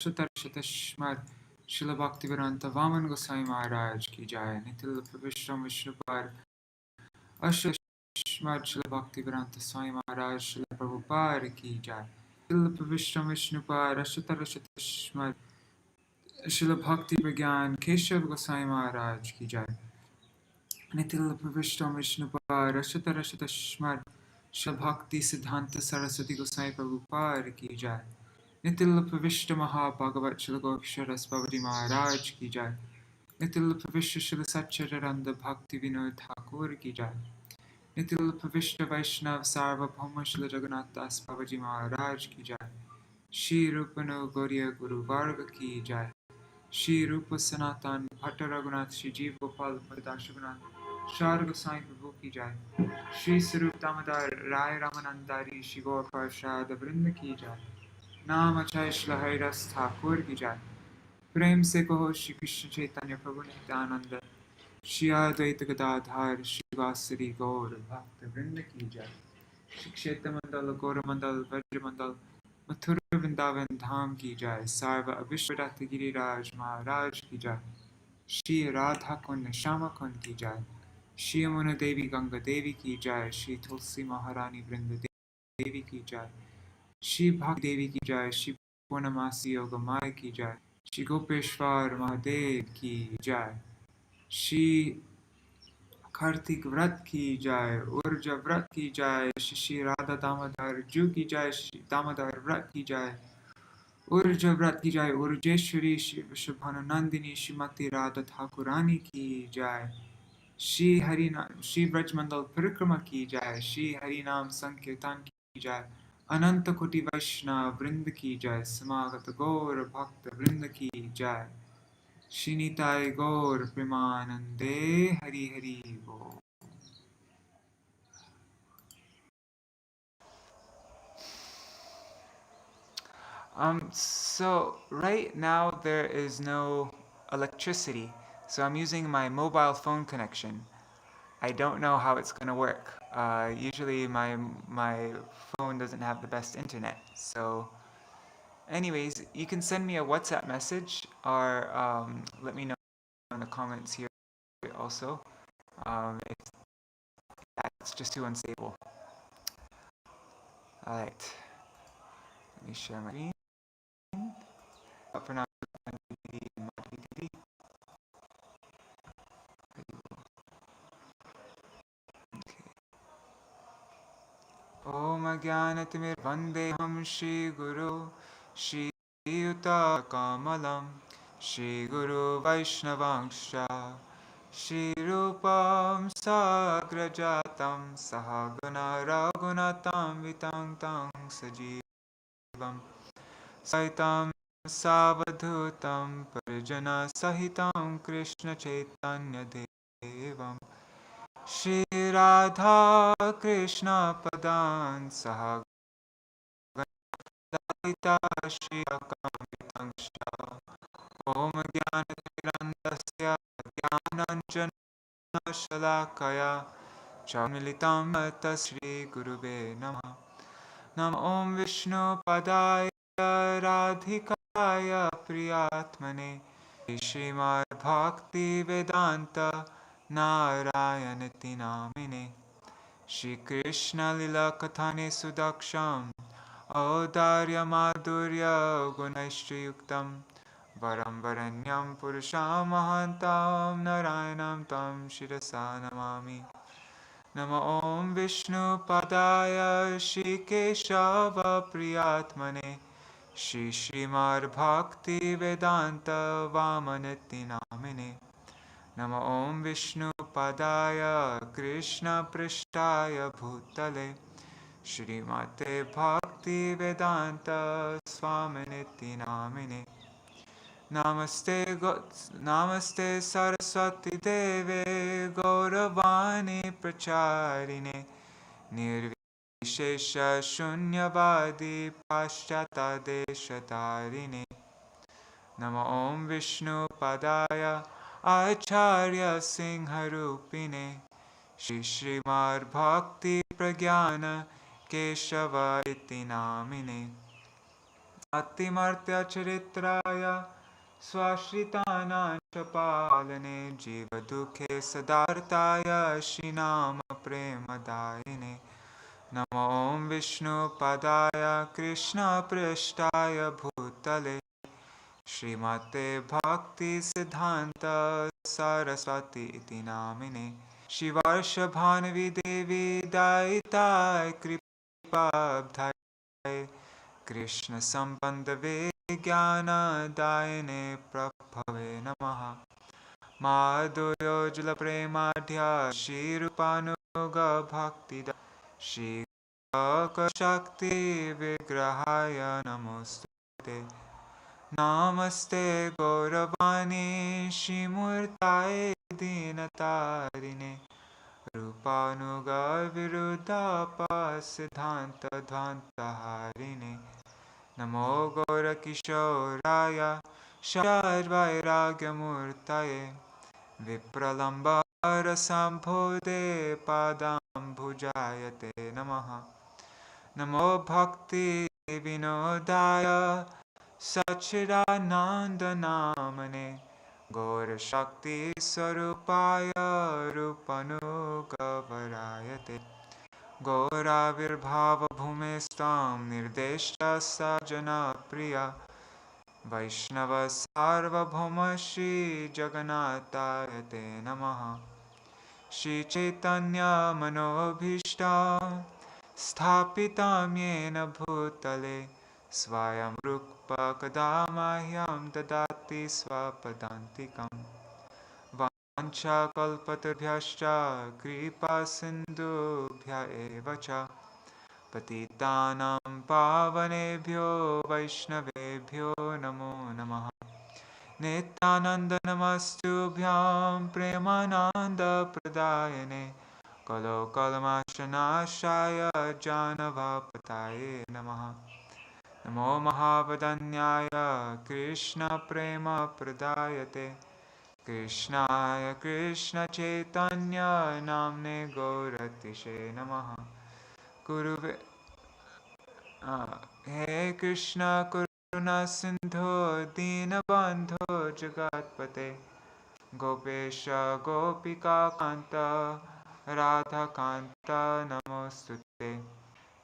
Śrī Bhaktivedanta Vaman Goswami Maharaj ki jai. Nitil Vishram Vishnupad Ashashmad Śrīla Bhaktivedanta Swami Maharaj Śrīla Prabhupada ki jai. Nitil Vishram Vishnupad Ashashmad Śrīla Bhakti Pragyan Keshav Goswami Maharaj ki jai. Nitil Vishram Vishnupad Ashashmad Śrīla Bhakti Siddhanta Saraswati Goswami Prabhupada ki jai. Nitil Pravishta Mahabhagavat Śrīla Gokshara Bhavaji Maharaj ki jai. Nitil Pravishta Śrīla Satchidananda Bhakti Vinod Thakur ki jai. Nitil Pravishta Vaishnav Sarvabhauma Śrīla Jagannath Das Bhavaji Maharaj ki jai. Shri Rupano Gauriya Guru Varga ki jai. Shri Rupa Sanātana Bhatta Raghunath Shri Jeev Gopal Bhadash Raghunath Śrī Goswami Prabhu ki jai. Shri Śrī Dāmodara Ramanandari Shri Gopāsāda Vrinda ki jai. Namachay Śrīla Haridas Thakur ki jai. Prem se kaho Shri Krishna Chaitanya Prabhu Nityananda Shri Advaita Gadadhar Shri Vasari Gaur Bhakta Vrinda ki jai. Shri Kshetra Mandal Gaura Mandal Vajra Mandal Mathura Vrindavan Dham ki jai. Sarva Abhishwadata Giriraj Maharaj ki jai. Shri Radha Kund Shama Kund ki jai. Shri Yamuna Devi Ganga Devi ki jai. Shri Tulsi Maharani Vrinda Devi ki jai. Shri Bhakti Devi ki jai. Shri Purnamasi Yogamaya ki jai. Shri Gopeshwar Mahadev ki jai. Shri Kartik Vṛtti ki jai. Urja Vṛtti ki jai. Shri Radha Damodar Ju ki jai. Shri Damodar Vṛtti ki jai. Urja Vṛtti ki jai. Urjeshwari Shri Vrishabhananandini Shrimati Radha Thakurani ki jai. Shri Brajmandal Parikrama ki jai. Shri Harinam Sankirtan ki jai. Ananta Koti Vaishnava Vrinda ki jai. Samagata Gaur Bhakta Vrinda ki jai. Shri Nitai Gaur Premanande Hari Hari Bo. So right now there is no electricity, so I'm using my mobile phone connection. I don't know how it's going to work. Usually my phone doesn't have the best internet. So anyways, you can send me a WhatsApp message or let me know in the comments here also if that's just too unstable. Alright, let me share my screen. For now, Om Ajnanatimir Vandeham Shri Guru Shri Kamalam Shri Guru Vaishnavangsha Shri Rupam Sagrajatam Sahagana Raghunatam Vitang Tang Sajivam Saitam Savadhutam Parjana Sahitam Krishna Chaitanya Devam Shri Radha Krishna Padan Sahagadita Shri Akamitanksha Om Jnanatirandasya Jnananjana Shalakaya Chamilitam Tasri Gurube Namah Nam Om Vishnu Padaya Radhikaya Priyatmane Shrimad Bhakti Vedanta Narayanati Namine Shri Krishna Lila Kathane Sudaksham Audarya Madhurya Gunaishri Yuktam Varam Varanyam Purusham Mahantam Narayanam Tam Shirasa Namami Nama Om Vishnu Padaya Shri Keshava Priyatmane Shri Srimad Bhakti Vedanta Vamanati Namine Nama Om Vishnu Padaya Krishna Prishtaya Bhutale Shri Mate Bhakti Vedanta Swaminiti Namine Namaste Saraswati Deve Gauravani Pracharine Nirvishesha Shunyavadi Paschata Deshatarine Nama Om Vishnu Padaya Acharya Singharupine Shri Srimad Bhakti Pragyana Keshava Iti Namine नातिमर्त्यचरित्राय स्वाश्रितानां च पालने जीवदुःखे सदार्ताय श्रीनाम प्रेमदायिने नमो विष्णुपदाय कृष्णपृष्ठाय भूतले श्रीमते भक्तिसिद्धान्त सरस्वती इति नामिने शिवर्षभानुवी देवी दयिताय कृपाब्धाय कृष्ण संबंधवे ज्ञानदायिने प्रभवे नमः माधुर्योज्ज्वल प्रेमाढ्य श्रीरूपानुग भक्तिदा श्रीशक्ति विग्रहाय नमोस्तुते नमस्ते गौरवाणी श्रीमूर्ताय दीनतारिणे रूपानुग विरुद्धापसिद्धान्तध्वान्तहारिणे नमो गौरकिशोराय शर्वैराग्यमूर्तये विप्रलम्बरसम्भोदे पादाम्बुजाय ते नमः नमो भक्तिविनोदाय सच्चिदानन्दनामने गौरशक्तिस्वरूपाय रूपनुगवराय ते गौराविर्भावभूमेस्त्वां निर्देष्टा सा जनप्रिया वैष्णव सार्वभौम श्रीजगन्नाथाय ते नमः श्रीचैतन्यमनोभीष्टां स्थापितां येन भूतले स्वयं रूपकदा मह्यं ददाति स्वपदान्तिकं वाञ्छाकल्पतरुभ्यश्च कृपासिन्धुभ्य एव च पतितानां पावनेभ्यो वैष्णवेभ्यो नमो नमः नित्यानन्दनमस्तुभ्यां प्रेमानन्दप्रदायिने कलोकल्मषनाशाय जानवापताये नमः नमो महावदन्याय कृष्णप्रेमप्रदायते कृष्णाय कृष्णचैतन्य नाम्ने गौरतिशे नमः हे कृष्ण करुणा सिन्धो दीनबन्धो जगत्पते गोपेश गोपिकान्त राधाकान्त नमोस्तुते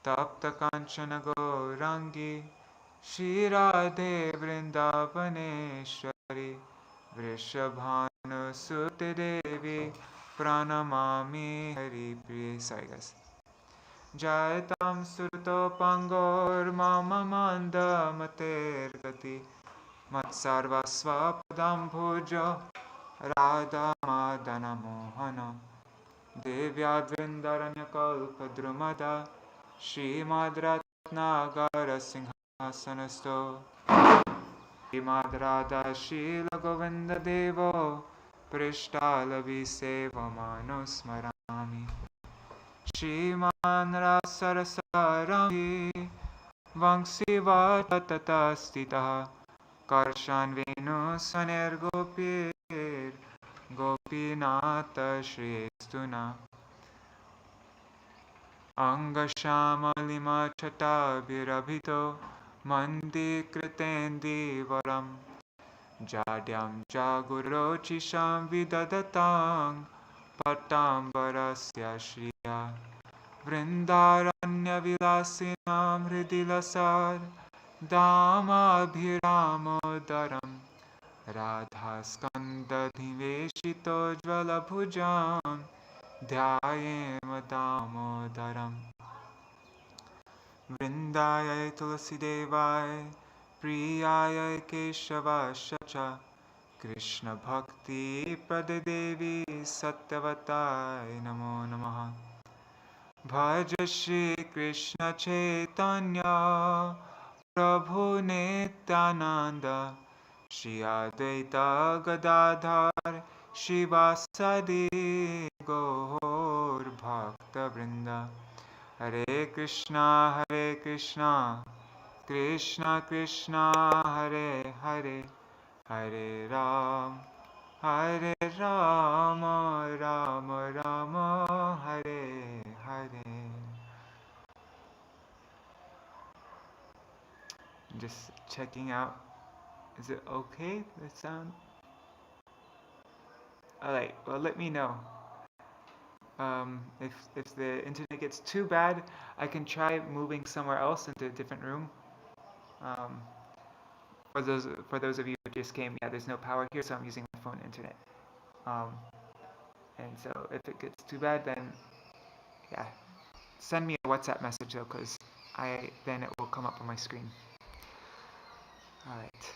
तप्तकाञ्चन गौराङ्गी श्रीराधे वृन्दावनेश्वरी वृषभानुसुते देवी प्रणमामि हरिप्रिये साईगस जयतां सुरतोपङ्गोर्मम मन्दमतेर्गति मत्सर्वस्वपदाम्भुज राधामादनमोहन देव्याद्वृन्दारण्यकल्पद्रुमदा श्रीमद्रत्नागरसिंहासनस्थो श्रीमद्राधाशीलगोविन्ददेवो पृष्ठालभिसेवमानुस्मरामि श्रीमान् सरसारमि वंशीवाटततस्थितः कर्षान्वेणुस्वनिर्गोपीर्गोपीनाथ श्रीस्तुना अङ्गश्यामलिमच्छटाभिरभितो मन्दीकृतेन्दीवरं जाड्यां जागुरोचिषां विदधतां पट्टाम्बरस्य श्रिया वृन्दारण्यविलासिनां हृदि लसत् दामाभिरामोदरं राधास्कन्दधिवेशितोज्ज्वलभुजां ध्यायेम दामोदरम् वृन्दाय तुलसीदेवाय प्रियाय केशवाय च कृष्णभक्तिप्रददेवी सत्यवताय नमो नमः भज श्रीकृष्ण चैतन्य प्रभु नित्यानन्द श्री अद्वैत गदाधर शिवासादि गौरभक्तवृन्द हरे Krishna Krishna Krishna Hare Hare Hare Ram Ram Ram Hare Hare. I'm just checking out. Is it okay, the sound? Alright, well, let me know. If the internet gets too bad, I can try moving somewhere else into a different room. For those of you who just came, yeah, there's no power here, so I'm using my phone internet. And so if it gets too bad, then yeah, send me a WhatsApp message though, because then it will come up on my screen. All right.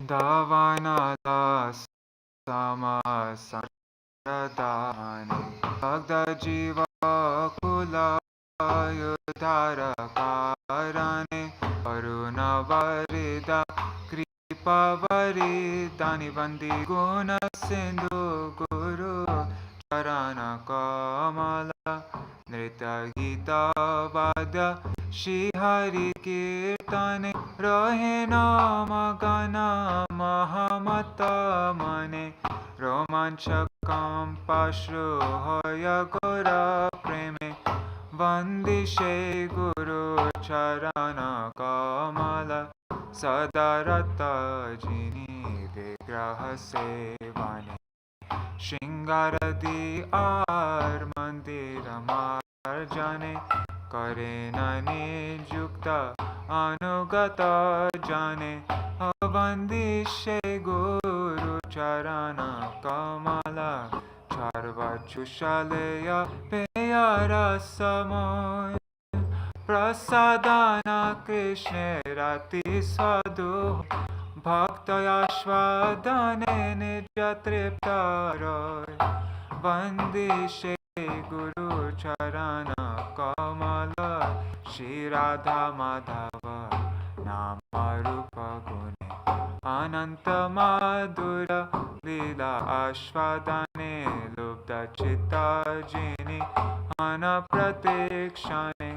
Davanada samasaradhane Bhakta jiva kula yudhara karane Varuna varida kripa varidani vande guna sindhu guru charana kamala nrita gita vada Śrī Hari kirtane rahe nama gana mahamata mane romanchakam pashru hoya gora preme vande Śrī Guru charana kamala sadarata-jini vigraha sevane Shringaradi ar mandira marjane Kare nani jukta anugata jane Vande Śrī Guru charana kamala Charva chushaleya peyara samoy Prasadana Kṛṣṇa rati sadhu Bhaktayashvadane nijatriptaroy Vande Śrī Guru charana kamala Śrī Dāmodarāṣṭakam namarupa gune Ananta-madura līlā ashvadane lubdha-citta-jñeṣu anapratikṣane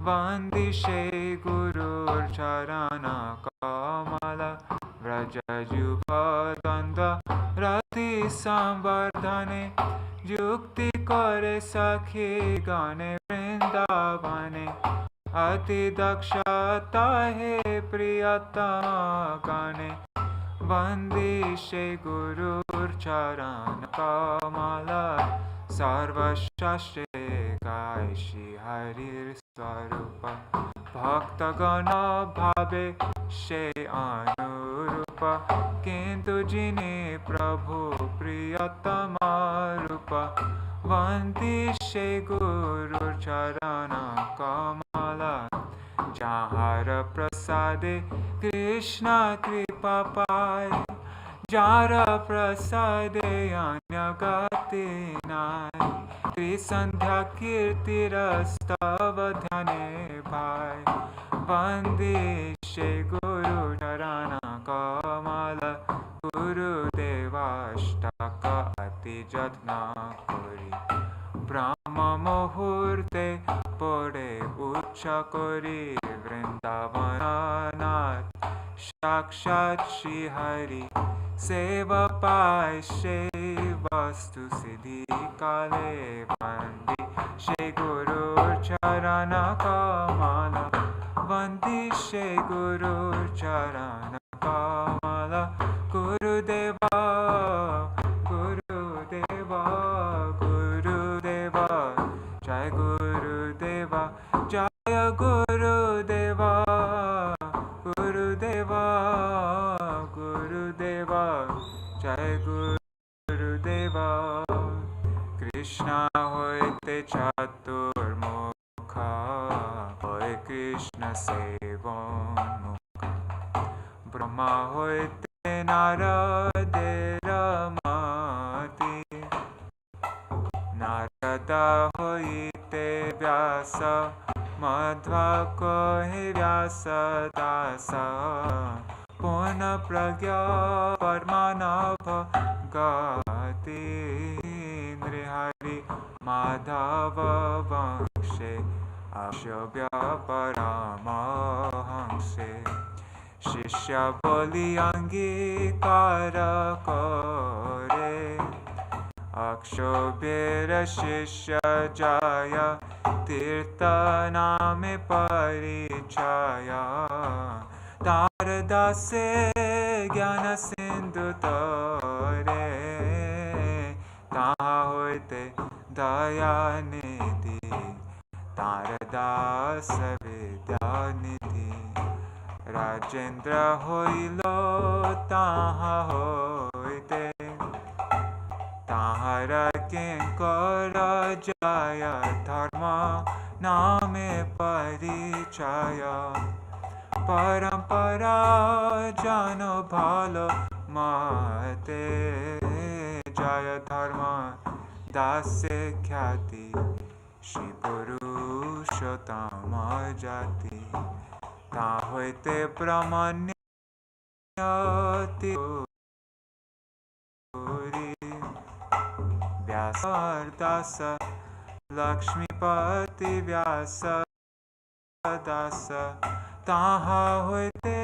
Vande Śrī Guru charana kamala vraja-yuva-danda rati samvardhane Yukti kare sakhi gane vrindavane itīdṛk priyatama gane Vande Śrī Guru charana kamala sarva-shastre gai Śrī Harir swarupa bhaktagana bhave Śrī anurupa kintu jini prabhu priyatama rupa Vande Śrī Guru charana kamala Jahara prasade Krishna kripa pai Jara prasade anyagati nai Trisandhya kirtirastava dhyane bhai Vande Śrī Guru charana kamala Guru devashtaka ati jatna kori Brahma muhurte pore ucha kori Vrindavananath Shakshat Śrī Hari Seva pai Śrī vastu siddhi kale Vande Śrī Guru charana kamala Vande Śrī Guru charana kamala Guru deva Guru deva Guru deva Jai Guru deva Jaya Guru deva Guru deva Guru deva Jai Guru deva Krishna hoite chatur mukha Hoy Krishna sevon Brahma hoite Narada Mati Narada hoite Vyasa Madhva kohe Vyasa dasa Puna pragya parmanabha gati Nrihari Madhava vangshe Ashobhya paramahamse Shishya boli angikara kore चक्षुभिरशिष्यजाय तीर्थनामे परिचया तारदासे ज्ञानसिन्धुतरे ताहा होते दयानिधि तारदास विद्यानिधि राजेन्द्र होइलो ताहा होते ताहार किंकर जय धर्म नामे परिचय परंपरा जानो भालो मते जय धर्म दासे ख्याति श्री पुरुषोत्तम जाति ता होते ब्रह्मण्यति व्यास दास लक्ष्मीपति व्यास दास ताहा होते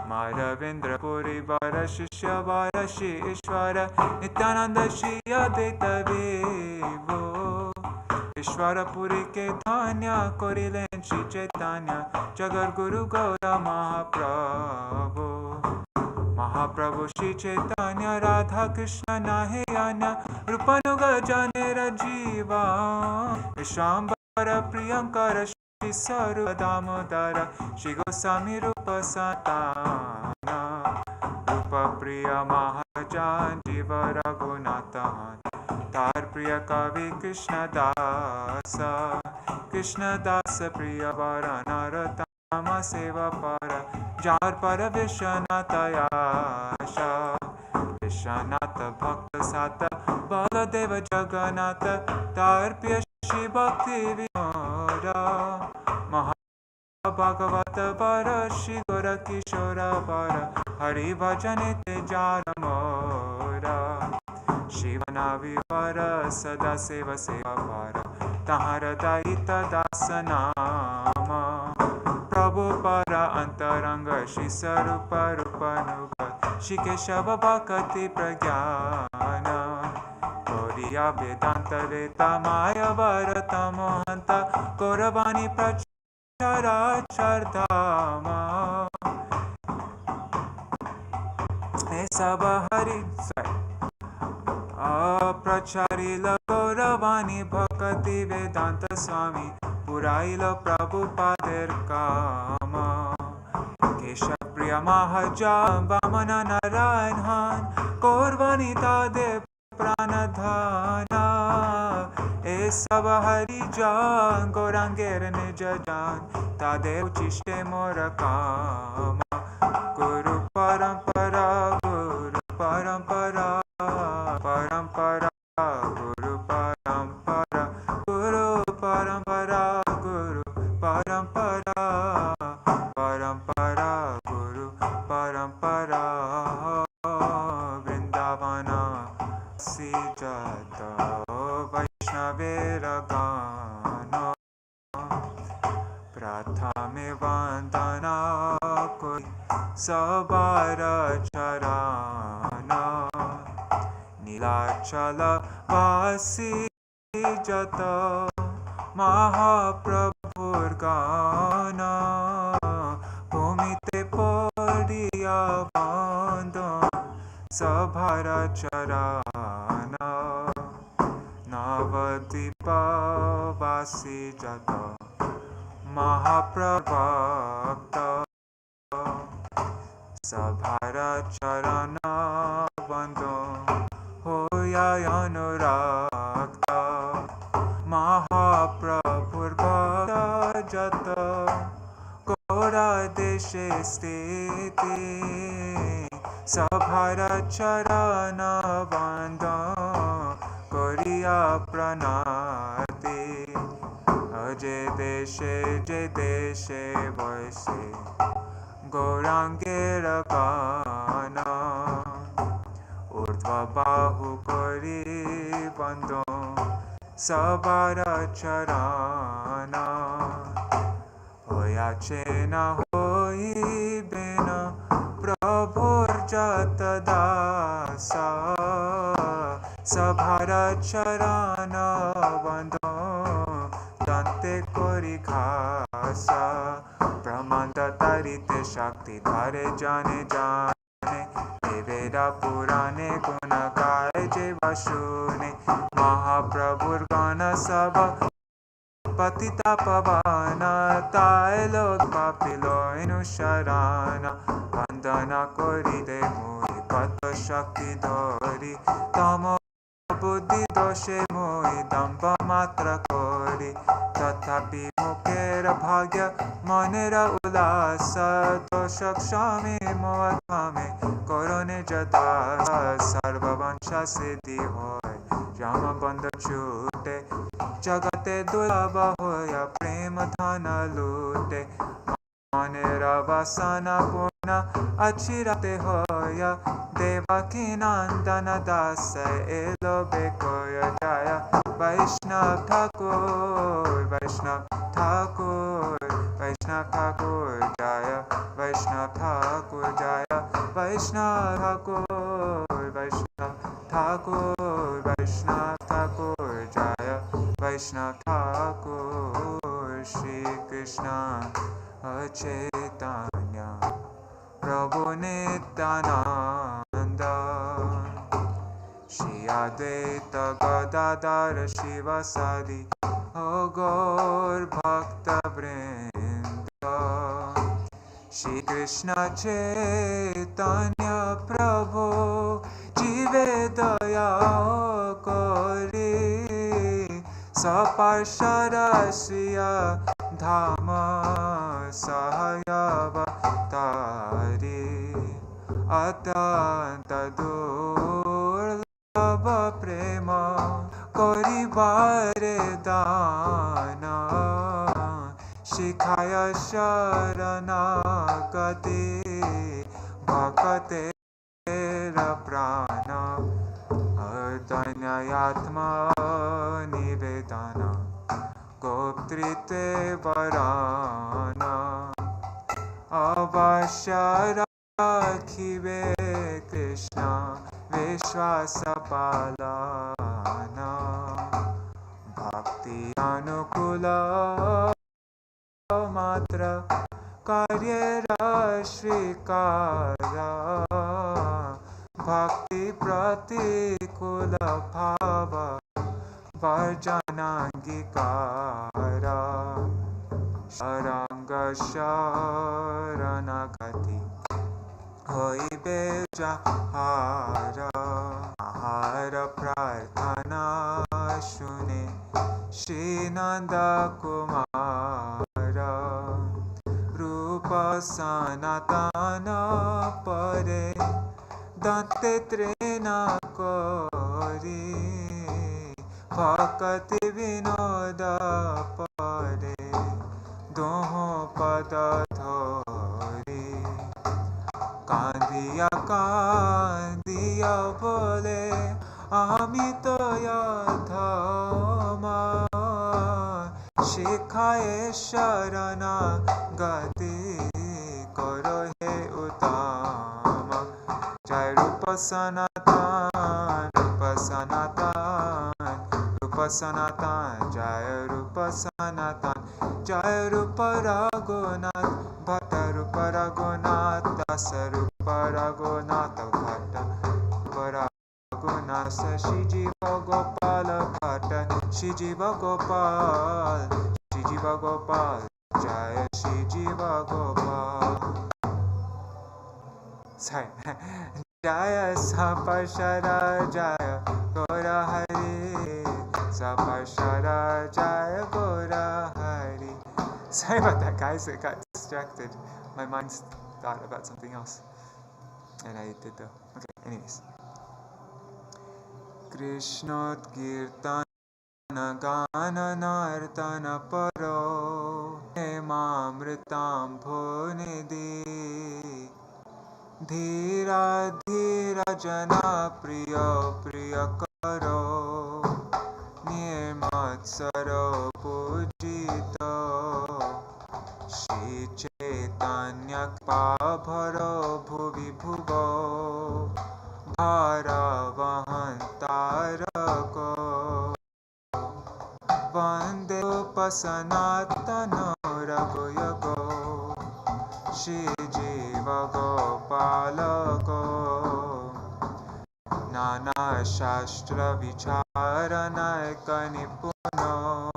मारवेंद्रपुरी वर शिष्य वर श्री ईश्वर नित्यानंद श्री अद्वैत विभो ईश्वरपुरी के धन्य कोरिलेन श्री चैतन्य जगत गुरु गौर महाप्रभु श्री चैतन्य राधा कृष्ण नाहि अन्य रूपानुग जनेर जीवा विश्वाम्बर प्रियंकर श्री स्वरूप दामोदर श्री गोस्वामी रूप सनातन रूप प्रिय महाजान जीव रघुनाथ तार प्रिय कवि कृष्णदास प्रिय वर नरोत्तम सेवा पर जार पर विश्वनाथ आशा विश्वनाथ भक्त सात बलदेव जगन्नाथ तार प्रिय श्री भक्ति विनोद महाभागवत वर श्री गोर किशोर वर हरि भजन ते जार मोरा शिवना विवर सदा सेव सेवा पर तहार दायित दास नाम प्रभु पर अंतरंग श्री स्वरूप रूपनुग श्री केशव भक्ति प्रज्ञान कोरिया वेदांत वेता माया भरत मोहंत कौरवाणी प्रचाराचारधाम सब हरि प्रचारिल गौरवाणी भक्ति वेदांत स्वामी पुराइल प्रभुपादेर काम केशव प्रिय महाजान वामन नारायण हान कौरवाणी तादे प्राणधाना ए सब हरि जान गौरांगेर निज जान तादे उचिष्टे मोर काम गुरु परंपरा गुरु परंपरा परंपरा गुरु परंपरा गुरु परंपरा गुरु परंपरा परंपरा गुरु परंपरा वृंदावन सी जत वैष्णवेर गान प्रथमे वंदना कोई सबार चरण नीलाचल वासी जत महाप्रभुर गान भूमिते पड़िया बंद सभार चरण नवद्वीप वासी जत महाप्रभक्त सभार चरण बंद होया अनुरक्त महाप्रभुर भक्त जत गौड़ा देशे स्थिति सभार चरण बंद करिया प्रणाति जे देशे वैसे गौरांगेर गान ऊर्ध्व बाहु करी बंदो सबार चरण होयाचे न होइबे न प्रभुर शतदास सभार चरण बंधो दंते कोरी घास ब्रह्मांड तारिते शक्ति धरे जाने जाने देवेरा पुराणे गुण गाय जे वशुने महाप्रभुर गान सब पतिता पवन ताय लोक पापिलो इनु शरण वंदना करी दे मुई कत शक्ति धरी तम बुद्धि दोषे मुई दम्भ मात्र करी तथापि मुखेर भाग्य मनेर उल्लास दोष क्षमे मोहमे करणे जदा सर्ववंश सिद्धि होय राम बंद छूटे जगते दुर्लभ होया प्रेम धन लूटे मनेर वासना पूर्ण अचिरते होया देवकी नंदन दास एलो बेकोय जय वैष्णव ठाकुर वैष्णव ठाकुर वैष्णव ठाकुर जय वैष्णव ठाकुर जय वैष्णव ठाकुर वैष्णव ठाकुर वैष्णव ठाकुर जय वैष्णव ठाकुर श्री कृष्ण चैतन्य प्रभु नित्यानंद श्री अद्वैत गदाधर शिवासादि गौर भक्त वृंद श्री कृष्ण चैतन्य प्रभु जीवे दया करी सपार्षदस्या धाम सहायवतारी अत्यंत दुर्लभ प्रेम करिबारे दान शिखाय शरणागति भक्तेर प्राण धन्यात्मा निवेदन गोप्तृत्वे वरान अवश्य राखिबे कृष्ण विश्वास पालन भक्ति अनुकूल मात्र कार्य स्वीकार भक्ति प्रतिकूल भाव वर्जनांगीकार शरंग शरणागति होइबे जहार आहार प्रार्थना सुने श्री नंद कुमार रूप सनातन परे दंते त्रेन करी भक्ति विनोद परे दोहो पद धरी कांदिया कांदिया बोले आमी तो धमा शिखाए शरणा गति करो हे उत्तम जय रूप सनातन रूप सनातन जय रूप सनातन जय रूप रघुनाथ भट्ट रूप रघुनाथ दास रूप रघुनाथ भट्ट रघुनाथ श्री जीव गोपाल भट्ट श्री जीव गोपाल जय श्री जीव गोपाल जय सपशर जय गौर हरि सपशर जय गौर Hari. Sorry about that, guys. It got distracted. My mind thought about something else, and I did the. Okay. Anyways, Krishna kirtana gana nartana paro nemamritam bhunidi धीरा धीरा जना प्रिय प्रिय करो निर्मत्सरो पूजित श्री चैतन्य पाभरो भुवि भुवो Sanātana Raghuyako Śrī Jiva Gopalako Nana Shastra Vicharanayaka Nipuno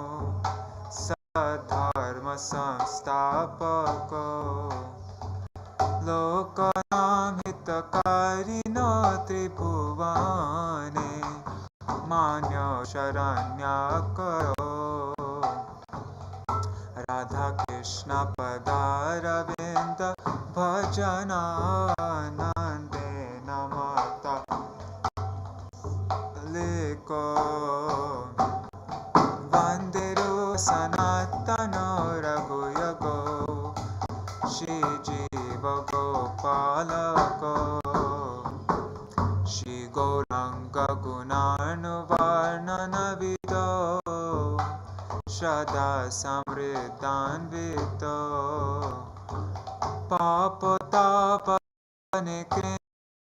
Sadharma Samstapako Lokanam Hitakarino Tribhuvane Manyo Sharanyakaro Radha Krishna Padaravinda Bhajananande Namata Liko Vanderu Sanātana Raghuyako Śrī Jiva Gopalako Śrī Gauranga Gunarnuvarnanavido Śrada Samriddhanvito Papotapane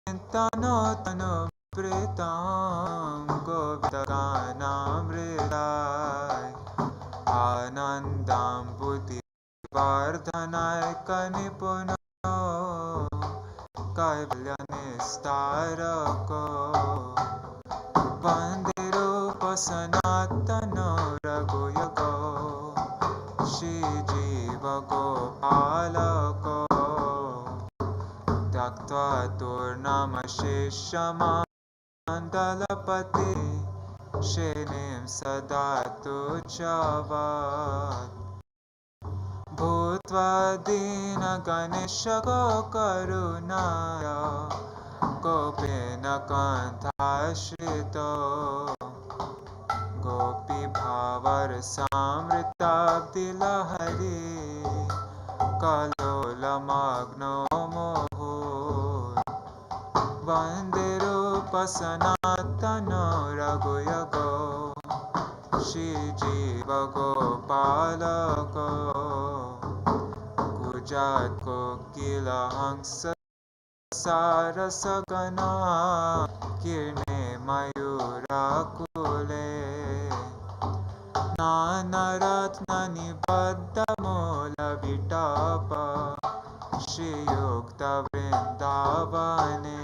Krintanotanu Pritam Govidaganamridai Anandam Buddhi Vardhanayaka Nipuno Kaivalyanistarako Vande Rupa Sanātana Raghuyako Śrī Jiva Gopalako Taktva Turnama Sheshamandalapati Shenim Sadatu Chavat Bhutva Dina Ganesha Gokarunaya Gopena Kanthashrito Gopi Bhavar Samritabdilahari Kalola Magno Mohur Vande Rupa Sanātana Raghuyako Śrī Jiva Gopalako Gujat Gokila Hangsa Sarasagana Kirne Mayurakule Nanaratna Nibaddha Mola Vitapa Śrī Yukta Vrindavane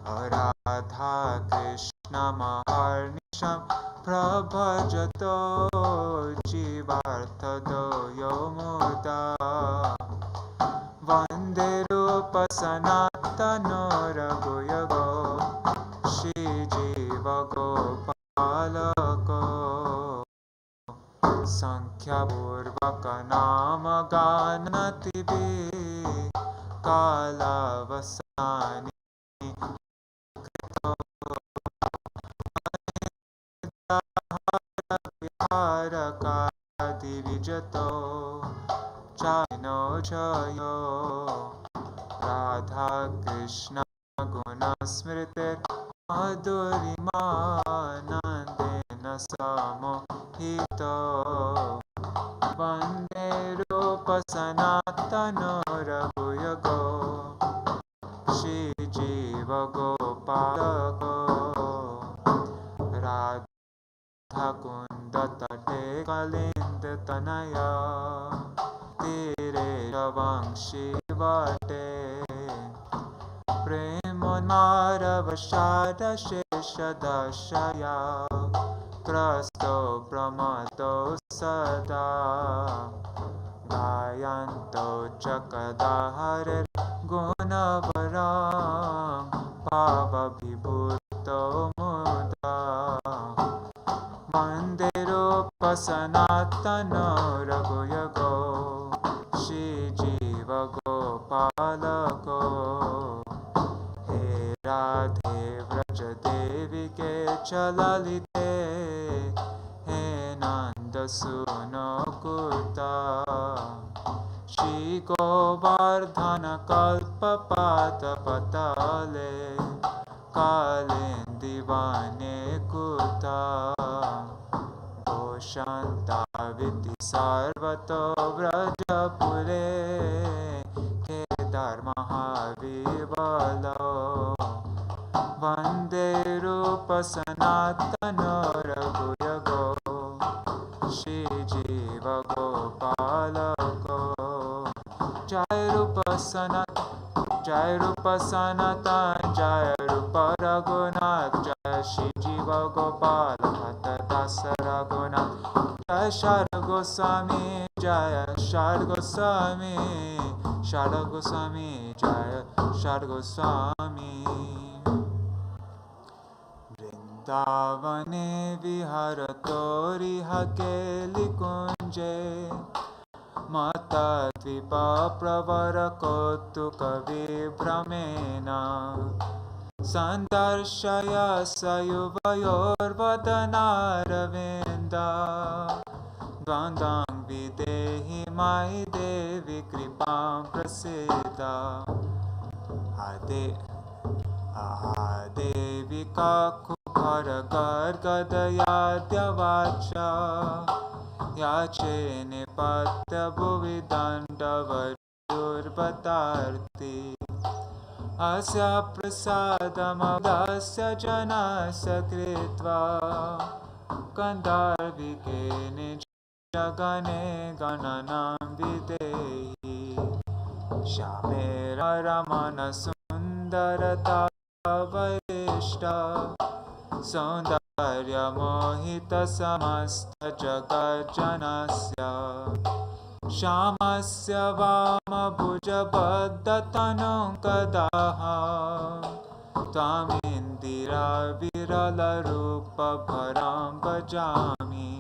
Radha Krishna Maharnisham Prabhajato Jivarthado Yomuda Vande Rupa Sanātana Raghuyako Śrī Jiva Gopalako Sankhya Purvaka Nama Ganativi Kalavasani Viharakadi Vijato Chayano Chayo Radha Krishna Guna Smritir Madhurimanandena Samohito Vande Rupa Sanātana Raghuyako Śrī Jiva Gopalako Radha Kunda Tate Kalinda Tanaya Tire Ravangshi Vate Premonmaravashada Shesha Dashaya Krasto Pramato Sada Gayanto Chakadaharir Gunavaram Bhava Vibhutto Muda Vande Rupa Sanātana Raghuyako Śrī Jiva Gopalako He Radhe Vraja Devi Ke Chalalite He Nanda Suno Kuta Śrī Govardhana Kalpa Pata Patale Kalendivane Kuta Oshanta Viti Sarvato Vrajapure Kedar Mahavivalo Vande Rupa Sanātana Raghuyako Śrī Jiva Gopalako. Jai Rupa Sanātana, Jai Rupa Sanātana, Jai Rupa Raghunath, Jai Shri Jiva Gopala Bhatta Raghunath, Jai sva-ghoṣaṁ, Jai sva-ghoṣaṁ, sva-ghoṣaṁ, Jai sva-ghoṣaṁ. Vrindavane viharato riha keli kunje, Mata dvipa pravarakotu kavibhramena, Sandarshaya sayuvayorvadanaravinda, Dvandang videhi mai devi kripam prasida. Devi kakubhara gargadayadhyavacha, Yache nipatya bhuvidandavaryurvatarti, Asya prasadamabdasya janasya kritva, Gandharvike nijagane gananam videhi, Shamera ramana sundarata vaishta, Saundarya mohita samasta jagat-janasya, Shamasya vama bhuja baddhatanum kadaha, Tvamindira virala rupa bharam bhajami,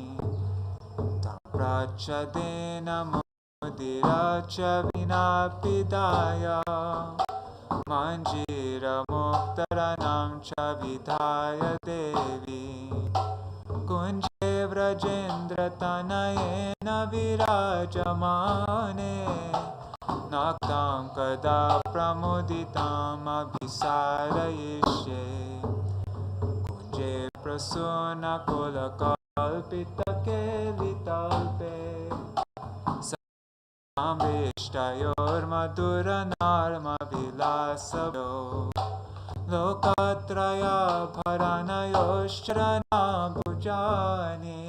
Tam prachadena mudira cha vinapidaya, Manjira muktaranam cha vidhaya devi, Kunje vrajendra tanayena virajamane, Naktam kada pramuditam abhisarayishe, Kunje prasuna kula kalpita kelitalpe, Samvishtayor madhuranarma vilasavyo, Lokatraya bharanayoshtrana bhujani,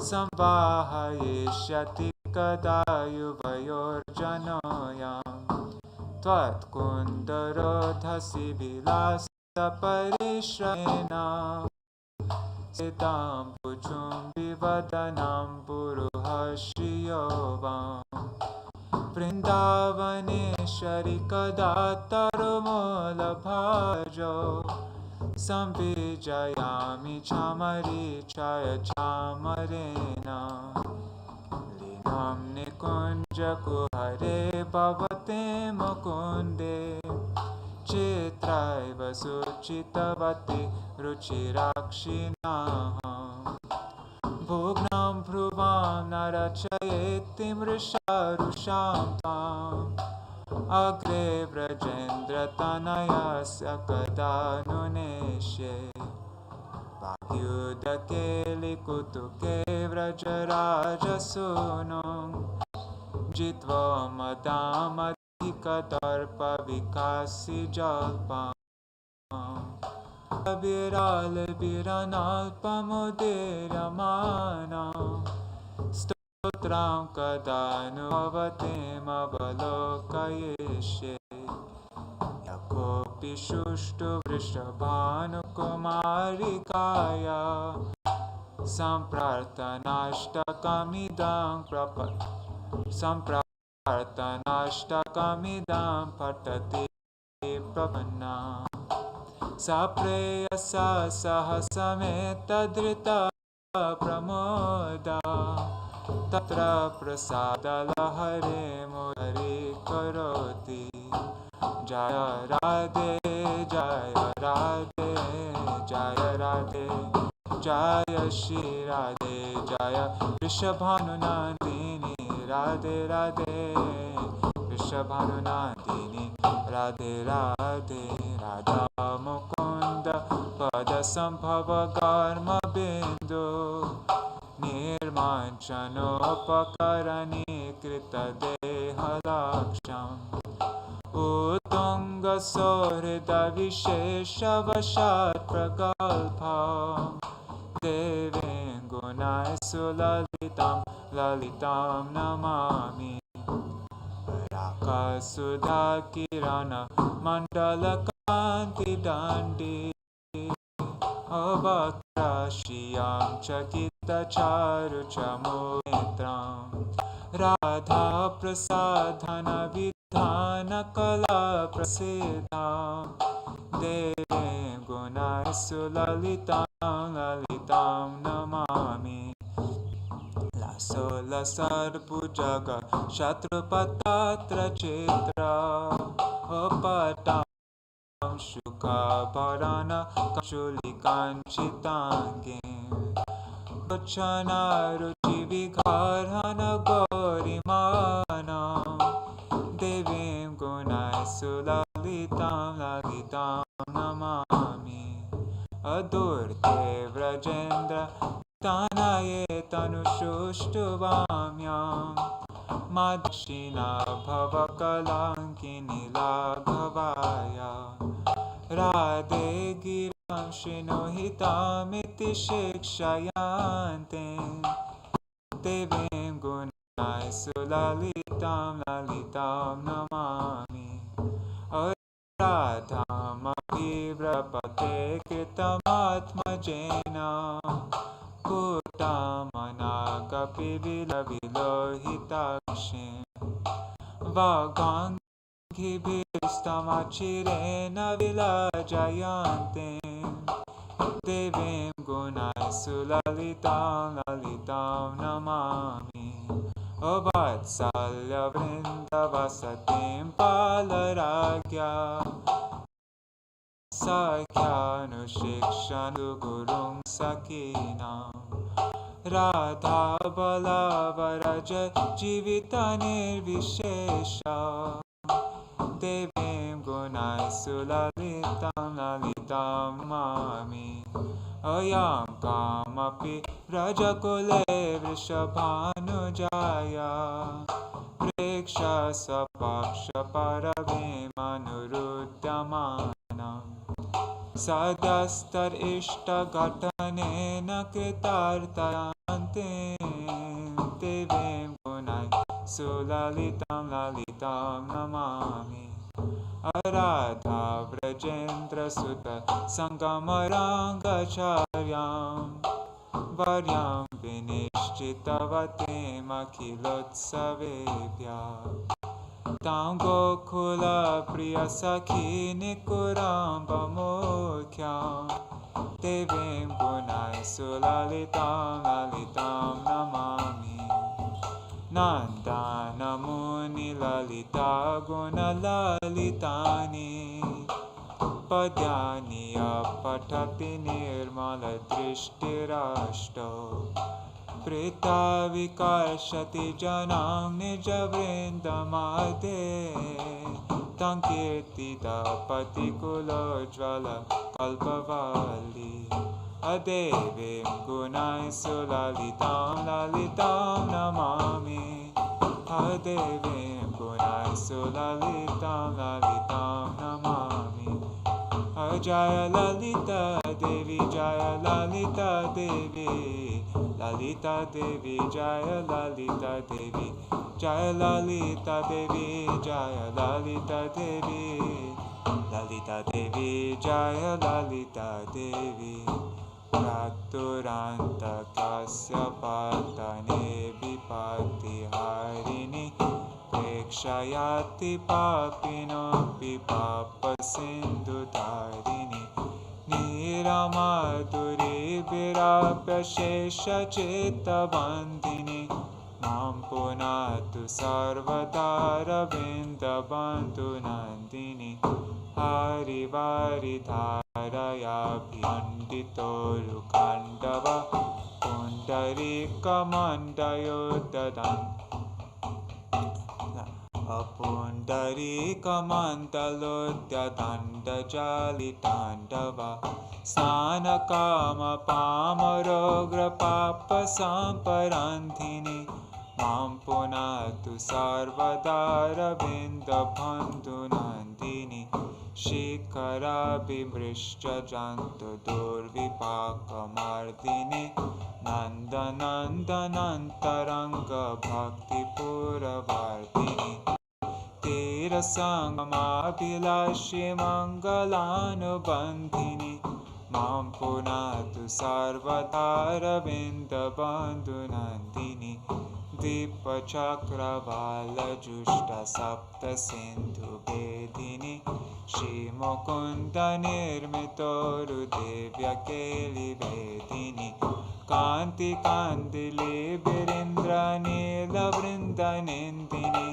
Samvahayishyati kadayuvayorjanoyam, Tvat kundarodhasi vilasa parishrena, Sitam bhujum vivadanam puruhashriyovam, Vrindavane kadatarumola bhajo, Samvijayami chamari chaya chamarena, Linam nikunja kuhare bhavate mukunde, Chitraiva suchitavati ruchirakshinaha, Bhugnam bhruvam narachayeti mrisharusham tam, Agre vrajendra tanayasya kadanuneshe, Bhagyudake likutuke vrajaraja sunum, Jitva madhamadhikadarpa vikasi jalpam, Viral-viranalpamudiryamanam, Stotram kadanu-avatim avalokayeshe, Yakopi shushtu vrishabhanukumarikaya, Samprartanashtakamidam patati prapanna, Sapreyasa sahasameta drita pramoda, Tatra prasada lahare mudari karoti, Jaya Radhe, Jaya Radhe, Jaya Radhe, Jaya Shri Radhe, Jaya Vrishabhanunandini, Radhe Radhe, Vrishabhanunandini, Radhe Radhe, Radha Mukunda, Pada Sambhava Karma Bindu, Nirmanchanopakarani Krita Deha Laksham, Uttunga Sohrida Vishesha Vashat Pragalpa, Devin गुणैः ललितां नमामि राकासुधाकिरणमण्डलकान्तिदण्डे अवक्राश्रियां चकितचारुचमोनेत्रां राधाप्रसाधनविधानकलाप्रसिद्धां देवीं गुणैः ललितां नमामि लसोलसर्पुजग शत्रुपतत्रचित्रा अपटां शुकाभरण कचुलिकाञ्चिताङ्गीं गच्छनारुचिविघर्हण गौरिमानां देवीं गुणैः ललितां नमामि अदूर्ते व्रजेन्द्र तानये तनुषुष्टुवाम्यां मदक्षिणा भवकलाङ्किनी लाघवाय राधे गिरां शिनुहितामिति शिक्षयान्ते देवीं गुणैः ललितां नमामि राधामभिव्रपते कृतमात्मजेन कूटामनागपिविलविलोहिताक्षीं वागाङ्घ्रिभिस्तमचिरेण विलजयन्ते देवीं गुणैः ललितां नमामि अवत्सल्यवृन्दवसतिं पालराज्ञा सख्यानुशिक्षन्तु गुरुं सखीनां राधाबलवरज जीवितनिर्विशेषा देवीं गुणैः ललितां नमामि अयं कामपि व्रजकुले वृषभानुजाया प्रेक्ष्य स्वपक्षपरवीमनुरुद्यमानम् सदस्तरिष्टघटनेन कृतार्थयान्ते देवीं गुणैः ललितां नमामि अराधा व्रजेन्द्रसुत सङ्गमराङ्गचार्यां वर्यां विनिश्चितवतीमखिलोत्सवेभ्यः तां गोकुलप्रियसखीनिकुराम्बमुख्यां देवीं गुणैः ललितां नमामि नन्दानमुनिललिता गुणललितानि पद्यानि अपठति निर्मलदृष्टिराष्टौ प्रीता विकर्षति जनां निजवृन्दमध्ये तं कीर्तितपतिकुलोज्ज्वल कल्पवल्ली अदेवीं गुणैः ललितां नमामि अदेवीं गुणैः ललितां नमामि जय ललिता देवी जय ललिता देवी ललिता देवी जय ललिता देवी जय ललिता देवी जय ललिता देवी ललिता देवी जय ललिता देवी प्राक्तुरान्तकस्य पतने विपत्तिहारिणि प्रेक्षयाति पापिनोऽपि पापसिन्धुतारिणि नीरमाधुरीभिराप्यशेषचित्तबन्धिनि मां पुनातु सर्वदारविन्दबन्धुनन्दिनि हरिवारिधारयाभ्यण्डितोरुखण्डव पुण्डरीकमण्डयोददन् अपुण्डरीकमण्डलोद्यदण्डजालिताण्डव स्नानकामपामरोग्रपापसम्परान्धिनि मां पुनातु सर्वदारविन्दबन्धुनन्दिनि शिखराभिभृष्टजन्तुदुर्विपाकमर्दिनि नन्दनन्दनान्तरङ्गभक्तिपुरवर्तिनि तीरसङ्गमाभिलाषि मङ्गलानुबन्धिनि मां पुनातु सर्वदारविन्दबन्धुनन्दिनि दीपचक्रवालजुष्टसप्तसिन्धुभेदिनि श्रीमुकुन्दनिर्मितोरुदेव्यकेलिवेदिनि कान्तिकान्तिलेभिरिन्द्रनीलवृन्दनिन्दिनि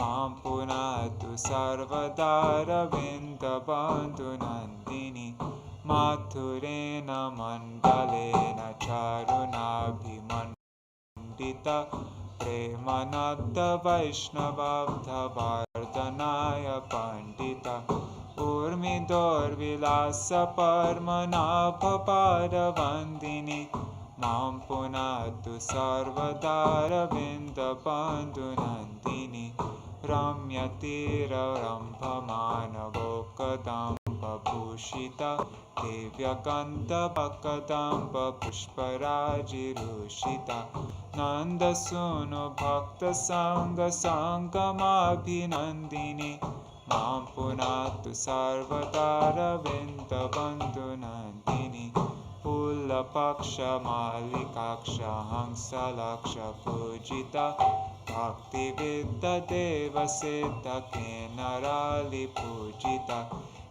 मां पुनातु सर्वदारविन्दबन्धुनन्दिनि माथुरेण मण्डलेन चारुणाभिमण्डिता प्रेमनद्वैष्णवब्धवर्धनाय पण्डिता ऊर्मिदोर्विलासपरमनाभपादवन्दिनि मां पुनातु सर्वदारविन्दबन्धुनन्दिनि रम्यतीररम्भमानगोकदम्बभूषिता दिव्यगन्धपकदम्बपुष्पराजिरूषिता नन्दसूनुभक्तसङ्गसङ्गमाभिनन्दिनि मां पुनातु सर्वदारविन्दबन्धुनन्दिनि पुल्लपक्षमालिकाक्षहंसलक्षपूजिता भक्तिविद्ददेवसिद्धकेनरालिपूजिता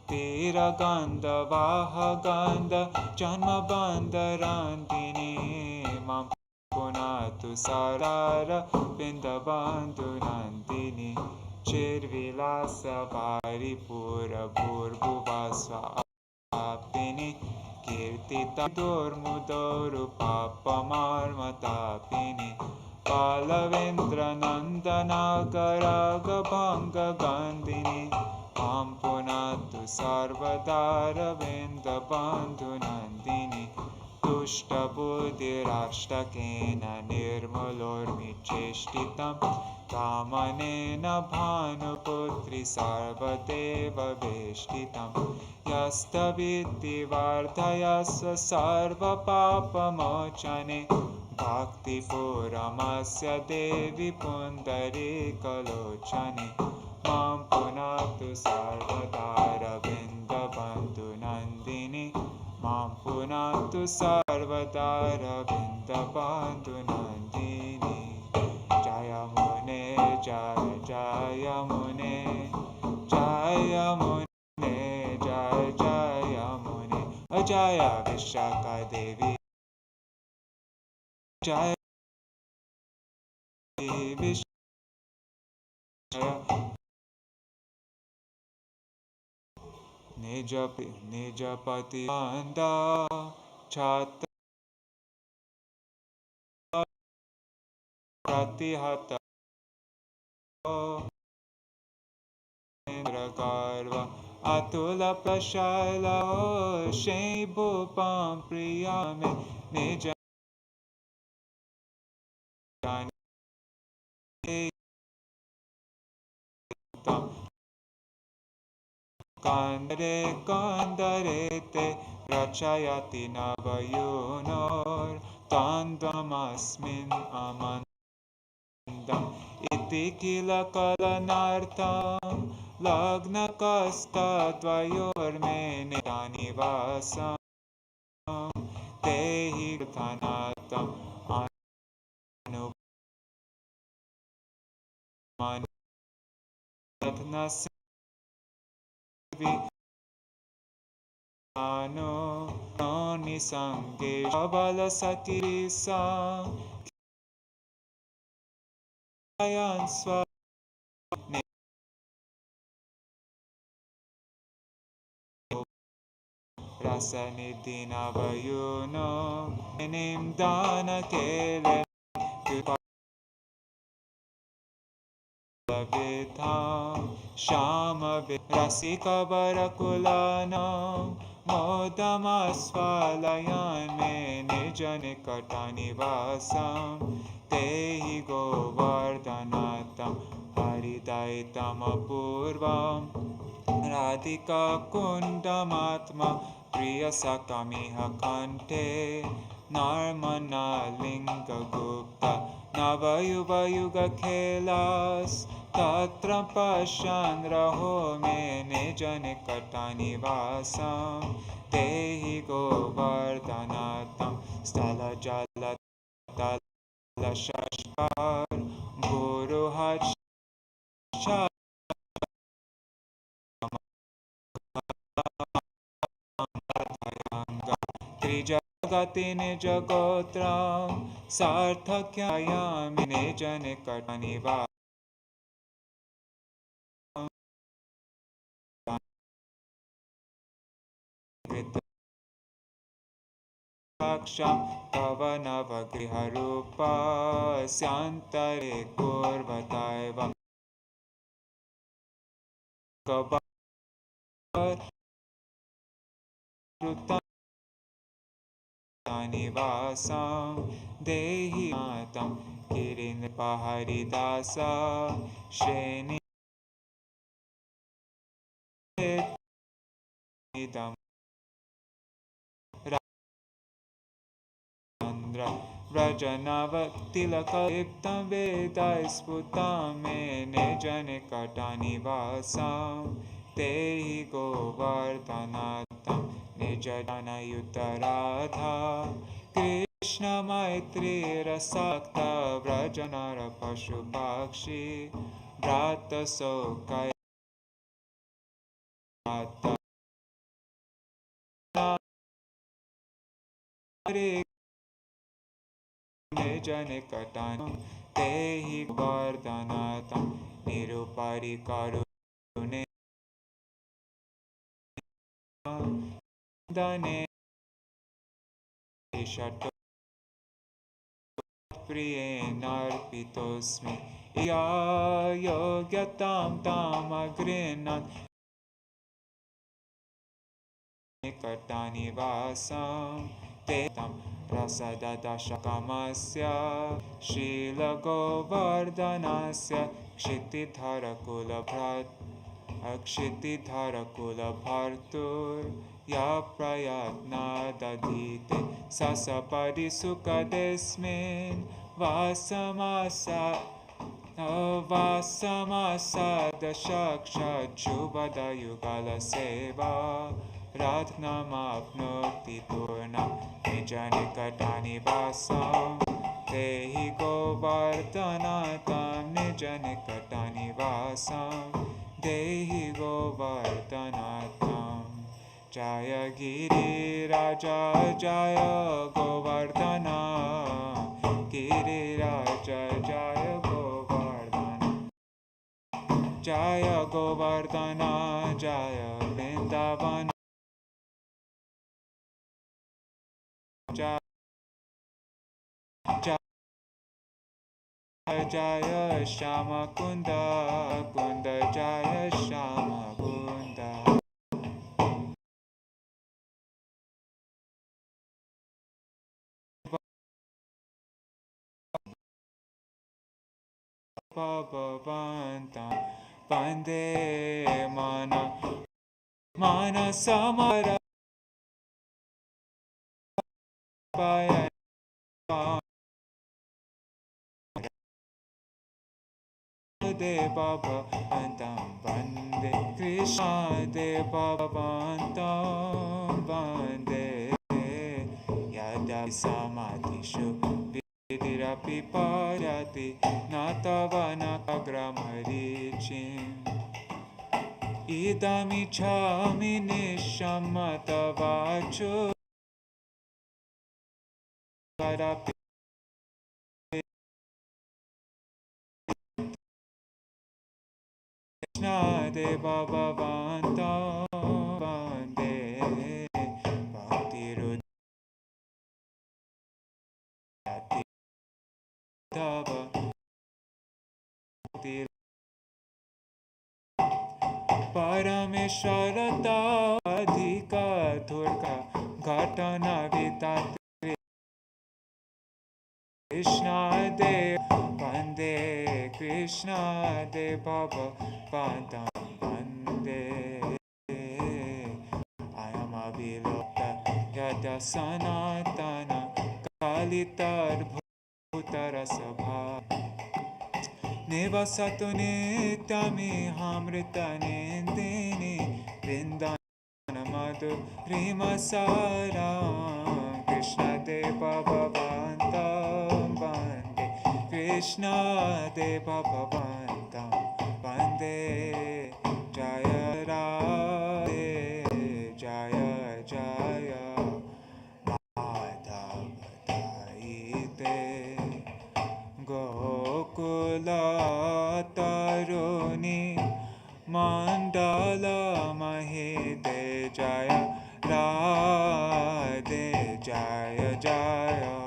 तीरगन्धवाहगन्धजन्मबन्धरान्दिनि मां पुनातु सर्वदारविन्दबन्धुनन्दिनि चिर्विलासवारिपूरभूर्भुवस्वापिनि कीर्तितदुर्मुदोरुपापमार्मतापिनि पालवेन्द्रनन्दनागरागभङ्गगन्धिनि मां पुनातु सर्वदारविन्दबन्धुनन्दिनि तुष्टबुद्धिराष्टकेन निर्मलोर्मिचेष्टितं कामनेन भानुपुत्री सर्वदेववेष्टितं यस्तविद्धि वर्धयस्व सर्वपापमोचने भक्तिपूरमस्य देवि पुण्डरीकलोचने मां पुनातु सर्वदारविन्दबन्धुनन्दिनि मां पुनातु सर्वदारविन्दबन्धुनन्दिनि जय मुने जय जय मुने जय मुने जय जय मुने जय विशाखादेवी जय निजपति वन्दा छात्रप्रतिहत इन्द्रगर्व अतुलप्रशल शैभूपं प्रिया मे निज कान्दरे कान्दरे ते रचयति नवयूनोर्तान्द्वमस्मिन् अमन्दम् इति किल कलनार्थं लग्नकस्तद्वयोर्मे निवासं ते हि धनात्तम् अनुमन्यथनस्य नो निसङ्गे बलसतिरिसा स्व रसनिधिनवयूनो निं दानकेले रसिकवरकुलानां मोदमस्वालयान् मे निजनिकटनिवासं ते हि गोवर्धनातं हरिदयितमपूर्वं Radhika kundamatma priyasakamiha kante Narmana linga gupta navayuva khelas Tatra pashan raho me nijanikata-nivasam Tehi govardhanatam stala jala tala shashkar Guruhat Trijagati nijagotram sarthakyayami nijanikata-nivasam Aksham pavanavagriharupa syantare kurvataiva gopas nivasam dehi matam kirinpaharidasa Śrī Dāmodara Vrajanavatilakayiptam vedaisputtam me nijanikata-nivasam Tehi govardhanatam nijajana-yuta-radha Krishna maitri rasakta vrajanara pashu-pakshi Vrata sokaya nijanikata-nivasam Tehi govardhanatam nirupari karune Dane Shato priyenarpitosmi Ya yogyatam tamagrinan nikata-nivasam Tetam rasadadashakamasya Śrīla govardhanasya Akshitidharakulabhartur Ya prayatna dadite sasapadi sukadesmin vasamasa dashaksha jubada yugala seva ratnamapnoti turnam nijanikata-nivasam Tehi govardhanatam nijanikata-nivasam Dehi govardhanatam Jaya Giri Raja Jaya Govardhana Giri Raja Jaya Govardhana Jaya Govardhana Jaya Vrindavana Jaya Jaya Shama Kunda Kunda Jaya Shama Kunda Bhagavantam vande mana samara Bhagavantam vande Krishna Bhagavantam vande Yada samadhishu Vidirapi parati natavana-kagramaricim Idamichami nishamatavachu Karapi Krishna Bhagavantam vande bhaktir-jitat-tvaṁ Paramesharata adhika durga ghatana vitatri Krishna de vande Krishna de Bhagavantam vande Sanātana Kalitar-bhutarasabha Nevasatu nityamihamritanendini Vrindanamadu-rimasaram Krishna Deva Bhavantam Vande Krishna Deva Bhavantam Vande Jaya Radhe Jaya Jaya Madhavadaite Gokula Taruni Mandala Mahide Jaya Radhe Jaya Jaya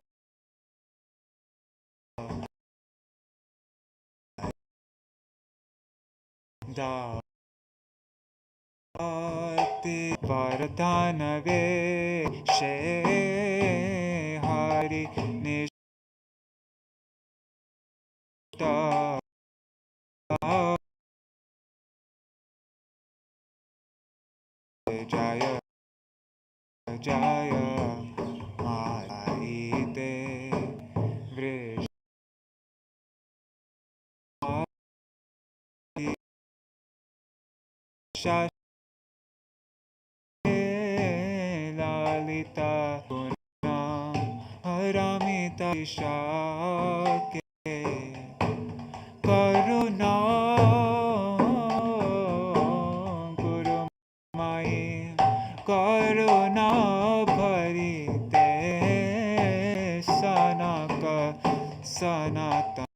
Dāti Vardhanave Hari Nishta Jaya Jaya Malaite Vrish Lalita Punaḥ Haramita Shake Karuna Guru Mai Karuna Bharite Sanaka Sanātana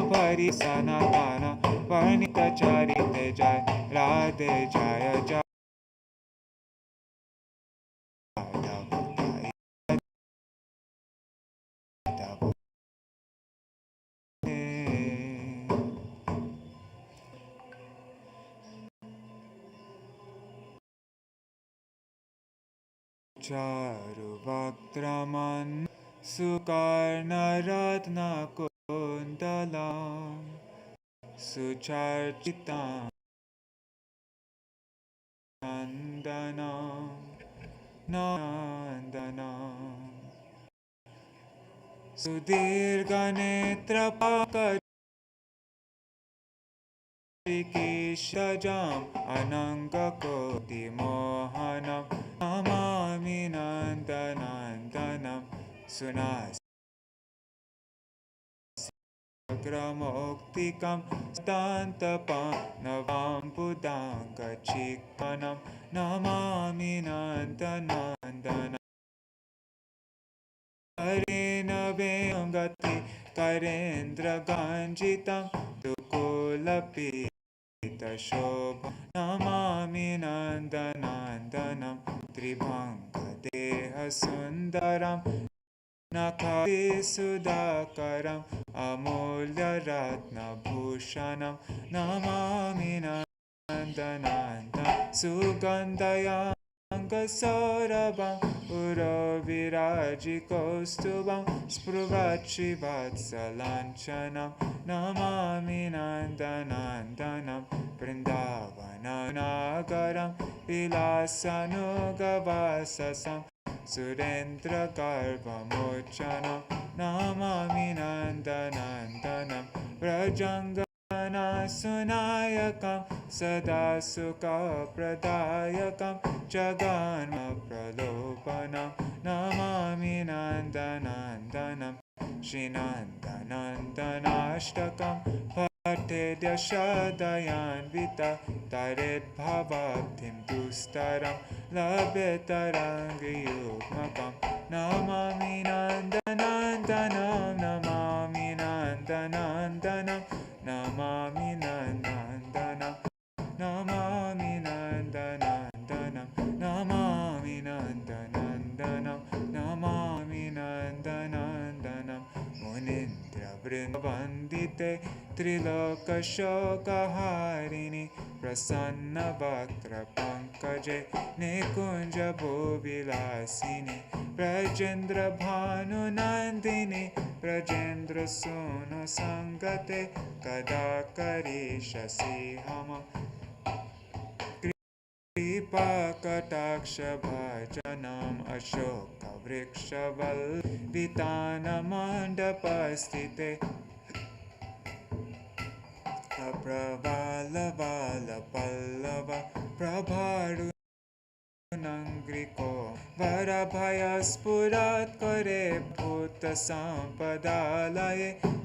Pari Sanātana Varnita Charite Jai Radhe Jaya Jaya Charu Bhaktraman Sukarnaratna-kuṇḍalam Sucharchitam Nandanam Nandanam Sudirghanetrapaka-jam Ananga-koti-mohanam Namami Nandanandanam Sunas Gramoktikam Stantapam Navam Budanga Chikanam Namami Nandanandanam Karena Vengati Karendra Ganjitam Tukulapita Shobha Namami Nandanandanam Tribhanga Deha Sundaram Nakati Sudakaram Amulya Ratna Bhushanam Namami Nandananda Sugandhayam Saurabham Urovirajikostubham Spruvachrivatsalanchanam Namami Nandanandanam Vrindavananagaram Vilasanugavasasam Surendra Garbhamochanam Namami Nandanandanam Vrajangana Sunayakam Sada Sukha Pradayakam Jaganma Pralopanam Namami Nandanandanam Śrī Dāmodarāṣṭakam Bhaktair-jitat-tvaṁ Taret bhavabdhim dustaram Labhetarangi-yukmakam Namami Nandanandanam Namami Nandanandanam Namami Nandanandanam Namami Nandanandanam Namami Nandanandanam Namami Nandanandanam Munindra Vrindavandita शीते त्रिलोकशोकहारिणि प्रसन्नवक्त्रपङ्कजे निकुञ्जभुविलासिनि ब्रजेन्द्रभानुनन्दिनि ब्रजेन्द्रसूनुसङ्गते कदा करिष्यसि मम कृपाकटाक्षभाजनम् अशोकवृक्षवल्लवितानमण्डपस्थिते अप्रवालवालपल्लव प्रभारुनङ्ग्रिको वरभयस्फुरत्करे भूतसम्पदालये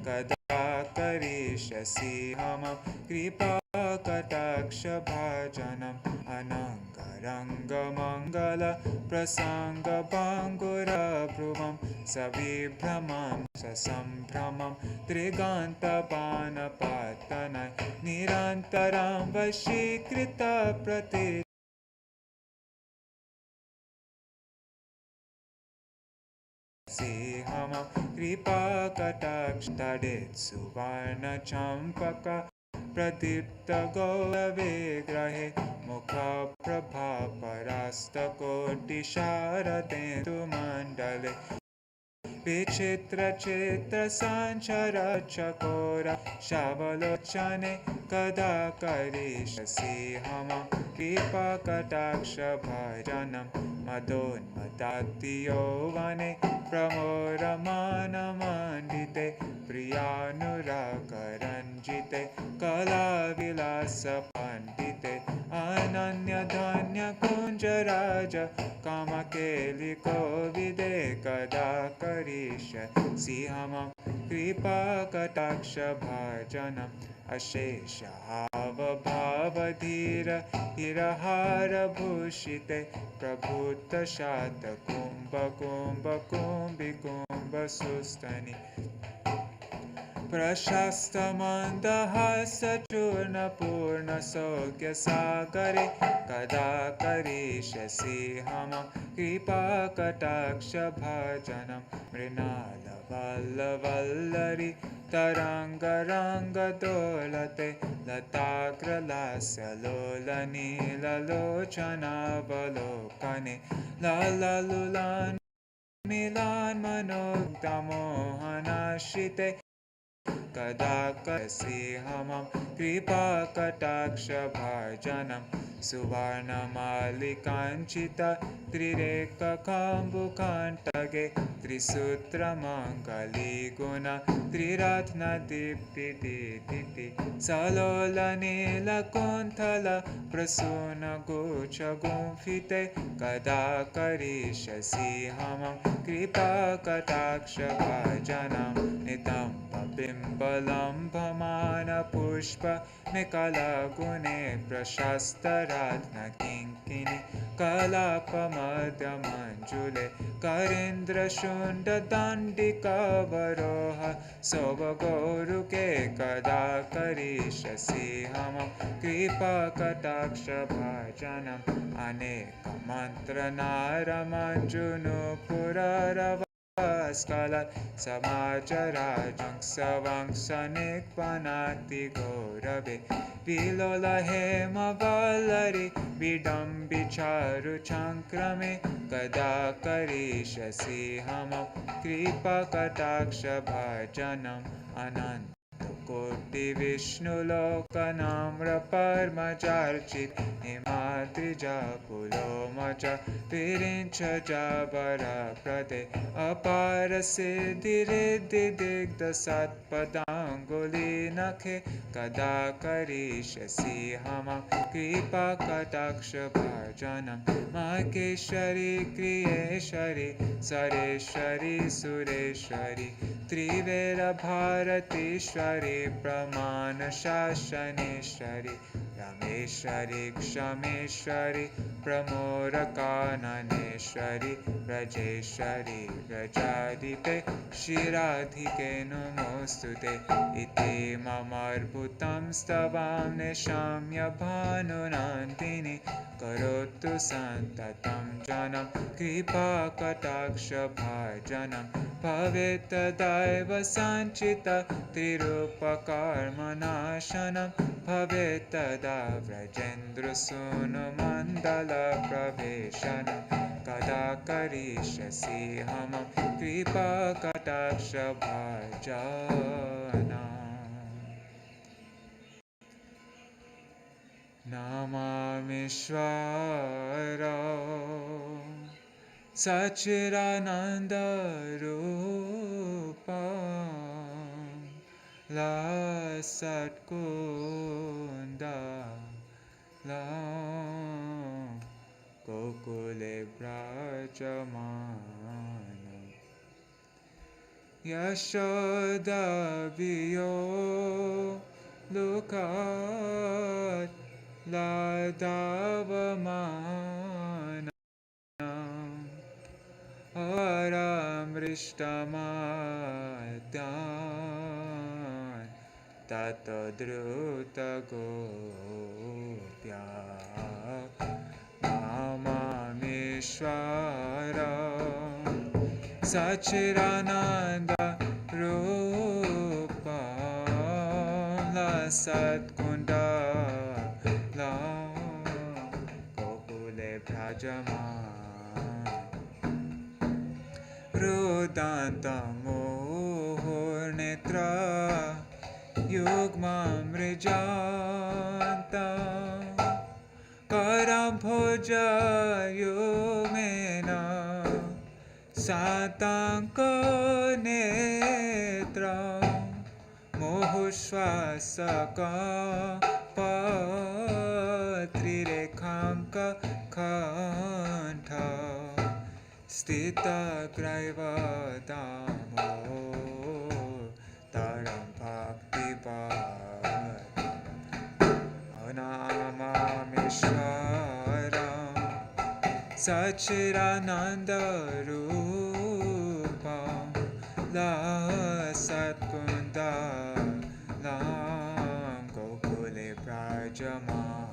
कदा करिष्यसि मम कृपाकटाक्षभाजनम् अनङ्गरङ्गमङ्गल प्रसङ्गभङ्गुरभ्रुवं सविभ्रमं ससम्भ्रमं त्रिगान्तपानपातनय निरन्तरं वशीकृतप्रति सिंहम कृपाकटाक्षतडित् सुवर्णचम्पक प्रदीप्तगौरविग्रहे मुखप्रभापरास्तकोटिशारदेन्दुमण्डले विचित्रचित्रसञ्चरचकोर शावलोचने कदा करिष्यसि मम कृपाकटाक्षभाजनं मदोन्मदाद्यौवने प्रमोरमानमण्डिते प्रियानुरागरञ्जिते कलाविलासपण्डिते अनन्यधन्यकुञ्जराज कामकेलिकोविदे कदा करिष्यसि मम कृपाकटाक्षभाजनम् अशेषहावभावधीर हिरहारभूषिते प्रभूतशातकुम्भकुम्भकुम्भिकुम्भसुस्तनि प्रशस्तमन्दहासचूर्णपूर्णसौख्यसागरे कदा करिष्यसि मम कृपाकटाक्षभाजनं मृणालवल्लवल्लरि तरङ्गरङ्गदोलते लताग्रलास्यलोलनीललोचनावलोकने लललुलान् मिलान्मनोग्धमोहनाश्रिते कदा करिष्यसि मम कृपाकटाक्षभाजनं सुवर्णमालिकाञ्चित त्रिरेककम्बुकण्टके त्रिसूत्रमङ्गलीगुण त्रिरत्नदीप्तिदीप्ति सलोलनीलकुण्ठल प्रसूनगुच्छगुम्फिते कदा करिष्यसि मम कृपाकटाक्षभाजनं नितं बिम्बलम्भमानपुष्पनिकलगुणे प्रशस्तरत्नकिङ्किणि कलापमध्यमञ्जुले करेन्द्रशुण्डदण्डिकावरोह सौभगौरुके कदा करिष्यसि मम कृपाकटाक्षभाजनम् अनेकमन्त्रनारमञ्जुनुपुररव स्खलत् समाजराजंसवंशनिक्पनातिगौरवे विलोलहेमवल्लरि विडम्बिचारुचङ्क्रमे कदा करिष्यसि मम कृपाकटाक्षभाजनम् अनन्तकोटिविष्णुलोकनम्रपरमचार्चित हिमाद्रिजापुलोमज विरिञ्चजाबरप्रदे अपारसिद्धिरिद्धिदिग्धसत्पदाङ्गुलीनखे कदा करिष्यसि मम कृपाकटाक्षभाजनं महेश्वरि क्रियेश्वरि सरेश्वरि सुरेश्वरि त्रिवेरभारतीश्वरि प्रमाणशासनेश्वरि रमेश्वरि क्षमेश्वरि प्रमोरकाननेश्वरि व्रजेश्वरि व्रजादिते क्षीराधिके नमोऽस्तुते Hemamarbhutam stavam neshamya bhanunandini karotu santatam janam kripa kataksha bhajanam bhavetadaiva sanchita trirupakarmanashanam bhavetada vrajendra sunu mandala praveshanam kada karishasi hamam kripa kataksha bhajanam. Namami Śvara Sachidananda Rupam Lasat Kunda Lam Gokule Brajamana Yashoda Viyo Lukat Ladavamana Aramrishtamadyan Tatadruta Gopya Namamishvara Sachidananda Rupa Lasatkunda Gokule Brajaman Rudantamuhurnetra Yugmam Rijantam Karam Bhoja Yumena Satanko Netram Mohushvasaka Patrirekhamka Kantha Stita Graiva Damo Taram Bhakti Anamamishvaram Sachidananda Rupam Lasatkunda Lam Gokule Brajaman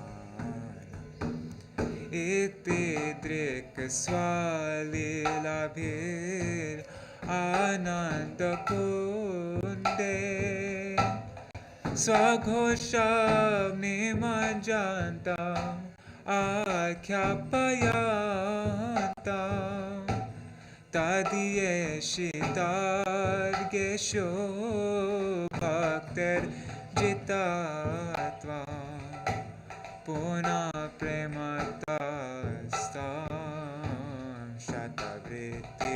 itīdṛk sva-līlābhir-ānanda-kuṇḍe sva-ghoṣaṁ nimajjantam-ākhyāpayantam tadīyeśita-jñeṣu bhaktair-jitat-tvaṁ punaḥ prema-tas-taṁ śatāvṛtti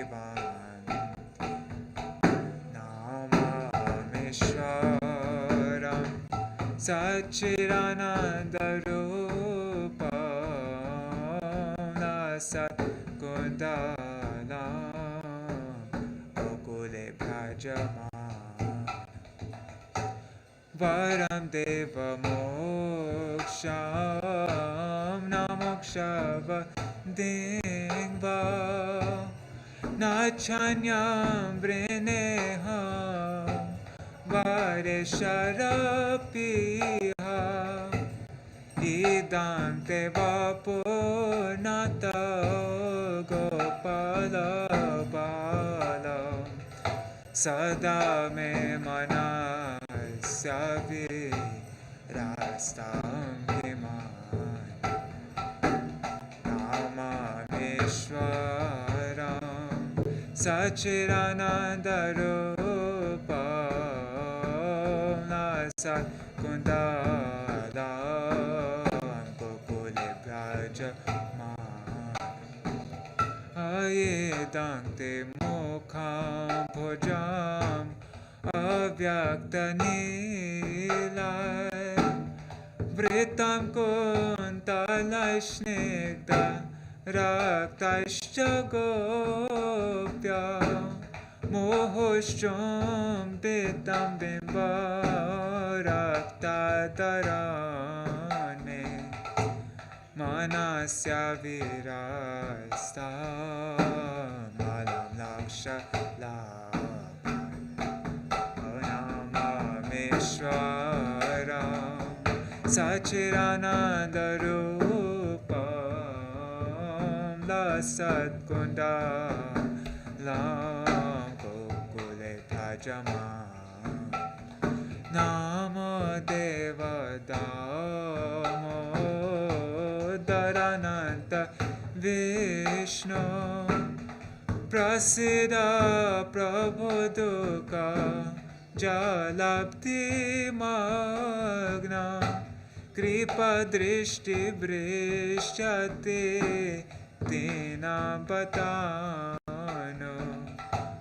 namamishvaram sachidananda-rupam lasat kundalam gokule brajaman varam deva mokshaṁ namoksha dingva nachanyam vrineham varesharapiha idam te vapurnata gopala balam sada me manasya virastam himan namamishvaram sachidananda-rupam lasat kundalam gokule brajaman ayedam te mukham bhojam avyakta-nīlā vṛttam kuntalai-snigdha raktaśca gopya mohushcham pitam bimba raktadarane manasya virasta malam laksha Sachidananda-rūpam Lasat-kundalam Gokule bhajamam Namo Deva-Dāmodarāṣṭakam Vishnu Prasiddha Prabhuduka Jalabdhi-magna Kripa-drishti-vrishchate Dīna-batano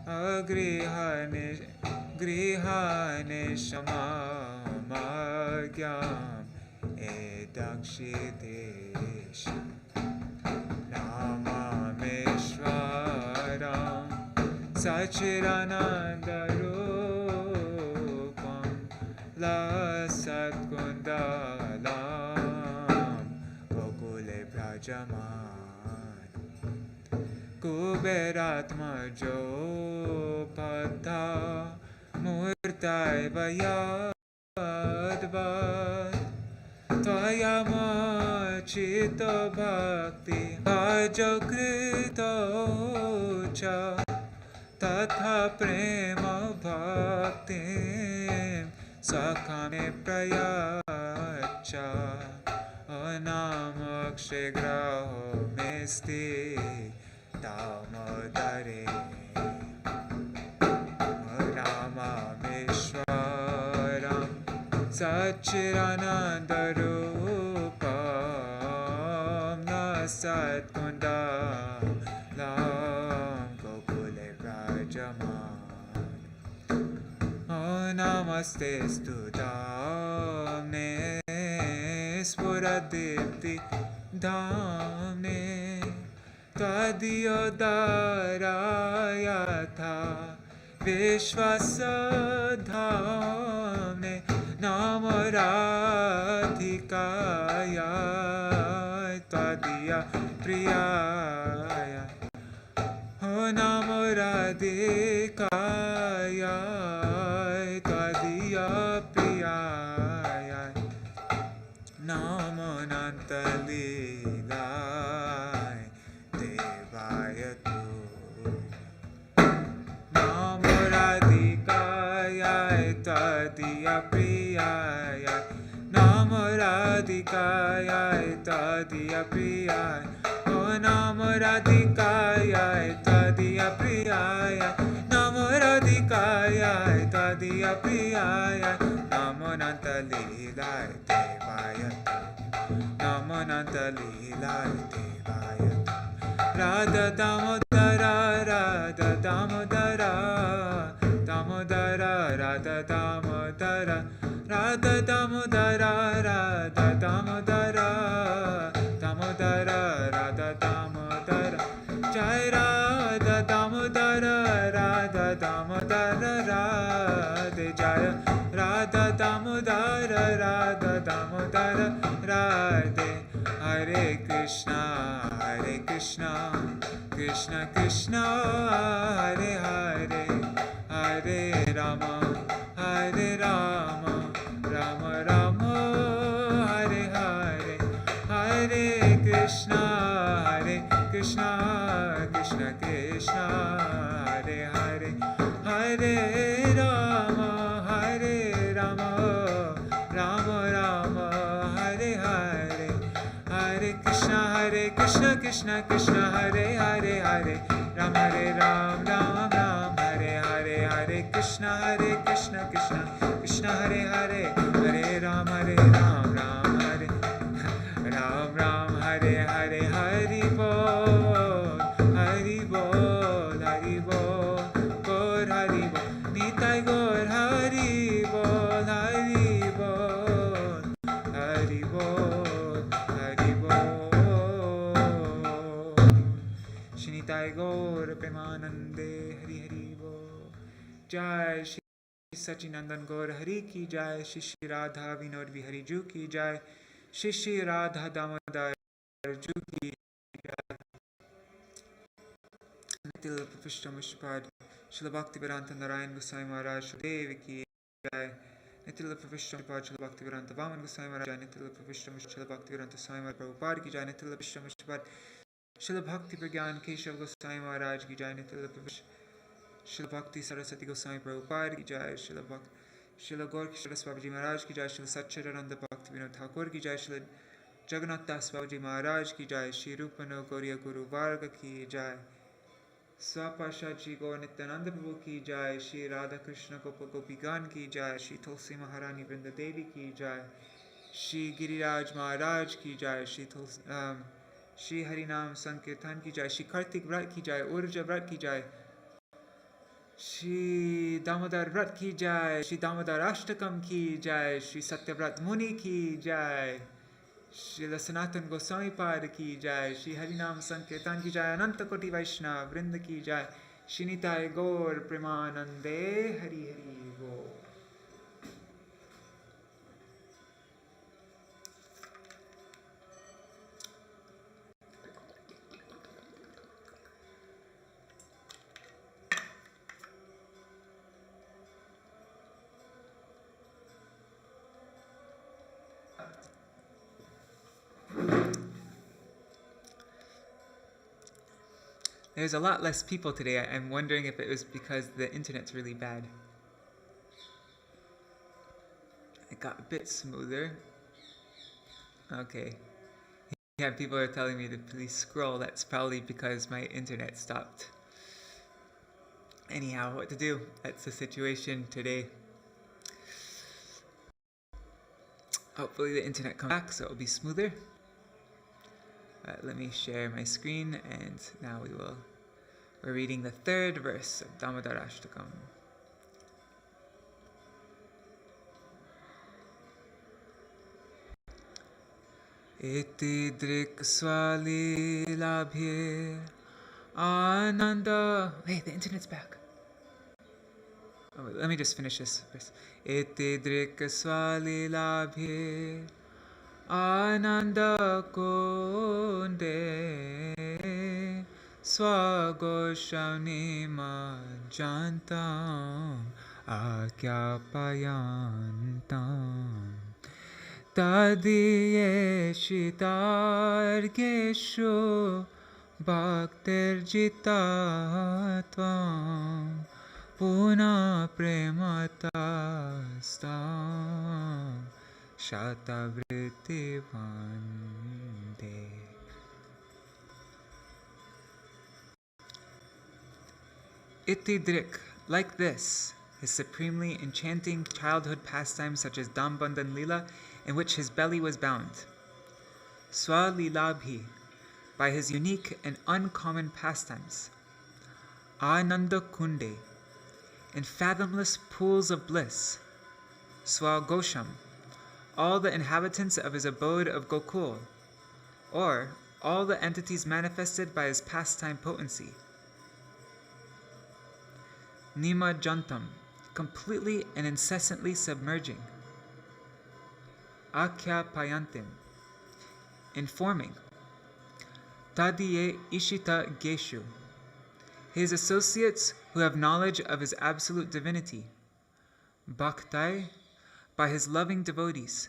Agrihane-shamamagyam Edakshidesha Namameshwaram Sachidananda-rūpam Lasat-kundalam Gokule bhajamam Kuberatmajo Padha Murtaiva yadvat Tvayamachito bhakti bhajo krito cha Tatha prema bhaktim sakhame prayacha Anamakshe graho mesti Damodare Ramameshwaram Sachidananda-rūpam Lasat-kundalam Gokule bhajamam Namaste Studamne Spuradipti Dhamne Tadīyeśita-jñeṣu Vishvasadhamne Namo-radhikāya Tvadiya priyaya Namo-radhikāya Tvadiya priyaya Namo-nanta-līlā Namo-radhikāya Namo-radhikāya Tadiya priyaya Oh Namo-radhikāya Tadiya priyaya Namo-radhikāya Tadiya priyaya Namo-nanta-līlā devaya Namo-nanta-līlā devaya Radha Damodara Radha Damodara Damodara Radha Damodara Radha Damodara Radha Damodara Damodara Radha Damodara Jai Radha Damodara Radha Damodara Radhe Jaya Radha Damodara Radha Damodara Radhe Hare Krishna Krishna Krishna Hare Hare Hare Rama Rama Rama Hare Hare Hare Krishna Krishna Krishna Hare Hare Hare Rama Rama Rama Hare Hare Hare Krishna Krishna Krishna Hare Hare Hare Ram Ram Hare Hare Hare Krishna Krishna Krishna Hare Hare Hare Ram Ram Hare Ram Hare Hare Hari Bol Hari Bol Hari Bol Gaur Hari Bol Nitai Gaur Hari Bol Hari Bol Hari Bol Hari Bol Shinitai Gaur Premanande Hari Hari Bol Jai Shri Sachinandan गौर हरि की जय श्री श्री राधा विनोद विहरी जू की जय श्री श्री राधा दामोदर जू की जय पुष्टमुष्पाद श्रील भक्ति वेदांत नारायण गोस्वामी महाराज देव की जय Nitīdṛk Śrīla bhaktair-jitat-tvaṁ Gosvāmīpāda Nitīdṛk Śrīla Prabhupada ki jai, Nitīdṛk Śrīla bhakti-pragyan Keshav Goswami Maharaj ki jai, Nitīdṛk Śrīla bhakti Saraswati Goswami Prabhupada ki jai, Śrīla Gaurkishora Swabhaji Maharaj ki jai, Śrīla Satchidananda Bhakti Vinod Thakur ki jai, Śrīla Jagannath Das Babaji Maharaj ki jai, Śrī Rupano Gauriya Guru Varga ki jai, Swapashaji Gaur Nityananda Prabhu ki jai, Śrī Radha Krishna Gopa Gopigan ki jai, Śrī Tulsi Maharani Vrinda Devi ki jai, Śrī Giriraj Maharaj ki jai, Śrī Harinam Sankirtan ki jai, Śrī Kartik Vṛtti ki jai, Urja Vṛtti ki jai, Śrī Dāmodara Vṛtti ki jai, Śrī Dāmodarāṣṭakam ki jai, Śrī Satyavrat Muni ki jai, Śrīla Sanātana Gosvāmīpāda ki jai, Śrī Harinam Sankirtan ki jai, Ananta Koti Vaishnava Vrinda ki jai, Śrī Nitai Gaur Premanande Hari Hari Gaur. There's a lot less people today. I'm wondering if it was because the internet's really bad. It got a bit smoother. Okay. Yeah, people are telling me to please scroll. That's probably because my internet stopped. Anyhow, what to do? That's the situation today. Hopefully the internet comes back so it'll be smoother. Let me share my screen, and now we're reading the third verse of Dāmodarāṣṭakam. Itīdṛk sva-līlābhir-ānanda. Wait, the internet's back. Oh, let me just finish this verse. Itīdṛk sva-līlābhir-ānanda-kuṇḍe sva-ghoṣaṁ nimajjantam-ākhyāpayantam tadīyeśita-jñeṣu bhaktair-jitat-tvaṁ punaḥ prema-tas-taṁ śatāvṛtti vande. Itīdṛk, like this, his supremely enchanting childhood pastimes such as dāma-bandhana-līlā, in which his belly was bound. Sva-līlābhir, by his unique and uncommon pastimes. Ānanda-kuṇḍe, in fathomless pools of bliss. Sva-ghoṣaṁ, all the inhabitants of his abode of Gokula, or all the entities manifested by his pastime potency. Nimajjantam, completely and incessantly submerging. Ākhyāpayantam, informing. Tadīyeśita-jñeṣu, his associates who have knowledge of his absolute divinity. Bhaktair, by his loving devotees.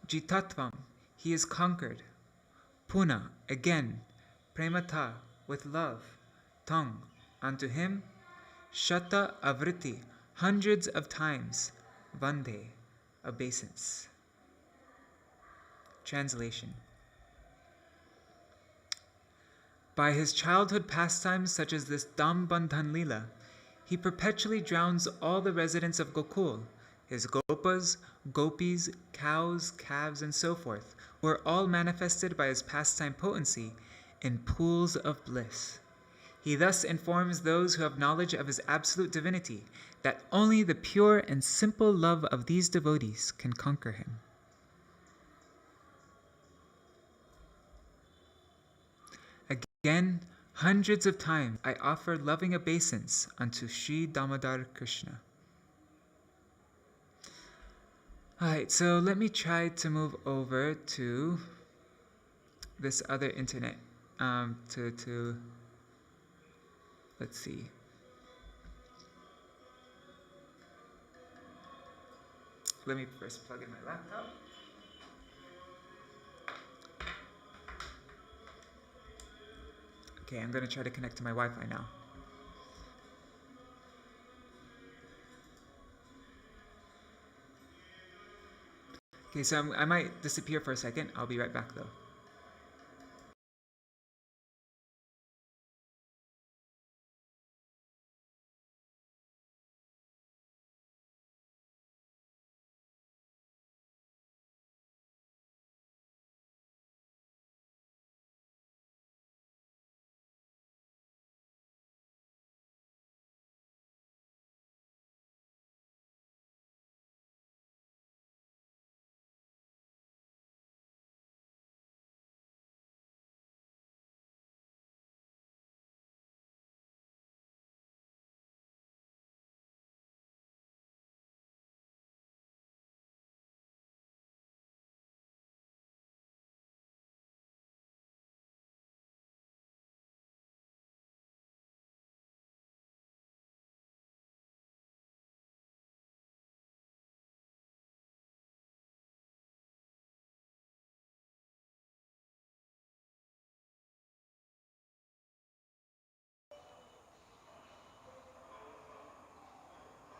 Jitat-tvaṁ, he is conquered. Punaḥ, again. Prema-tas, with love. Taṁ, unto him. śatāvṛtti, hundreds of times. Vande, obeisance. Translation. By his childhood pastimes such as this dāma-bandhana-līlā, he perpetually drowns all the residents of Gokula, his gopas, gopīs, cows, calves, and so forth, who are all manifested by his pastime potency in pools of bliss. He thus informs those who have knowledge of his absolute divinity that only the pure and simple love of these devotees can conquer him. Again, hundreds of times I offer loving obeisance unto Śrī Dāmodara Kṛṣṇa. Alright, so let me try to move over to this other internet. Let's see. let me first plug in my laptop. Okay, I'm going to try to connect to my Wi-Fi now. Okay, so I might disappear for a second. I'll be right back though.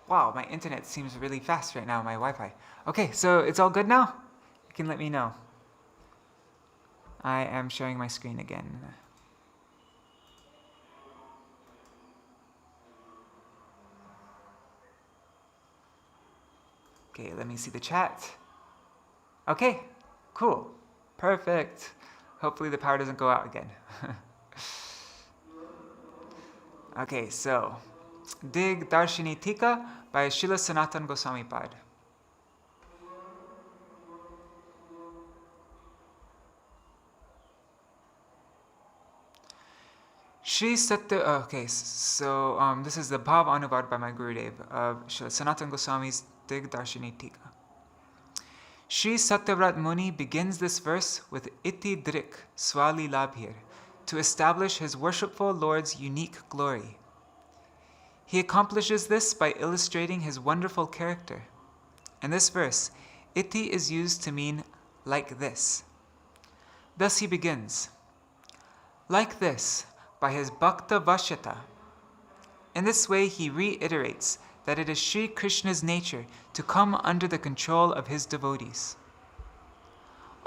Wow, my internet seems really fast right now, my Wi-Fi. Okay, so it's all good now? You can let me know. I am sharing my screen again. Okay, let me see the chat. Okay, cool, perfect. Hopefully the power doesn't go out again. Okay, so Dig-darśinī-ṭīkā by Śrīla Sanātana Gosvāmīpāda. Okay, so this is the Bhav Anuvad by my Gurudev of Śrīla Sanātana Goswami's Dig-darśinī-ṭīkā. Sri Satyavrat Muni begins this verse with itīdṛk, sva-līlābhir, to establish his worshipful Lord's unique glory. He accomplishes this by illustrating his wonderful character. In this verse, iti is used to mean like this. Thus he begins, like this, by his bhakta vashyata. In this way he reiterates that it is Sri Krishna's nature to come under the control of his devotees.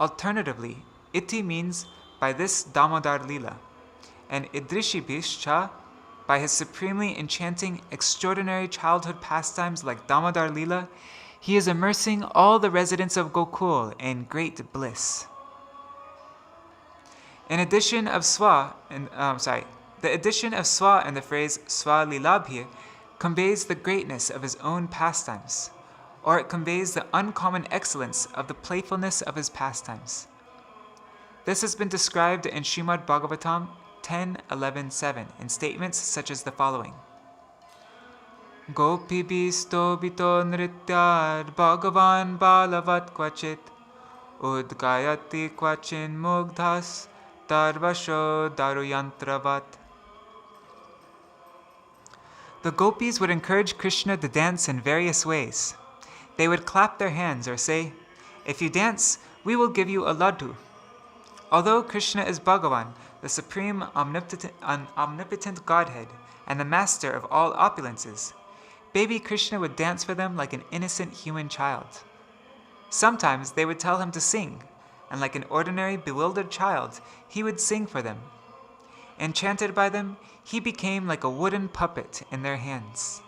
Alternatively, iti means by this Dāmodara-līlā, and idrishibhischa by his supremely enchanting, extraordinary childhood pastimes like Dāmodara-līlā, he is immersing all the residents of Gokula in great bliss. The addition of sva in the phrase sva-līlābhir conveys the greatness of his own pastimes, or it conveys the uncommon excellence of the playfulness of his pastimes. This has been described in Śrīmad Bhagavatam 10.11.7 in statements such as the following. Gopībhisto bito nrityad bhagavan balavat kvachit udgayati kvachin mugdhas darvasho daruyantravat. The gopis would encourage Krishna to dance in various ways. They would clap their hands or say, "If you dance, we will give you a laddu." Although Krishna is Bhagavan, the supreme omnipotent Godhead, and the master of all opulences, baby Krishna would dance for them like an innocent human child. Sometimes they would tell him to sing, and like an ordinary bewildered child, he would sing for them. Enchanted by them, he became like a wooden puppet in their hands.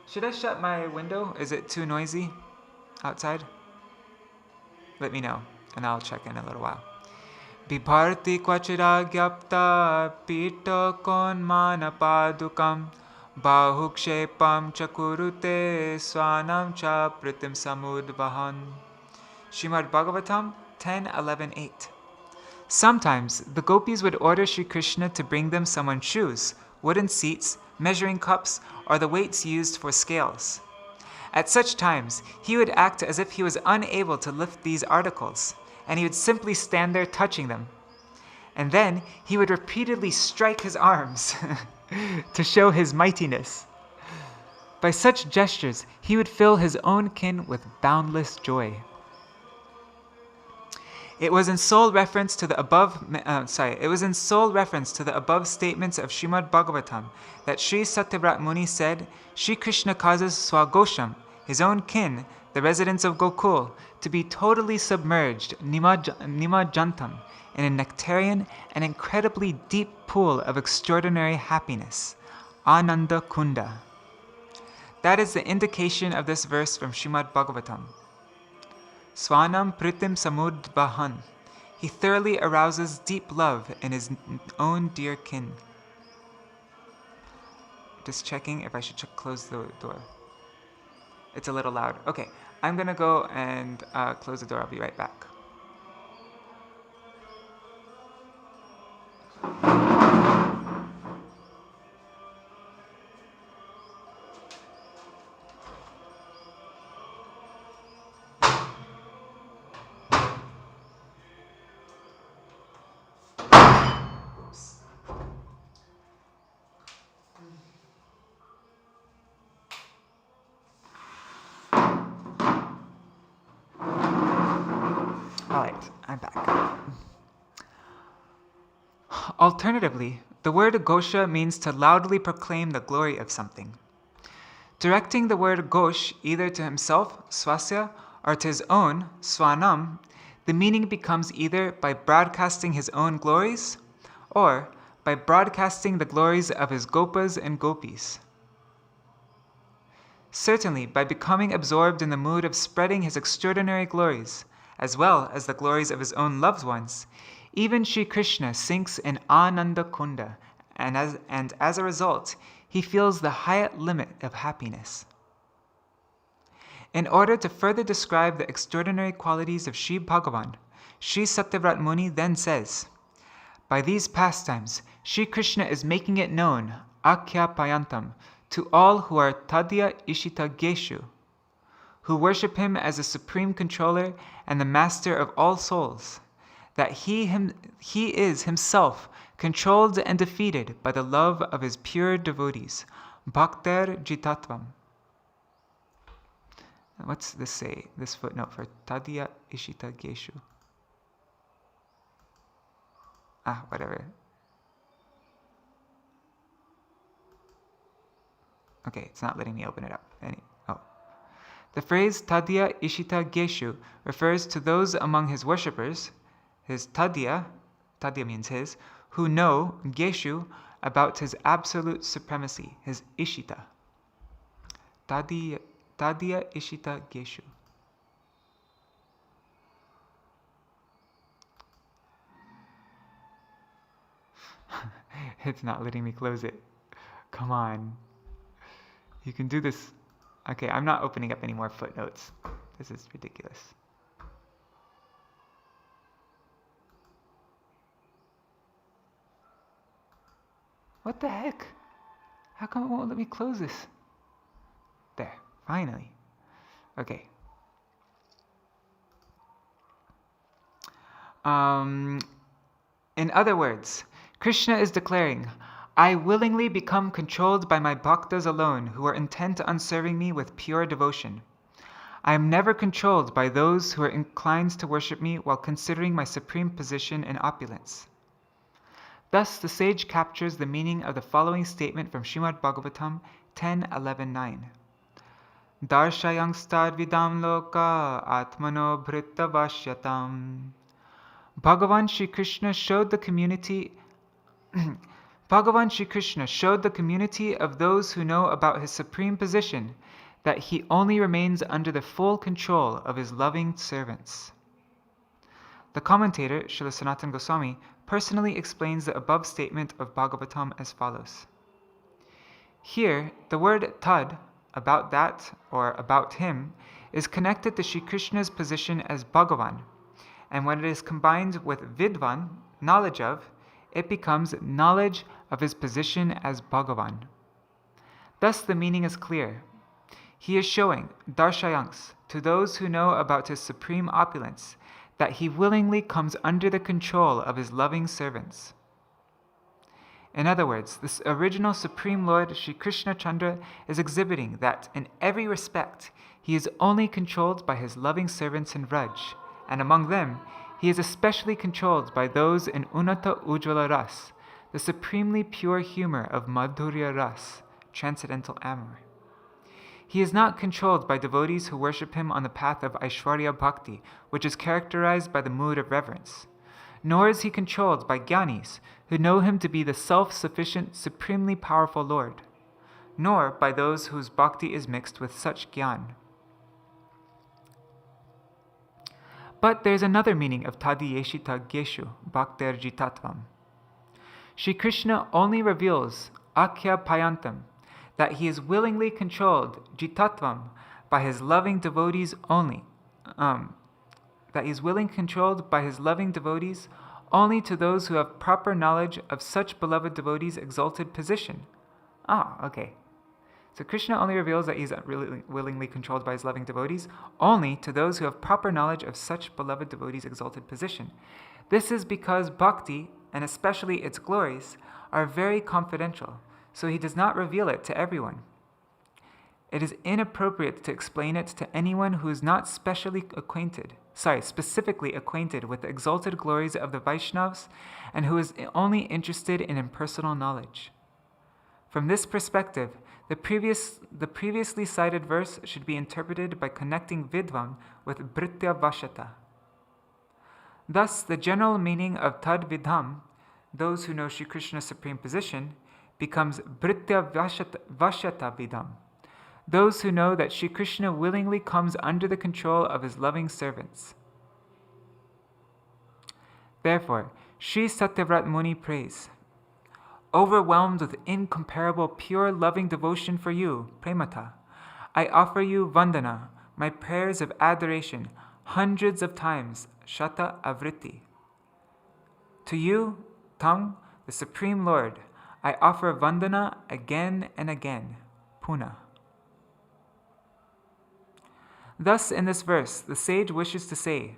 Should I shut my window? Is it too noisy outside? Let me know, and I'll check in a little while. Bibharti kvachira gyapta pita konmana padukam bahukshepam chakurute swanam cha pritim samudvahan. Śrīmad Bhagavatam 10.11.8. Sometimes the gopis would order Sri Krishna to bring them someone's shoes, wooden seats, measuring cups, or the weights used for scales. At such times, he would act as if he was unable to lift these articles, and he would simply stand there touching them. And then he would repeatedly strike his arms to show his mightiness. By such gestures, he would fill his own kin with boundless joy. It was in sole reference to the above statements of Srimad Bhagavatam that Sri Satyavrat Muni said, Shri Krishna causes sva-ghoṣaṁ, his own kin, the residents of Gokula, to be totally submerged, nimajjantam, in a nectarian and incredibly deep pool of extraordinary happiness, ānanda-kuṇḍe. That is the indication of this verse from Srimad Bhagavatam. Svanam pritim samudvahan. He thoroughly arouses deep love in his own dear kin. Just checking if I should close the door. It's a little loud. Okay, I'm gonna go and close the door. I'll be right back. Alright, I'm back. Alternatively, the word gosha means to loudly proclaim the glory of something. Directing the word gosh either to himself, swasya, or to his own, svanam, the meaning becomes either by broadcasting his own glories, or by broadcasting the glories of his gopas and gopīs. Certainly, by becoming absorbed in the mood of spreading his extraordinary glories, as well as the glories of his own loved ones, even Shri Krishna sinks in ānanda-kuṇḍe, and as a result, he feels the highest limit of happiness. In order to further describe the extraordinary qualities of Sri Bhagavan, Sri Satyavrat Muni then says, by these pastimes, Shri Krishna is making it known, ākhyāpayantam, to all who are tadīyeśita-jñeṣu, who worship him as the supreme controller and the master of all souls, that he is himself controlled and defeated by the love of his pure devotees, bhaktair-jitat-tvaṁ. What's this say, this footnote for tadīyeśita-jñeṣu? Whatever. Okay, it's not letting me open it up. The phrase tadīyeśita-jñeṣu refers to those among his worshippers, his tadīya means his, who know, jñeṣu, about his absolute supremacy, his ishita. Tadīyeśita-jñeṣu. It's not letting me close it. Come on. You can do this. Okay, I'm not opening up any more footnotes. This is ridiculous. What the heck? How come it won't let me close this? There, finally. Okay. In other words, Krishna is declaring, I willingly become controlled by my bhaktas alone who are intent on serving me with pure devotion. I am never controlled by those who are inclined to worship me while considering my supreme position and opulence. Thus, the sage captures the meaning of the following statement from Srimad Bhagavatam 10.11.9. Darshayang vidam loka atmano bhrittavashyatam. Bhagavan Shri Krishna showed the community of those who know about his supreme position that he only remains under the full control of his loving servants. The commentator, Śrīla Sanātana Goswami, personally explains the above statement of Bhagavatam as follows. Here, the word tad, about that or about him, is connected to Shri Krishna's position as Bhagavan, and when it is combined with vidvan, knowledge of, it becomes knowledge of his position as Bhagavan. Thus the meaning is clear. He is showing, darshayangs, to those who know about his supreme opulence, that he willingly comes under the control of his loving servants. In other words, this original Supreme Lord Shri Krishna Chandra is exhibiting that in every respect he is only controlled by his loving servants in Vraj, and among them he is especially controlled by those in Unata Ujjvala Ras, the supremely pure humor of Madhurya Ras, transcendental amor. He is not controlled by devotees who worship him on the path of Aishwarya Bhakti, which is characterized by the mood of reverence. Nor is he controlled by Jnanis, who know him to be the self-sufficient, supremely powerful Lord, nor by those whose bhakti is mixed with such jnana. But there is another meaning of tadīyeśita-jñeṣu, bhaktair-jitat-tvaṁ. Shri Krishna only reveals ākhyāpayantam, that he is willingly controlled, jitat-tvaṁ, by his loving devotees only, that he is controlled by his loving devotees only to those who have proper knowledge of such beloved devotees' exalted position. Okay. So Krishna only reveals that he is really willingly controlled by his loving devotees only to those who have proper knowledge of such beloved devotees' exalted position. This is because bhakti, and especially its glories, are very confidential, so he does not reveal it to everyone. It is inappropriate to explain it to anyone who is not specifically acquainted with the exalted glories of the Vaishnavas and who is only interested in impersonal knowledge. From this perspective, the previously cited verse should be interpreted by connecting vidvam with bhritya vashata. Thus, the general meaning of tad vidham, those who know Shri Krishna's supreme position, becomes bhritya vashata vidham, those who know that Shri Krishna willingly comes under the control of his loving servants. Therefore, Sri Satyavrat Muni prays, overwhelmed with incomparable pure loving devotion for you, prema-tas, I offer you vandana, my prayers of adoration, hundreds of times, śatāvṛtti. To you, Tam, the Supreme Lord, I offer vandana again and again, punaḥ. Thus, in this verse, the sage wishes to say,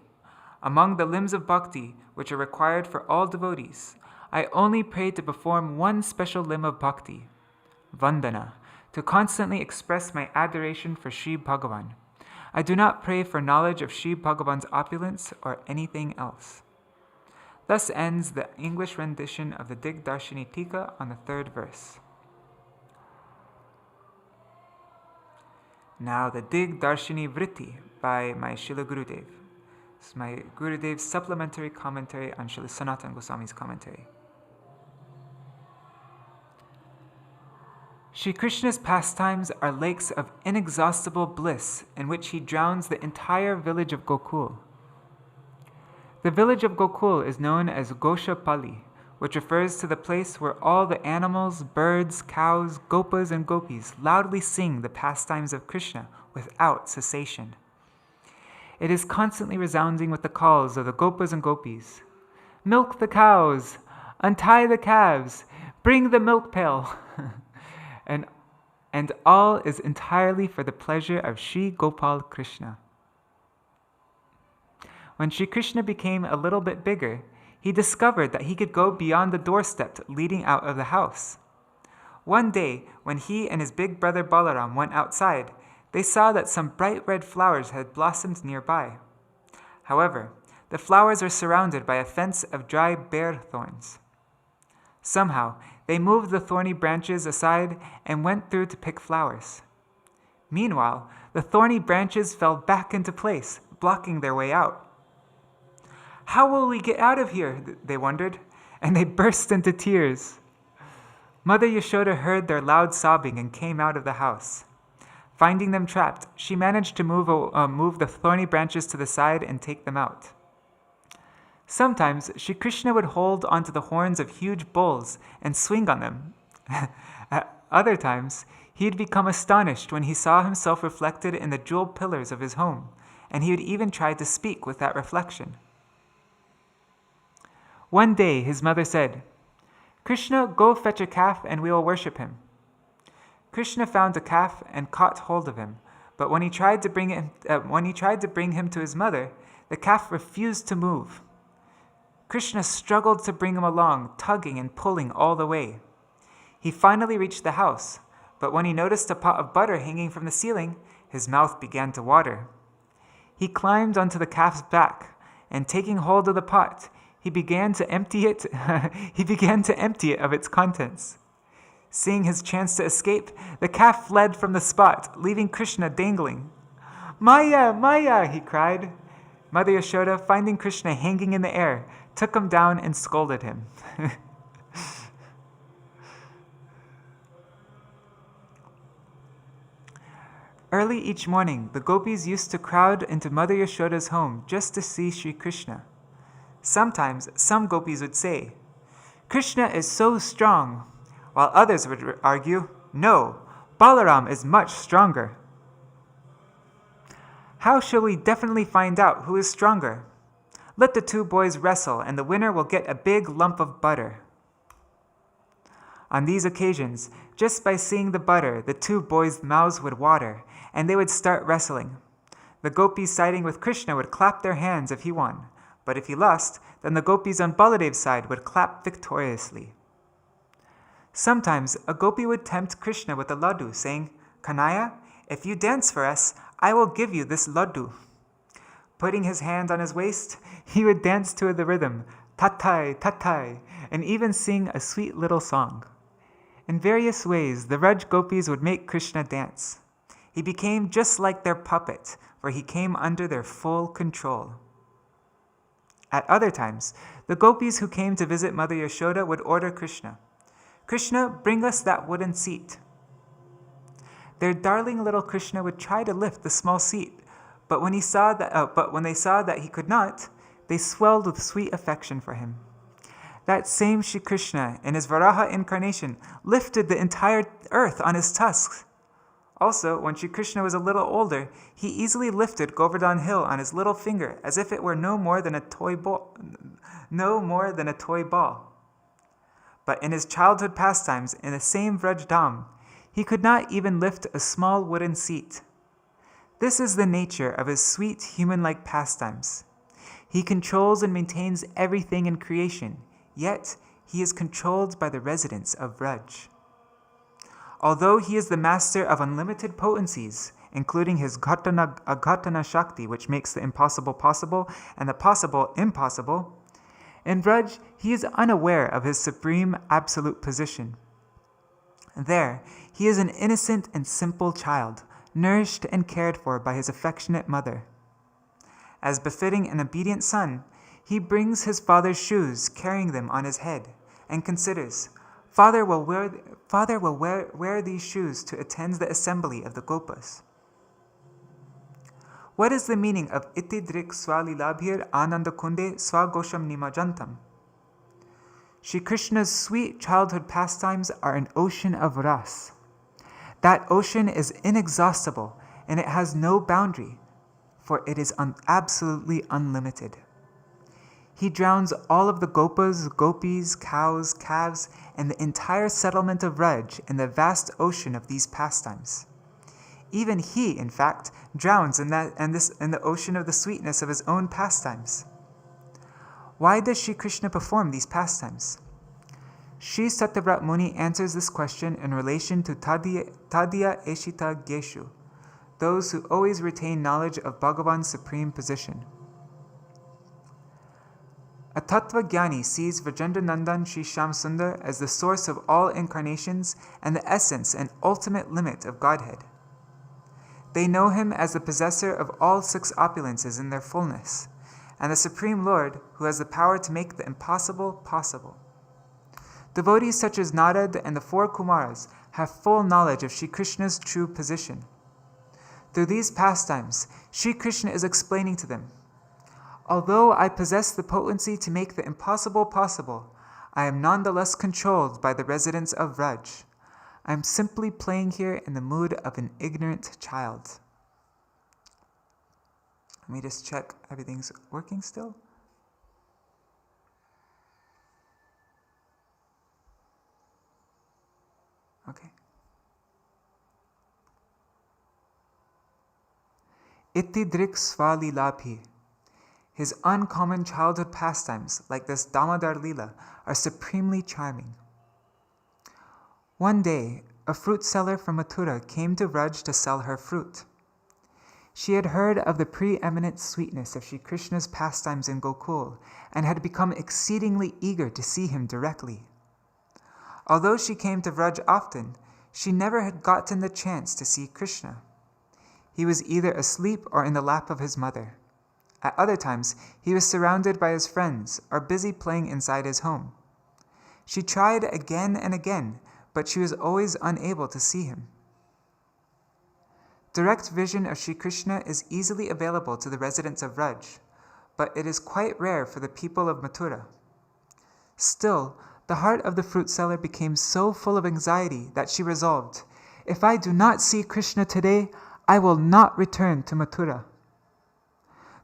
among the limbs of bhakti, which are required for all devotees, I only pray to perform one special limb of bhakti, vandana, to constantly express my adoration for Sri Bhagavan. I do not pray for knowledge of Sri Bhagavan's opulence or anything else. Thus ends the English rendition of the Dig-darśinī-ṭīkā on the third verse. Now the Dig-darśinī-vṛtti by my Śrīla Gurudev. This is my Gurudev's supplementary commentary on Śrīla Sanātana Goswami's commentary. Shri Krishna's pastimes are lakes of inexhaustible bliss in which he drowns the entire village of Gokula. The village of Gokula is known as Gosha-pali, which refers to the place where all the animals, birds, cows, gopas, and gopīs loudly sing the pastimes of Krishna without cessation. It is constantly resounding with the calls of the gopas and gopīs. Milk the cows, untie the calves, bring the milk pail. and all is entirely for the pleasure of Sri Gopal Krishna. When Sri Krishna became a little bit bigger, he discovered that he could go beyond the doorstep leading out of the house. One day, when he and his big brother Balaram went outside, they saw that some bright red flowers had blossomed nearby. However, the flowers were surrounded by a fence of dry bare thorns. Somehow, they moved the thorny branches aside and went through to pick flowers. Meanwhile, the thorny branches fell back into place, blocking their way out. How will we get out of here? They wondered, and they burst into tears. Mother Yashoda heard their loud sobbing and came out of the house. Finding them trapped, she managed to move the thorny branches to the side and take them out. Sometimes, Shri Krishna would hold onto the horns of huge bulls and swing on them. At other times, he'd become astonished when he saw himself reflected in the jeweled pillars of his home, and he would even try to speak with that reflection. One day, his mother said, Krishna, go fetch a calf and we will worship him. Krishna found a calf and caught hold of him, but when he tried to bring him to his mother, the calf refused to move. Krishna struggled to bring him along, tugging and pulling all the way. He finally reached the house, but when he noticed a pot of butter hanging from the ceiling, his mouth began to water. He climbed onto the calf's back, and taking hold of the pot, he began to empty it of its contents. Seeing his chance to escape, the calf fled from the spot, leaving Krishna dangling. "Maya, Maya!" he cried. Mother Yashoda, finding Krishna hanging in the air, took him down and scolded him. Early each morning, the gopis used to crowd into Mother Yashoda's home just to see Sri Krishna. Sometimes some gopis would say, "Krishna is so strong," while others would argue, "No, Balaram is much stronger." How shall we definitely find out who is stronger? Let the two boys wrestle, and the winner will get a big lump of butter. On these occasions, just by seeing the butter, the two boys' mouths would water, and they would start wrestling. The gopis siding with Krishna would clap their hands if he won, but if he lost, then the gopis on Baladev's side would clap victoriously. Sometimes a gopi would tempt Krishna with a laddu, saying, "Kanaya, if you dance for us, I will give you this laddu." Putting his hand on his waist, he would dance to the rhythm, "Tatai, tatai," and even sing a sweet little song. In various ways, the Vraj gopis would make Krishna dance. He became just like their puppet, for he came under their full control. At other times, the gopis who came to visit Mother Yashoda would order Krishna, "Krishna, bring us that wooden seat." Their darling little Krishna would try to lift the small seat, but when they saw that he could not, they swelled with sweet affection for him. That same Shri Krishna, in his Varaha incarnation, lifted the entire earth on his tusks. Also, when Shri Krishna was a little older, he easily lifted Govardhan Hill on his little finger as if it were no more than a toy ball. But in his childhood pastimes in the same Vraj Dham, he could not even lift a small wooden seat. This is the nature of his sweet human-like pastimes. He controls and maintains everything in creation, yet he is controlled by the residents of Vraj. Although he is the master of unlimited potencies, including his Ghatana Shakti, which makes the impossible possible and the possible impossible, in Vraj he is unaware of his supreme absolute position. There, he is an innocent and simple child, nourished and cared for by his affectionate mother. As befitting an obedient son, he brings his father's shoes, carrying them on his head, and considers, Father will wear these shoes to attend the assembly of the gopas. What is the meaning of itīdṛk sva-līlābhir-ānanda-kuṇḍe sva-ghoṣaṁ nimajjantam? Shri Krishna's sweet childhood pastimes are an ocean of ras. That ocean is inexhaustible, and it has no boundary, for it is absolutely unlimited. He drowns all of the gopas, gopīs, cows, calves, and the entire settlement of Vraj in the vast ocean of these pastimes. Even he, in fact, drowns in the ocean of the sweetness of his own pastimes. Why does Shri Krishna perform these pastimes? Sri Satyavrat Muni answers this question in relation to tadīyeśita-jñeṣu, those who always retain knowledge of Bhagavan's supreme position. A Tattva-jnani sees Vrajendranandan Sri Shyam Sundar as the source of all incarnations and the essence and ultimate limit of Godhead. They know him as the possessor of all six opulences in their fullness, and the Supreme Lord who has the power to make the impossible possible. Devotees such as Narad and the four Kumaras have full knowledge of Shri Krishna's true position. Through these pastimes, Shri Krishna is explaining to them, although I possess the potency to make the impossible possible, I am nonetheless controlled by the residents of Vraj. I am simply playing here in the mood of an ignorant child. Let me just check everything's working still. Okay. Itīdṛk sva-līlābhir. His uncommon childhood pastimes, like this Dāmodara-līlā, are supremely charming. One day, a fruit seller from Mathura came to Vraj to sell her fruit. She had heard of the preeminent sweetness of Śrī Krishna's pastimes in Gokula and had become exceedingly eager to see him directly. Although she came to Vraj often, she never had gotten the chance to see Krishna. He was either asleep or in the lap of his mother. At other times, he was surrounded by his friends or busy playing inside his home. She tried again and again, but she was always unable to see him. Direct vision of Śrī Krishna is easily available to the residents of Vraj, but it is quite rare for the people of Mathura. Still, the heart of the fruit seller became so full of anxiety that she resolved, "If I do not see Krishna today, I will not return to Mathura."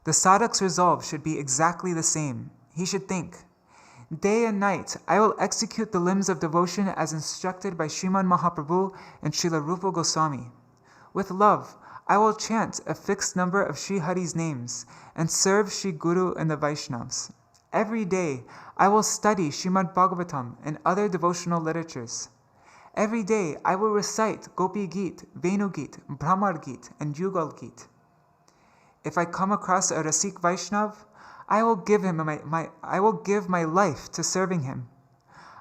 The sadhak's resolve should be exactly the same. He should think, "Day and night I will execute the limbs of devotion as instructed by Srimad Mahaprabhu and Srila Rupa Goswami. With love, I will chant a fixed number of Sri Hari's names and serve Sri Guru and the Vaishnavas. Every day, I will study Srimad Bhagavatam and other devotional literatures. Every day, I will recite Gopi Geet, Venu Geet, Brahmar Geet, and Yugal Geet. If I come across a Rasik Vaishnav, I will give my life to serving him.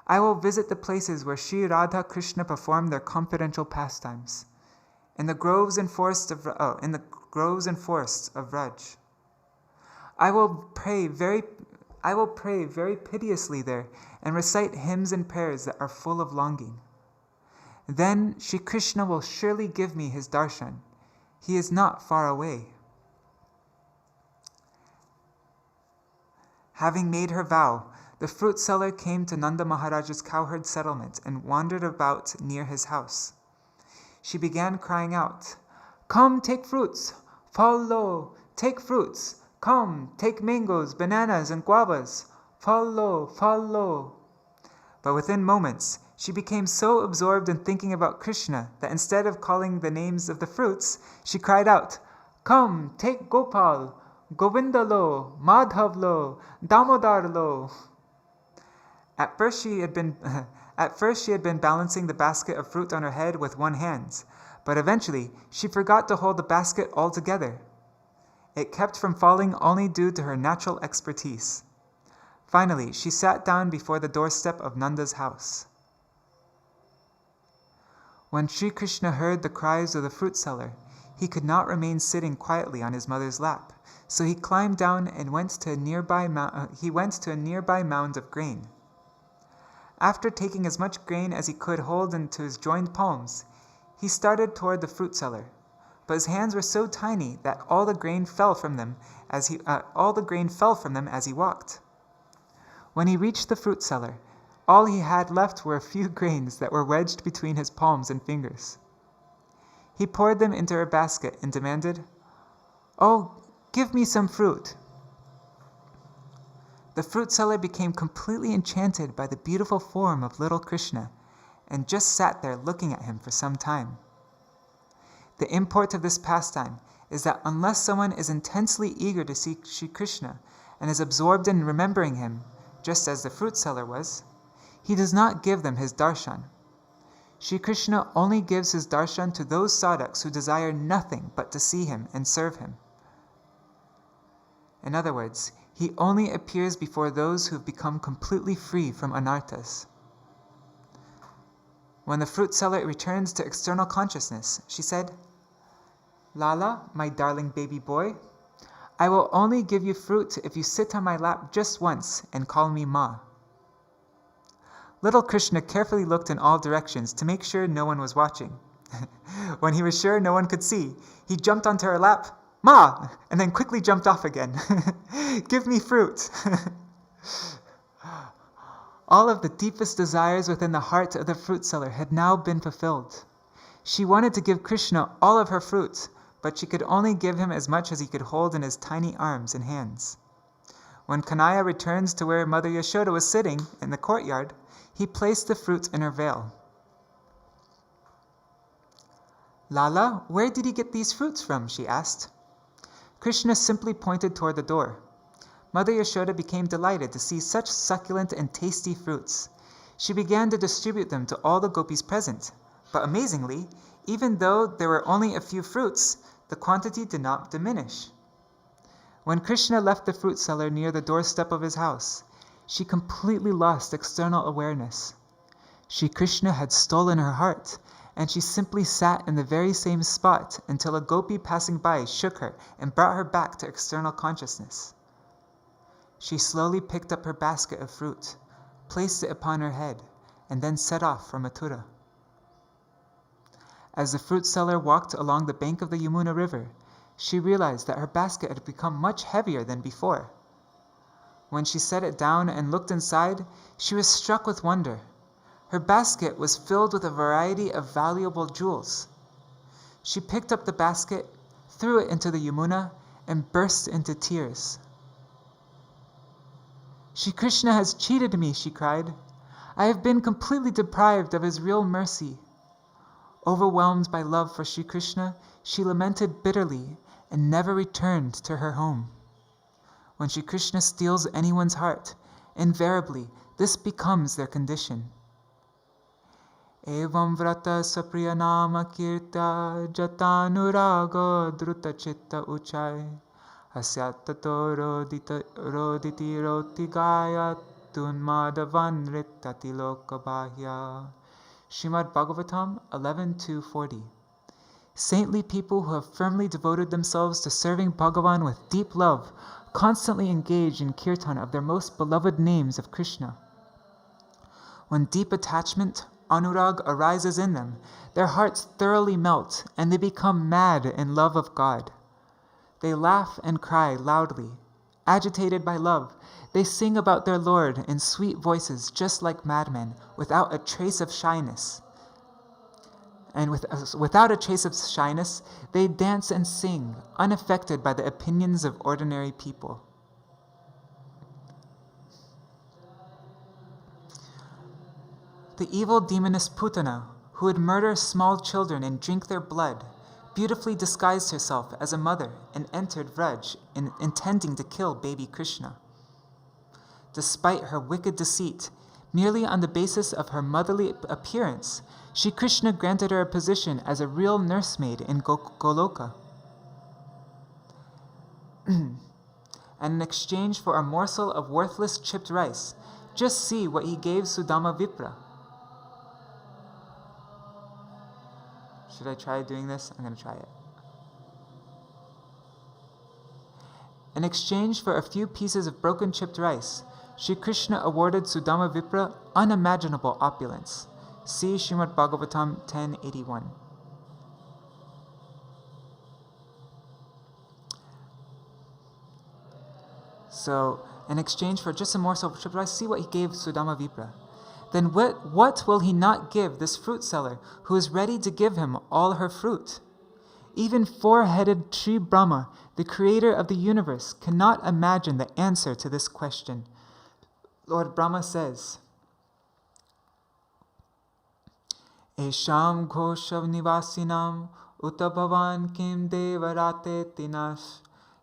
I will visit the places where Śrī Radha Krishna performed their confidential pastimes. In the groves and forests of Vraj. I will pray very piteously there and recite hymns and prayers that are full of longing. Then Śrī Krishna will surely give me his darshan. He is not far away." Having made her vow, the fruit seller came to Nanda Maharaj's cowherd settlement and wandered about near his house. She began crying out, "Come, take fruits! Fall low, take fruits! Come, take mangoes, bananas, and guavas! Fall low, fall low!" But within moments, she became so absorbed in thinking about Krishna that instead of calling the names of the fruits, she cried out, "Come, take Gopal, Govinda lo, Madhav lo, Damodar lo." At first she had been balancing the basket of fruit on her head with one hand, but eventually she forgot to hold the basket altogether. It kept from falling only due to her natural expertise. Finally, she sat down before the doorstep of Nanda's house. When Śrī Krishna heard the cries of the fruit seller, he could not remain sitting quietly on his mother's lap, so he climbed down and went to a nearby mound of grain. After taking as much grain as he could hold into his joined palms, he started toward the fruit seller, but his hands were so tiny that all the grain fell from them as he walked. When he reached the fruit seller, all he had left were a few grains that were wedged between his palms and fingers. He poured them into her basket and demanded, "Oh, give me some fruit." The fruit seller became completely enchanted by the beautiful form of little Krishna and just sat there looking at him for some time. The import of this pastime is that unless someone is intensely eager to see Śrī Krishna and is absorbed in remembering him, just as the fruit seller was, he does not give them his darshan. Śrī Krishna only gives his darshan to those sadhaks who desire nothing but to see him and serve him. In other words, he only appears before those who have become completely free from anarthas. When the fruit seller returned to external consciousness, she said, "Lala, my darling baby boy, I will only give you fruit if you sit on my lap just once and call me Ma." Little Krishna carefully looked in all directions to make sure no one was watching. When he was sure no one could see, he jumped onto her lap, "Ma!" and then quickly jumped off again. "Give me fruit." All of the deepest desires within the heart of the fruit seller had now been fulfilled. She wanted to give Krishna all of her fruit, but she could only give him as much as he could hold in his tiny arms and hands. When Kanaya returned to where Mother Yashoda was sitting in the courtyard, he placed the fruit in her veil. "Lala, where did he get these fruits from?" she asked. Krishna simply pointed toward the door. Mother Yashoda became delighted to see such succulent and tasty fruits. She began to distribute them to all the gopis present. But amazingly, even though there were only a few fruits, the quantity did not diminish. When Krishna left the fruit seller near the doorstep of his house, she completely lost external awareness. Shri Krishna had stolen her heart, and she simply sat in the very same spot until a gopi passing by shook her and brought her back to external consciousness. She slowly picked up her basket of fruit, placed it upon her head, and then set off for Mathura. As the fruit seller walked along the bank of the Yamuna River, she realized that her basket had become much heavier than before. When she set it down and looked inside, she was struck with wonder. Her basket was filled with a variety of valuable jewels. She picked up the basket, threw it into the Yamuna, and burst into tears. "Shri Krishna has cheated me," she cried. "I have been completely deprived of his real mercy." Overwhelmed by love for Shri Krishna, she lamented bitterly and never returned to her home. When Shri Krishna steals anyone's heart, invariably this becomes their condition. Evam vrata sapriya nama kirta jatanuraga druta chitta uchai asyatato roditi roti gaya tunmadavan rittati lokabhaya. Srimad Bhagavatam 11:2-40. Saintly people who have firmly devoted themselves to serving Bhagavan with deep love constantly engage in kirtan of their most beloved names of Krishna. When deep attachment, anurag, arises in them, their hearts thoroughly melt and they become mad in love of God. They laugh and cry loudly. Agitated by love, they sing about their Lord in sweet voices just like madmen, without a trace of shyness. And without a trace of shyness, they dance and sing, unaffected by the opinions of ordinary people. The evil demoness Putana, who would murder small children and drink their blood, beautifully disguised herself as a mother and entered Vraj, intending to kill baby Krishna. Despite her wicked deceit, merely on the basis of her motherly appearance, Shri Krishna granted her a position as a real nursemaid in Goloka. And in exchange for a morsel of worthless chipped rice, just see what he gave Sudama Vipra. Should I try doing this? I'm going to try it. In exchange for a few pieces of broken chipped rice, Shri Krishna awarded Sudama Vipra unimaginable opulence. See Srimad Bhagavatam 10:81. So, in exchange for just a morsel of chipped rice, see what he gave Sudama Vipra. Then what will he not give this fruit seller who is ready to give him all her fruit? Even four-headed Sri Brahma, the creator of the universe, cannot imagine the answer to this question. Lord Brahma says, Esham ghoshav nivasinam utabhavan kim devarate tinash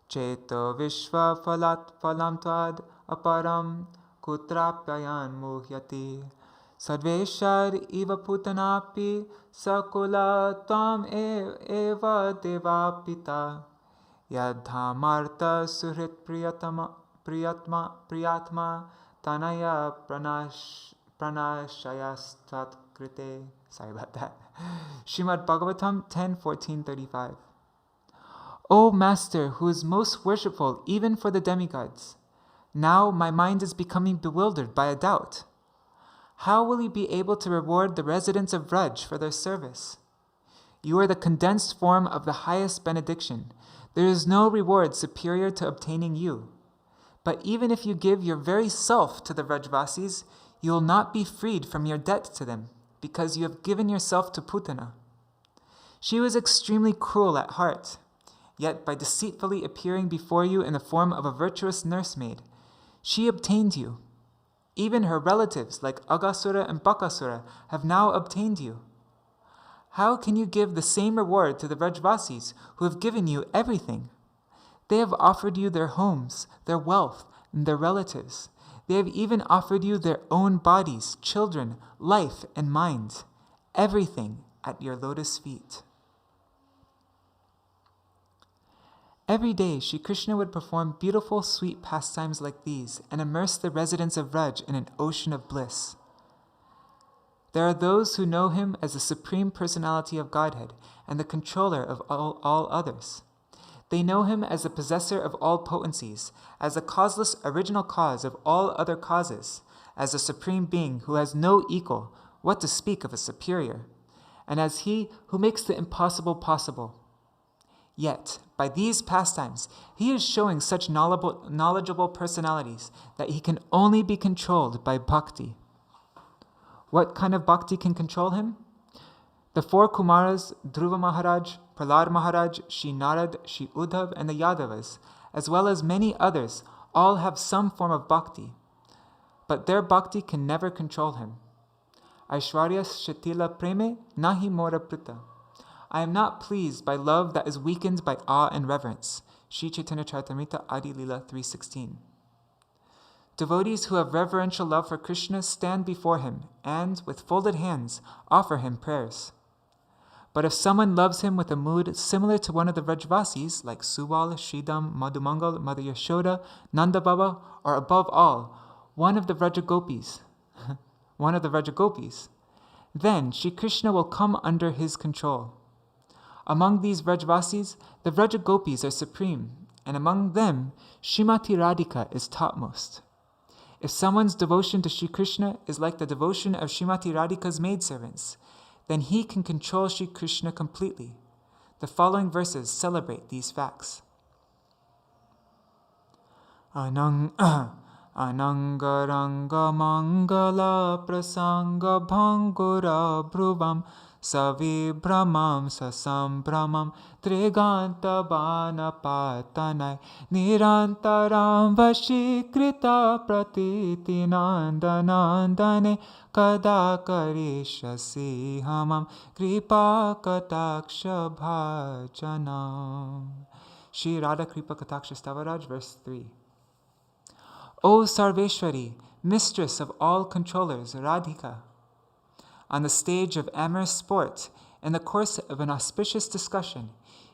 cheto vishva falam tvad aparam kutrapyayan muhyati sarveshar iva putanapi sakula tvam eva devapita yadhamarta suhrit priyatma tanaya pranashayastat krite. Sorry about that. Srimad Bhagavatam 10:14-35. O Master, who is most worshipful even for the demigods, now my mind is becoming bewildered by a doubt. How will you be able to reward the residents of Vraj for their service? You are the condensed form of the highest benediction. There is no reward superior to obtaining you. But even if you give your very self to the Vrajvasis, you will not be freed from your debt to them, because you have given yourself to Putana. She was extremely cruel at heart, yet by deceitfully appearing before you in the form of a virtuous nursemaid, she obtained you. Even her relatives like Agasura and Bakasura have now obtained you. How can you give the same reward to the Vrajvasis who have given you everything? They have offered you their homes, their wealth, their relatives. They have even offered you their own bodies, children, life, and mind, everything at your lotus feet. Every day, Śrī Krishna would perform beautiful, sweet pastimes like these and immerse the residents of Vraj in an ocean of bliss. There are those who know him as the Supreme Personality of Godhead and the controller of all others. They know him as the possessor of all potencies, as the causeless original cause of all other causes, as the Supreme Being who has no equal, what to speak of a superior, and as he who makes the impossible possible. Yet, by these pastimes, he is showing such knowledgeable personalities that he can only be controlled by bhakti. What kind of bhakti can control him? The four Kumaras, Dhruva Maharaj, Prahlad Maharaj, Śrī Narad, Śrī Uddhav, and the Yadavas, as well as many others, all have some form of bhakti. But their bhakti can never control him. Aishwarya Shatila Preme Nahi Mora Prita. I am not pleased by love that is weakened by awe and reverence. Śrī Chaitanya Charitamrita Adi Lila 3:16. Devotees who have reverential love for Krishna stand before him and, with folded hands, offer him prayers. But if someone loves him with a mood similar to one of the Vrajvasis, like Subal, Sridham, Madhumangal, Mother Yashoda, Nanda Baba, or above all, one of the Vrajagopis, then Śrī Krishna will come under his control. Among these Vrajvasis, the Vrajagopis are supreme, and among them, Srimati Radhika is topmost. If someone's devotion to Śrī Krishna is like the devotion of Srimati Radhika's maidservants, then he can control Śrī Krishna completely. The following verses celebrate these facts. Anangaranga mangala prasanga bhangura bhruvam savibhramam sasambhramam triganta banapatanai nirantaram vashikrita pratiti nandanandane kada karishasi hamam kripa kataksha bhajanam. Śrī Radha Kripa Kataksha Stavaraj, verse 3. O Sarveshwari, mistress of all controllers, Radhika, on the stage of amorous sport, in the course of an auspicious discussion,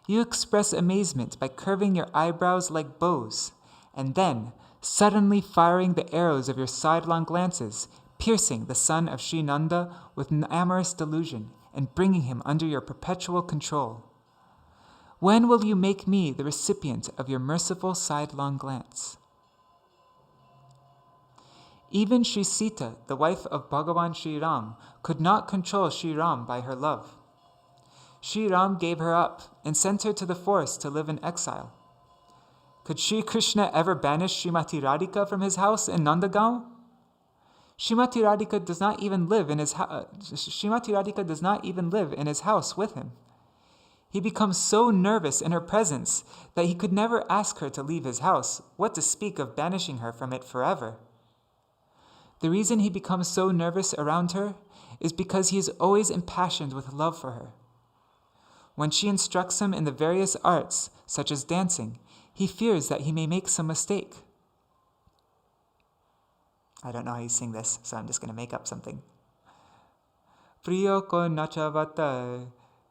you express amazement by curving your eyebrows like bows, and then, suddenly firing the arrows of your sidelong glances, piercing the son of Sri Nanda with an amorous delusion, and bringing him under your perpetual control. When will you make me the recipient of your merciful sidelong glance? Even Sri Sita, the wife of Bhagavan Sri Ram, could not control Sri Ram by her love. Sri Ram gave her up and sent her to the forest to live in exile. Could Sri Krishna ever banish Srimati Radhika from his house in Nandagaon? Srimati Radhika does not even live in his house with him. He becomes so nervous in her presence that he could never ask her to leave his house, what to speak of banishing her from it forever. The reason he becomes so nervous around her is because he is always impassioned with love for her. When she instructs him in the various arts, such as dancing, he fears that he may make some mistake. I don't know how you sing this, so I'm just going to make up something. Priyo ko nachavata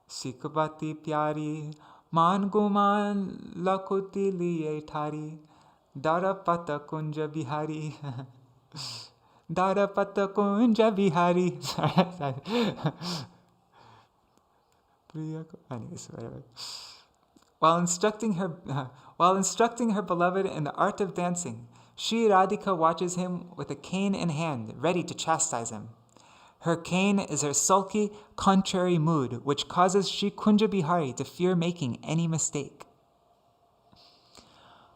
sikvati pyari man guman lakuti liye thari darapata kunja bihari. Darapata kunja bihari. Anyways, whatever. While instructing her beloved in the art of dancing, Śrī Radhika watches him with a cane in hand, ready to chastise him. Her cane is her sulky, contrary mood, which causes Śrī Kunja Bihari to fear making any mistake.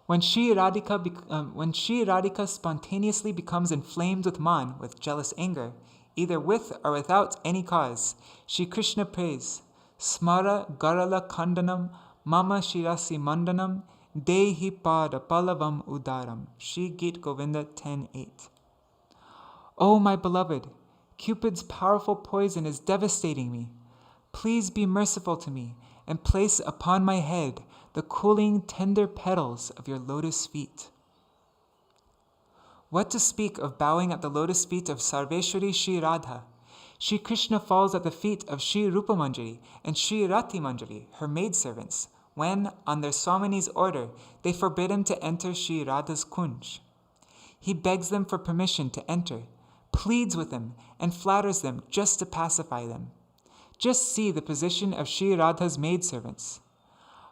When Śrī Radhika spontaneously becomes inflamed with man, with jealous anger, either with or without any cause, Śrī Krishna prays, Smara Garala Kandanam Mama Shirasi Mandanam Dehi Pada Palavam Udaram. Śrī Gita Govinda 10:8. O my beloved, Cupid's powerful poison is devastating me. Please be merciful to me and place upon my head the cooling, tender petals of your lotus feet. What to speak of bowing at the lotus feet of Sarveshwari Śrī Radha? Śrī Krishna falls at the feet of Śrī Rupa Manjari and Śrī Rati Manjari, her maidservants, when, on their Swamini's order, they forbid him to enter Śrī Radha's kunj. He begs them for permission to enter, pleads with them, and flatters them just to pacify them. Just see the position of Śrī Radha's maidservants.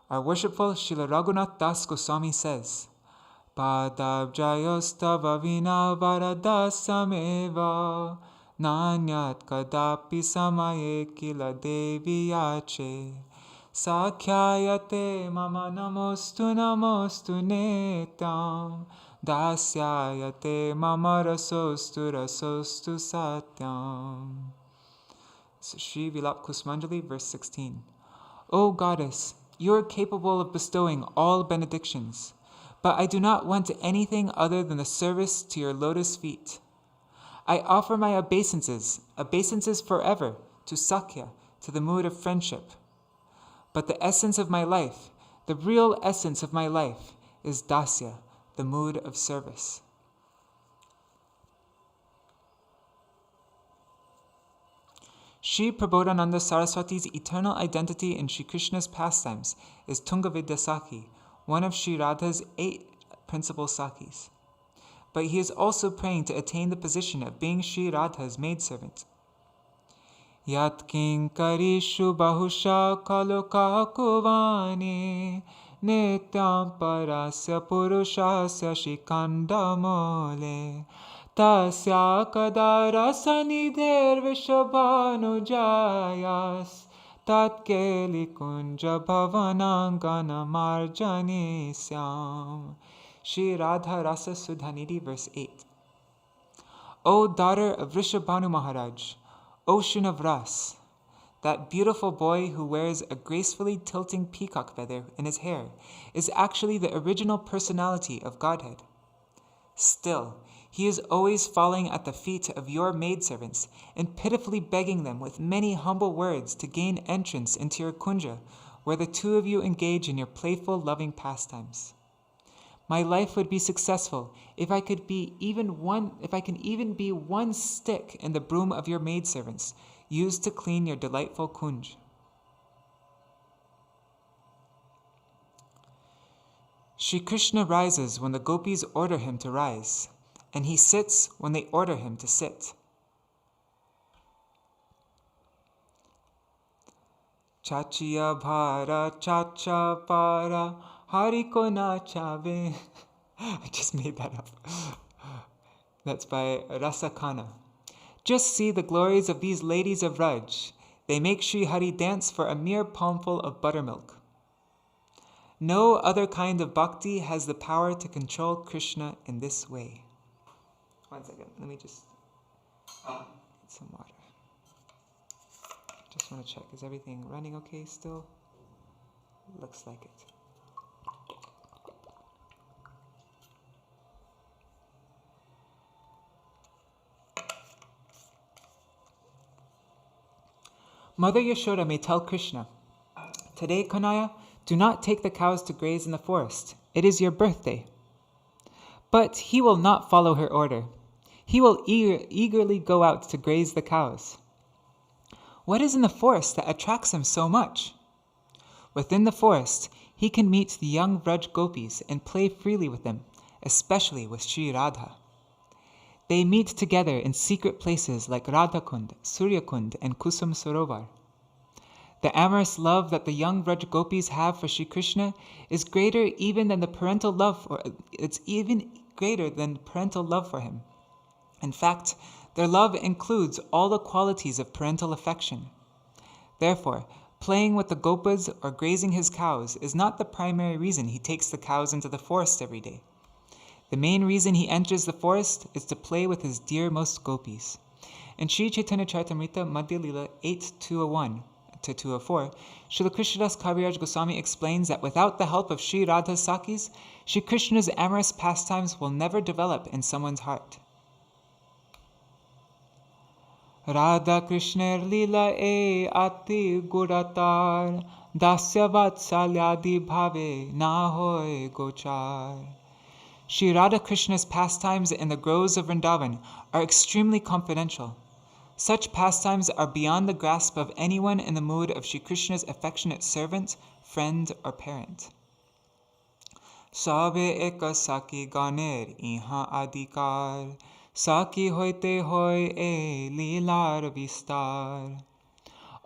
Our worshipful Srila Raghunath Das Goswami says, Padabjayostava vina varadasameva nanyat kadapi samaye kila deviyache sakhyayate mama namostu netam dasyayate mama rasostu satyam. So Śrī Vilāpa-Kusumanjali, verse 16. O Goddess, you are capable of bestowing all benedictions, but I do not want anything other than the service to your lotus feet. I offer my obeisances forever, to Sakhya, to the mood of friendship. But the essence of my life, the real essence of my life, is dasya, the mood of service. Śrī Prabodhananda Saraswati's eternal identity in Śrī Krishna's pastimes is Tungavidya Sakhi, one of Śrī Radha's 8 principal Sakhis. But he is also praying to attain the position of being Śrī Radha's maidservant. Yat kinkarishu bahusha kaloka kuvani nityam parasya purushasya shikandamole tasya kadarasanider vishabhanujayas tatkeli kunja bhavanangana marjani syam. Śrī Radha Rasa Sudhanidhi, verse 8. O daughter of Rishabhanu Maharaj, ocean of Ras, that beautiful boy who wears a gracefully tilting peacock feather in his hair is actually the original personality of Godhead. Still, he is always falling at the feet of your maidservants and pitifully begging them with many humble words to gain entrance into your kunja, where the two of you engage in your playful, loving pastimes. My life would be successful if I can even be one stick in the broom of your maidservants, used to clean your delightful kunj. Śrī Krishna rises when the gopis order him to rise, and he sits when they order him to sit. Chachiya bhara chacha para hariko na chave. I just made that up. That's by Rasakana. Just see the glories of these ladies of Raj. They make Sri Hari dance for a mere palmful of buttermilk. No other kind of bhakti has the power to control Krishna in this way. 1 second, let me just get some water. Just want to check, is everything running okay still? Looks like it. Mother Yashoda may tell Krishna, "Today, Kanaya, do not take the cows to graze in the forest. It is your birthday." But he will not follow her order. He will eagerly go out to graze the cows. What is in the forest that attracts him so much? Within the forest, he can meet the young Vraj gopis and play freely with them, especially with Śrī Radha. They meet together in secret places like Radhakund, Suryakund, and Kusum Sarovar. The amorous love that the young Vraj gopis have for Śrī Krishna is greater even than parental love for him. In fact, their love includes all the qualities of parental affection. Therefore, playing with the gopas or grazing his cows is not the primary reason he takes the cows into the forest every day. The main reason he enters the forest is to play with his dearmost gopis. In Sri Chaitanya Charitamrita Madhya Lila 8:201 to 204, Srila Krishnadas Kaviraj Goswami explains that without the help of Śrī Radha's Sakhis, Śrī Krishna's amorous pastimes will never develop in someone's heart. Radha Krishner Lila e ati guratar dasya vatsalyadi bhave na hoy gochar. Śrī Radha Krishna's pastimes in the groves of Vrindavan are extremely confidential. Such pastimes are beyond the grasp of anyone in the mood of Shri Krishna's affectionate servant, friend, or parent. Sabe eka saki ganer iha adhikar, saki hoite hoy e līlār vistar.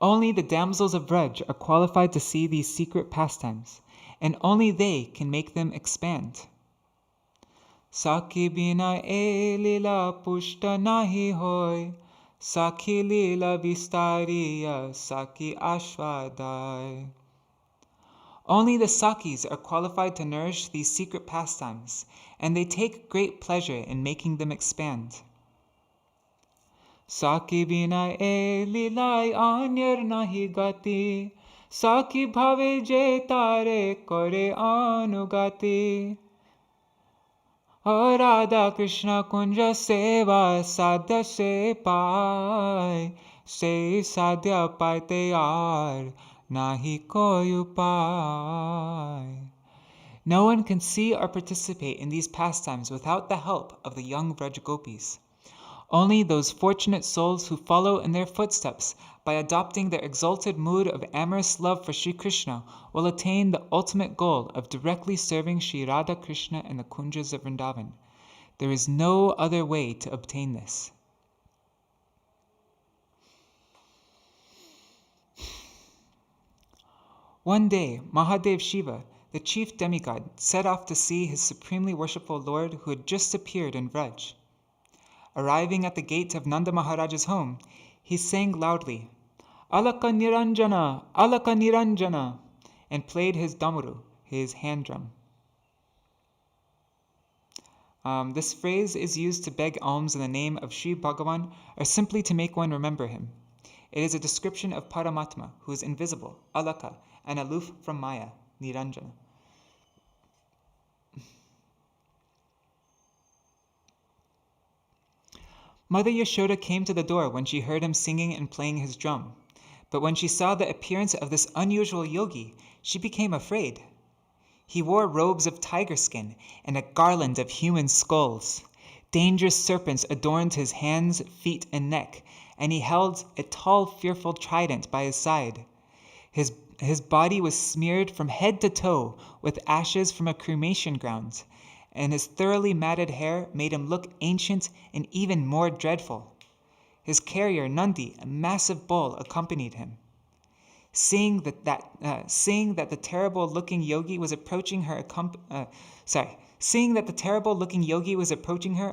Only the damsels of Vraj are qualified to see these secret pastimes, and only they can make them expand. Saki bina e lila pushta nahi hoy, saki lila vistariya saki ashvadai. Only the sakis are qualified to nourish these secret pastimes, and they take great pleasure in making them expand. Saki bina e lilai anyar nahi gati, saki bhave je tare kore anugati. O Radha Krishna kunja seva sadhya se pai, se sadhya paite yar nahi koi upai. No one can see or participate in these pastimes without the help of the young Vraj gopis. Only those fortunate souls who follow in their footsteps by adopting their exalted mood of amorous love for Shri Krishna will attain the ultimate goal of directly serving Shri Radha Krishna in the kunjas of Vrindavan. There is no other way to obtain this. One day, Mahadev Shiva, the chief demigod, set off to see his supremely worshipful Lord who had just appeared in Vraj. Arriving at the gate of Nanda Maharaja's home, he sang loudly, Alaka Niranjana, Alaka Niranjana, and played his damaru, his hand drum. This phrase is used to beg alms in the name of Sri Bhagavan or simply to make one remember him. It is a description of Paramatma, who is invisible, Alaka, and aloof from Maya, Niranjana. Mother Yashoda came to the door when she heard him singing and playing his drum. But when she saw the appearance of this unusual yogi, she became afraid. He wore robes of tiger skin and a garland of human skulls. Dangerous serpents adorned his hands, feet, and neck, and he held a tall, fearful trident by his side. His body was smeared from head to toe with ashes from a cremation ground, and his thoroughly matted hair made him look ancient and even more dreadful. His carrier, Nandi, a massive bull, accompanied him. Seeing that the terrible-looking yogi was approaching her,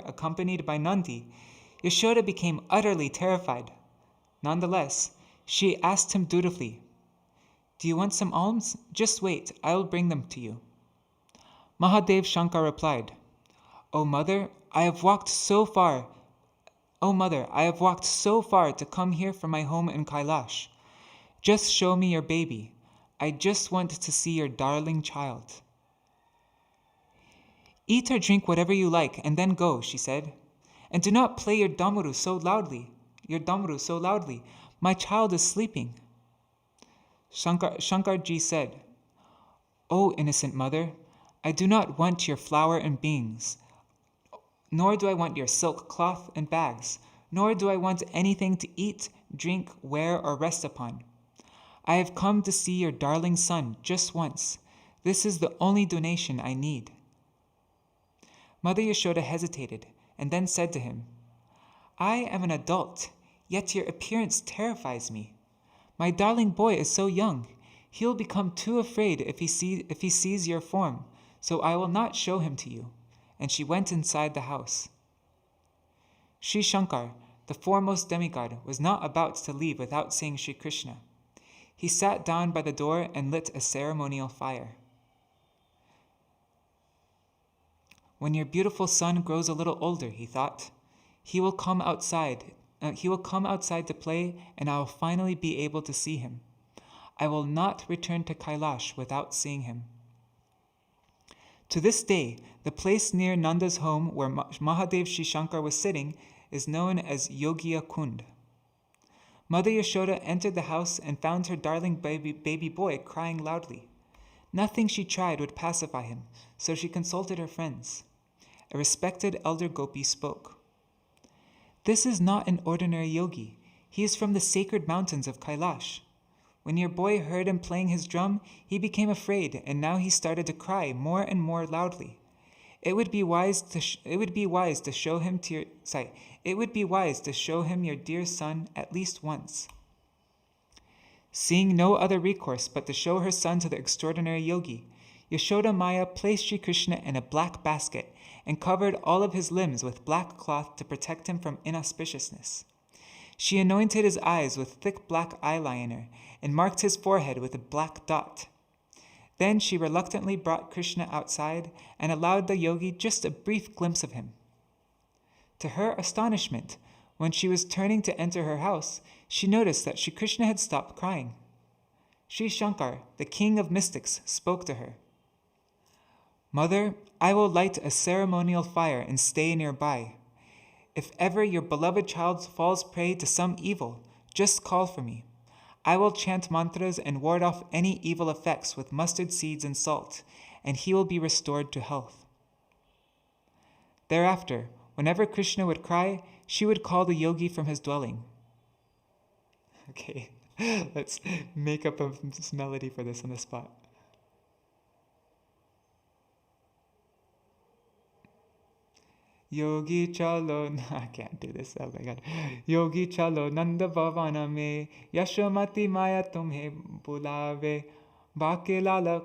accompanied by Nandi, Yashoda became utterly terrified. Nonetheless, she asked him dutifully, "Do you want some alms? Just wait, I will bring them to you." Mahadev Shankar replied, O mother, I have walked so far to come here from my home in Kailash. Just show me your baby. I just want to see your darling child." "Eat or drink whatever you like, and then go," she said. "And do not play your damaru so loudly. My child is sleeping." Shankarji said, "O innocent mother, I do not want your flour and beans, nor do I want your silk cloth and bags, nor do I want anything to eat, drink, wear, or rest upon. I have come to see your darling son just once. This is the only donation I need." Mother Yashoda hesitated and then said to him, "I am an adult, yet your appearance terrifies me. My darling boy is so young. He will become too afraid if he sees your form, so I will not show him to you." And she went inside the house. Sri Shankar, the foremost demigod, was not about to leave without seeing Sri Krishna. He sat down by the door and lit a ceremonial fire. "When your beautiful son grows a little older," he thought, he will come outside to play, and I will finally be able to see him. I will not return to Kailash without seeing him." To this day, the place near Nanda's home where Mahadev Sri Shankar was sitting is known as Yogiya Kund. Mother Yashoda entered the house and found her darling baby boy crying loudly. Nothing she tried would pacify him, so she consulted her friends. a respected elder gopi spoke. "This is not an ordinary yogi. He is from the sacred mountains of Kailash. When your boy heard him playing his drum, he became afraid, and now he started to cry more and more loudly. It would be wise to show him your dear son at least once." Seeing no other recourse but to show her son to the extraordinary yogi, Yashoda Maya placed Sri Krishna in a black basket and covered all of his limbs with black cloth to protect him from inauspiciousness. She anointed his eyes with thick black eyeliner and marked his forehead with a black dot. Then she reluctantly brought Krishna outside and allowed the yogi just a brief glimpse of him. To her astonishment, when she was turning to enter her house, she noticed that Sri Krishna had stopped crying. Sri Shankar, the king of mystics, spoke to her. "Mother, I will light a ceremonial fire and stay nearby. If ever your beloved child falls prey to some evil, just call for me. I will chant mantras and ward off any evil effects with mustard seeds and salt, and he will be restored to health." Thereafter, whenever Krishna would cry, she would call the yogi from his dwelling. Okay, let's make up a melody for this on the spot. Yogi chalo, I can't do this, oh my god. Yogi chalo nanda bhavana mein, yashomati maya tumhe bulave, baake lala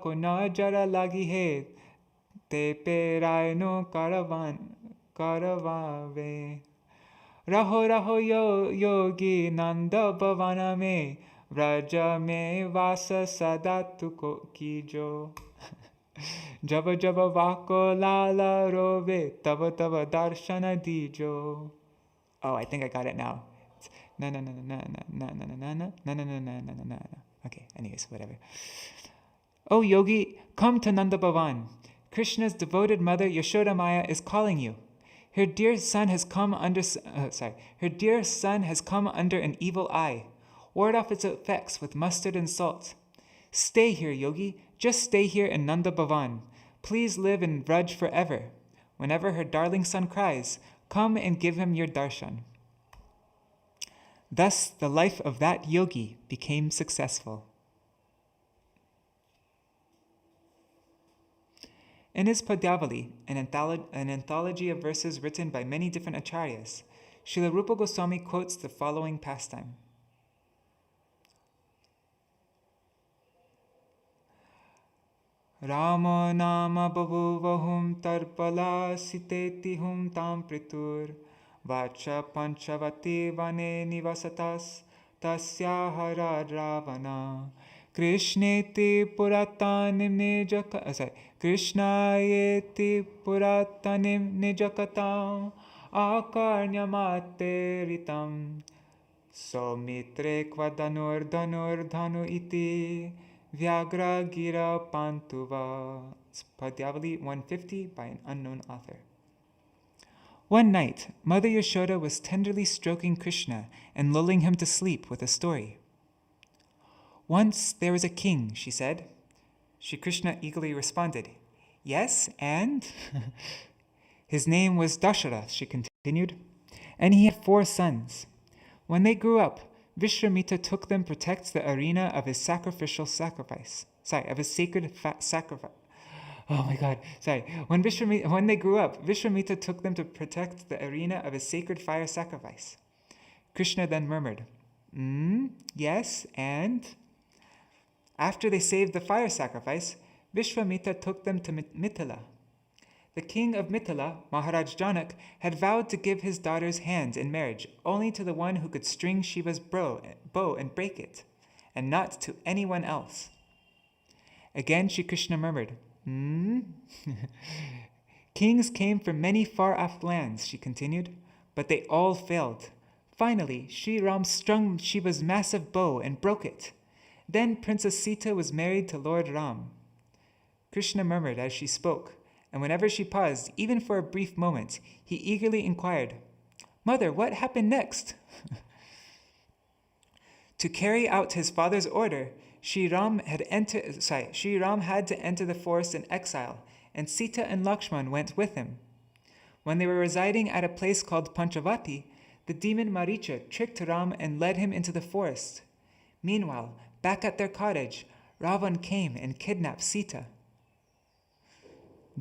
ko najara lagi hai, te perai no karavave. Raho raho yogi nanda bhavana mein, vraja mein vasa sada tuko kijo. Java java vako lala rove, tava tava darshana dijo. Oh, I think I got it now. Na na na na na na na na na na na na na na na na. Okay, anyways, whatever. "Oh yogi, come to Nanda Bhavan. Krishna's devoted mother Yashoda Maya is calling you. Her dear son has come under an evil eye. Ward off its effects with mustard and salt. Stay here, yogi. Just stay here in Nanda Bhavan. Please live in Vraj forever. Whenever her darling son cries, come and give him your darshan." Thus, the life of that yogi became successful. In his Padyavali, an anthology of verses written by many different acharyas, Srila Rupa Goswami quotes the following pastime. Ramo nama babhuvahum tarpala siteti hum tam pritur vacha panchavati vane nivasatas tasya ravana krishneti puratanim nijakatam akarnyamateritam somitre kvadanur dhanu iti Vyagra Gira Pantuva. It's Padyavali 150 by an unknown author. One night, Mother Yashoda was tenderly stroking Krishna and lulling him to sleep with a story. "Once there was a king," she said. Shri Krishna eagerly responded, "Yes, and?" "His name was Dasharatha," she continued, "and he had 4 sons. When they grew up, Vishwamitra took them to protect the arena of his sacred sacrifice. Oh my God, sorry. When they grew up, Vishwamitra took them to protect the arena of his sacred fire sacrifice." Krishna then murmured, "Yes, and?" After they saved the fire sacrifice, Vishwamitra took them to Mithila. The king of Mithila, Maharaj Janak, had vowed to give his daughter's hand in marriage only to the one who could string Shiva's bow and break it, and not to anyone else. Again, Shri Krishna murmured, "Kings came from many far-off lands," she continued, "but they all failed. Finally, Sri Ram strung Shiva's massive bow and broke it. Then Princess Sita was married to Lord Ram." Krishna murmured as she spoke, and whenever she paused, even for a brief moment, he eagerly inquired, "Mother, what happened next?" To carry out his father's order, Sri Ram had to enter the forest in exile and Sita and Lakshman went with him. When they were residing at a place called Panchavati, the demon Maricha tricked Ram and led him into the forest. Meanwhile, back at their cottage, Ravan came and kidnapped Sita.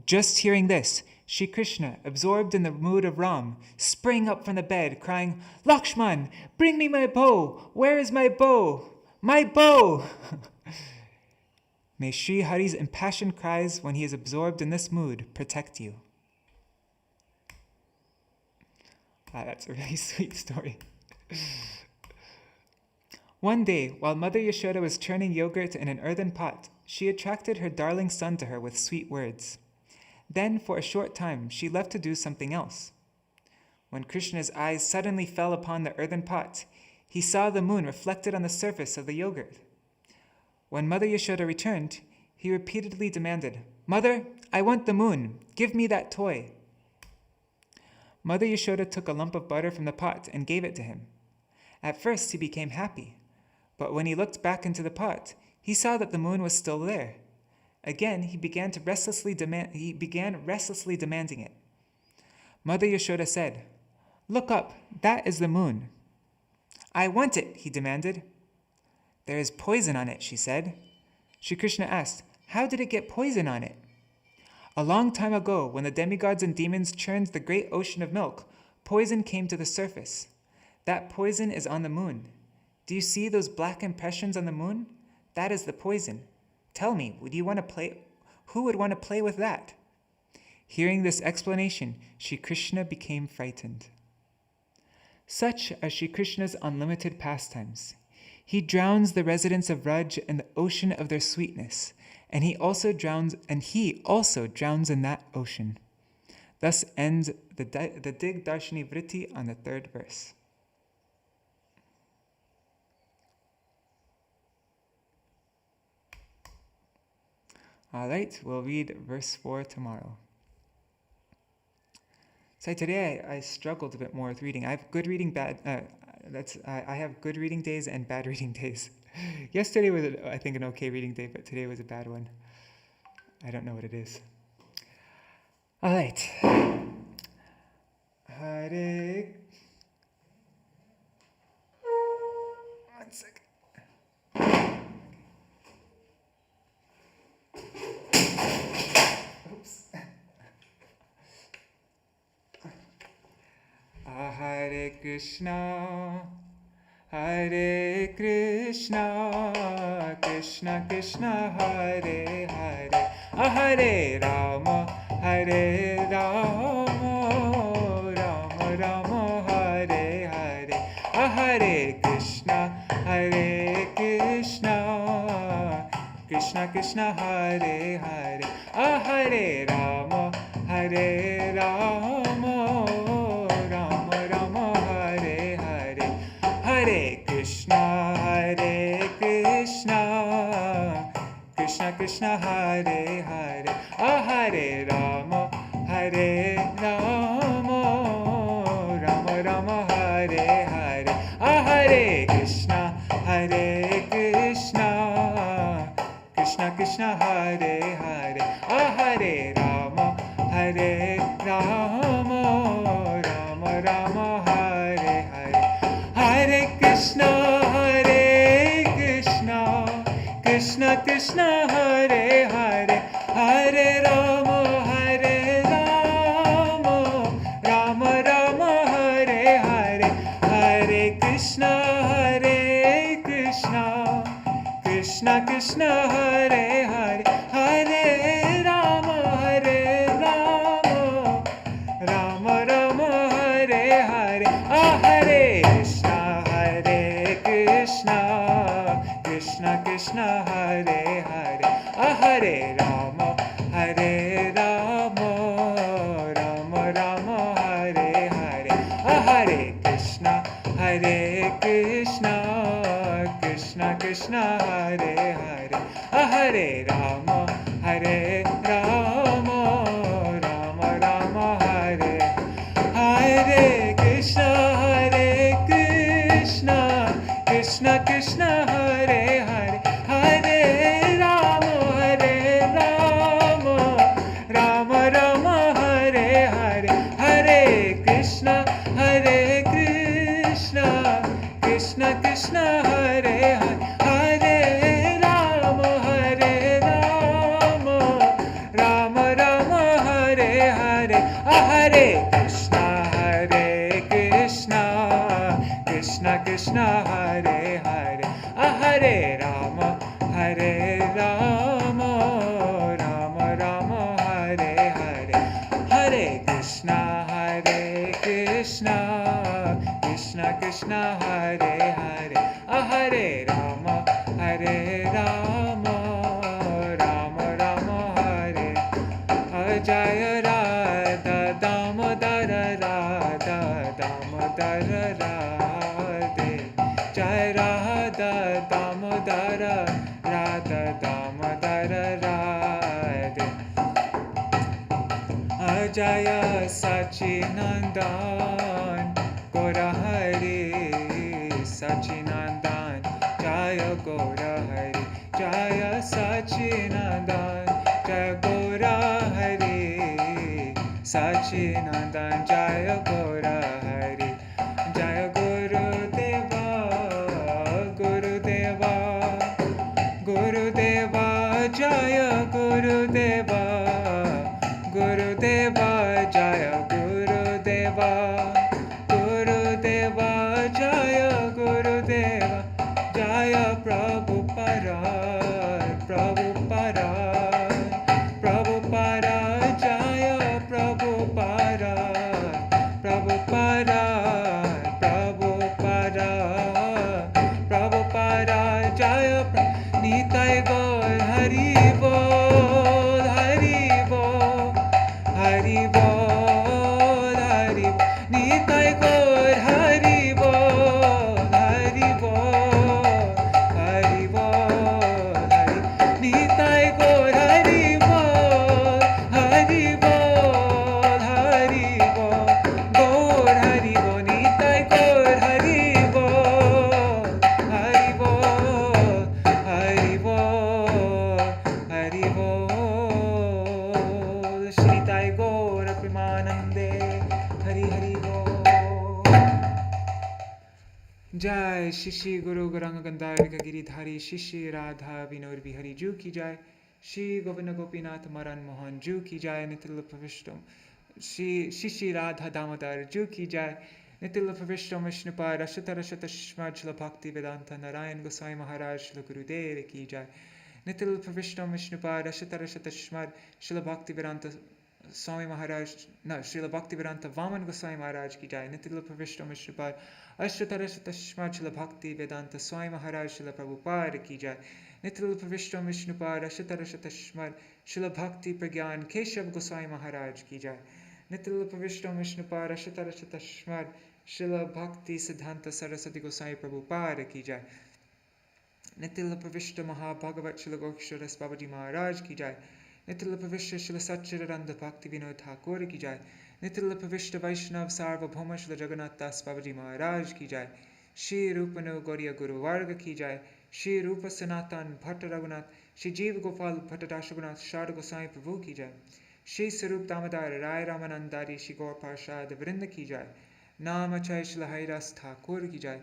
Just hearing this, Shri Krishna, absorbed in the mood of Ram, sprang up from the bed, crying, "Lakshman, bring me my bow! Where is my bow? My bow!" May Sri Hari's impassioned cries when he is absorbed in this mood protect you. That's a really sweet story. One day, while Mother Yashoda was churning yogurt in an earthen pot, she attracted her darling son to her with sweet words. Then, for a short time, she left to do something else. When Krishna's eyes suddenly fell upon the earthen pot, he saw the moon reflected on the surface of the yogurt. When Mother Yashoda returned, he repeatedly demanded, "Mother, I want the moon. Give me that toy." Mother Yashoda took a lump of butter from the pot and gave it to him. At first, he became happy, but when he looked back into the pot, he saw that the moon was still there. Again, he began restlessly demanding it. Mother Yashoda said, "Look up, that is the moon." "I want it," he demanded. "There is poison on it," she said. Shri Krishna asked, "How did it get poison on it?" "A long time ago, when the demigods and demons churned the great ocean of milk, poison came to the surface. That poison is on the moon. Do you see those black impressions on the moon? That is the poison. Tell me, who would want to play with that?" Hearing this explanation, Shri Krishna became frightened. Such are Shri Krishna's unlimited pastimes. He drowns the residents of Raj in the ocean of their sweetness, and he also drowns in that ocean. Thus ends the Dig-darśinī-vṛtti on the 3rd verse. All right, we'll read verse 4 tomorrow. So today I struggled a bit more with reading. I have good reading I have good reading days and bad reading days. Yesterday was, I think, an okay reading day, but today was a bad one. I don't know what it is. All right. Hare. One second. Oops. Hare Krishna, Hare Krishna, Krishna Krishna, Hare Hare, Hare Rama, Hare Rama, Rama Rama, Hare Hare, Hare Krishna, Hare Krishna, Krishna Krishna, Hare Hare, Hare Rama, Hare Rama, Rama Rama, Hare Hare, Hare Krishna, Hare Krishna, Krishna Krishna, Hare Hare, Hare Rama, Hare Rama, Rama Rama, Hare Hare, Hare Krishna, Hare Krishna, Krishna Krishna, Hare Hare, Hare Rama, Hare Rama, Rama Rama, Hare Hare, Hare Krishna, Hare Krishna, Krishna Krishna, Hare Hare, Hare Rama, Hare Rama, Rama Rama, Hare Hare, Hare Krishna, Hare Krishna, Krishna Krishna, Hare Hare, Hare Rama, Hare Rama, Rama Rama, Hare Hare, Hare Krishna, Hare Krishna, Krishna Krishna, Hare Hare, Hare Rama, Hare Rama, Rama Rama, Hare Hare, Hare Krishna, Hare Krishna, Krishna Krishna, Hare Hare, Hare Rama, Hare Rama, Rama Rama, Hare Hare Krishna, Hare Krishna, Krishna Krishna, Hare Hare, Hare Rama, Hare Rama, Hare Krishna, Krishna Krishna Hare Hare, Hare Rama, Hare Rama, Rama Rama Hare Hare, Hare Krishna, Krishna Krishna Hare Hare, Hare Rama, Hare Rama, Rama Rama Hare Hare, Hare Krishna, Krishna Krishna Hare Hare, Hare Rama, Hare Rama, Rama Rama Hare, Jaya Radha Damodara Radha Damodara Radhe, Jaya Radha Damodara Radha Damodara Radhe, Jaya Sachinandan Gora Hari, Sachinandan Jaya Gora Hari, Jaya Sachinandan Jaya Gora Hari, Sachinandan Jaya Gora Hari, Jaya Gurudeva, Gurudeva, Gurudeva, Jaya Gurudeva, Gurudeva, Jaya Gurudeva, Gurudeva, Jaya Gurudeva, Jaya Prabhupada, Prabhupada, Prabhupada, Jaya Prabhupada, Prabhupada, Prabhupada, Prabhupada, Jaya Nitai Gaur, Hari Bol, Hari Bol, Hari Bol, Hari Bol, Nitai Gaur, Hari Bol, Hari Bol, Hari Bol, Hari, Nitai Gaur, Hari Bol, Hari Bol, Hari Bol, Gaur, Hari Bol, Nitai Gaur, Hari Bol, Hari Bol, Hari Bol, Hari Bol, Śrī Dāmodara Kṛṣṇa, Hari Hari Bol. Jai Shri Guru Gauranga Gandharika Giridhari Shri Radha Vinod Bihari Ju ki jai, Shri Govinda Gopinath Maran Mohan Ju ki jai, Nitila Pravishtam Shri Radha Damodar Ju ki jai, Nitila Pravishtam Vishnupāda Śrī Śrīla Bhakti-vedanta Narayan Gosvāmi Maharaj Śrīla Gurudev ki jai, Nitila Pravishtam Vishnupāda Śrīla Bhakti-vedanta Swami Maharaj, no, Śrīla Bhakti-vedanta Vaman Gosvāmi Maharaj ki jai, Nitila Pravishtam Vishnupāda Śrīla Bhakti-vedanta Swami Maharaj Śrīla Prabhupada ki jai, Nitila Pravishtam Vishnupāda Śrīla Bhakti-pragyan Keshav Gosvāmi Maharaj ki jai, Nitila Pravishtam Vishnupāda Śrīla Bhakti-siddhanta Saraswati Gosvāmi Prabhupada ki jai, Nitila Pravishta Mahabhagavat Śrīla Gokula Babaji Maharaj ki jai, Nitila Pravishta Śrīla Satchidananda Bhakti Vinod Thakur ki jai, Nitila Pravishta Vaishnav Sarvabhauma Śrīla Jagannath Das Babaji Maharaj ki jai, Shri Rupanu Gauriya Guru Varga ki jai, Shri Rupa Sanātana Bhatta Raghunath, Shri Jiva Gopal Bhatta Dashagunath Śrāda Gosvāmi Prabhu ki jai, Shri Śrī Dāmodara Ramanandari Shri Gaur Parshad Vrinda ki jai, Namachay Śrīla Haridas Thakur ki jai,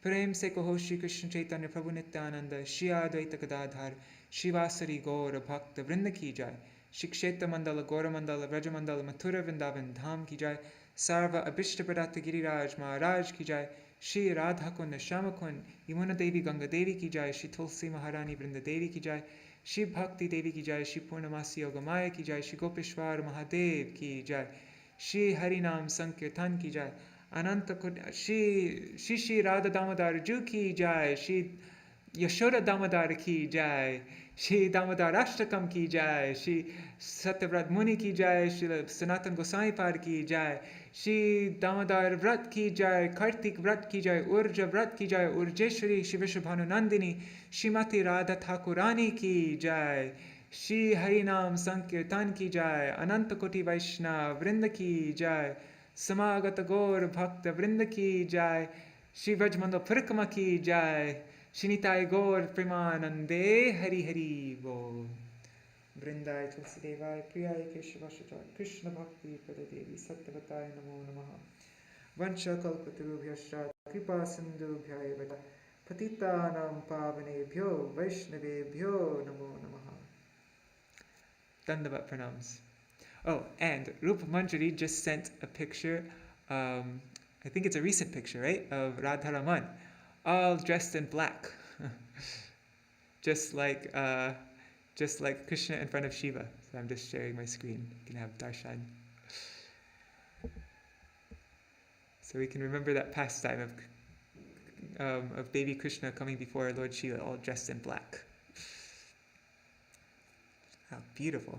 Prem se kaho Shri Krishna Chaitanya Prabhu Nityananda Shri Advaita Gadadhar Shri Vasari Gaura Bhakta Vrinda ki jai, Shri Kshetra Mandala Gaura Mandala Vraja Mandala Mathura Vrindavan Dham ki jai, Sarva Abhishta Pradata Giriraj Maharaj ki jai, Shri Radha Kund Shama Kund Yamuna Devi Ganga Devi ki jai, Shri Tulsi Maharani Vrinda Devi ki jai, Shri Bhakti Devi ki jai, Shri Purnamasi Yogamaya ki jai, Shri Gopeshwar Mahadev ki jai, Shri Harinam Sankirtan ki jai, Ananta Shri Radha Damodar Ju ki jai, Shri Yashoda Damodar ki jai, Śrī Dāmodarāṣṭakam ki jai, Śrī śatāvṛtti Muni ki jai, Śrī Sanātana Gosvāmīpāda ki jai, Śrī Dāmodara ki jai, Kartik Vṛtt ki jai, Urja Vṛtt ki jai, Urjeshwari Shri Vrishabhanunandini, Śrīmati Radha Thakurani ki jai, Shri Harinam Sankirtan ki jai, Ananta Koti Vaishnava Vrinda ki jai, Samagata Gaur Bhakta Vrinda ki jai, Shri Vrajmandal Parikrama ki jai, Śrī Nitai Gaur Prema-tas-taṁ Hari Hari Bol. Vrindai Tulsi Devai Priyai Keshavashatai Krishna Bhakti Pada Devi Sattvatai Namo Namaha. vanchakalpatarubhyascha kripa-sindubhya eva ca patitānaṁ pāvanebhyo vaishnavebhyo namo namaha. Dandavat pranams. Oh, and Rupa Manjari just sent a picture, I think it's a recent picture, right, of Radharaman, all dressed in black, just like Krishna in front of Shiva. So I'm just sharing my screen. You can have darshan. So we can remember that pastime of baby Krishna coming before Lord Śrīla, all dressed in black. How beautiful.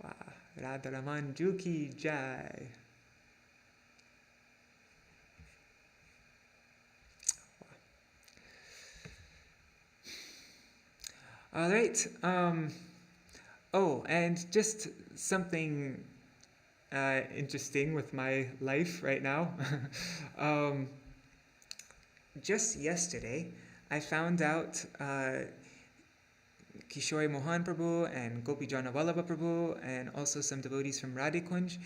Wow. Radharaman Juki Jai. All right. Oh, and just something interesting with my life right now. Just yesterday, I found out Kishore Mohan Prabhu and Gopijana Vallabha Prabhu and also some devotees from Radhikunj,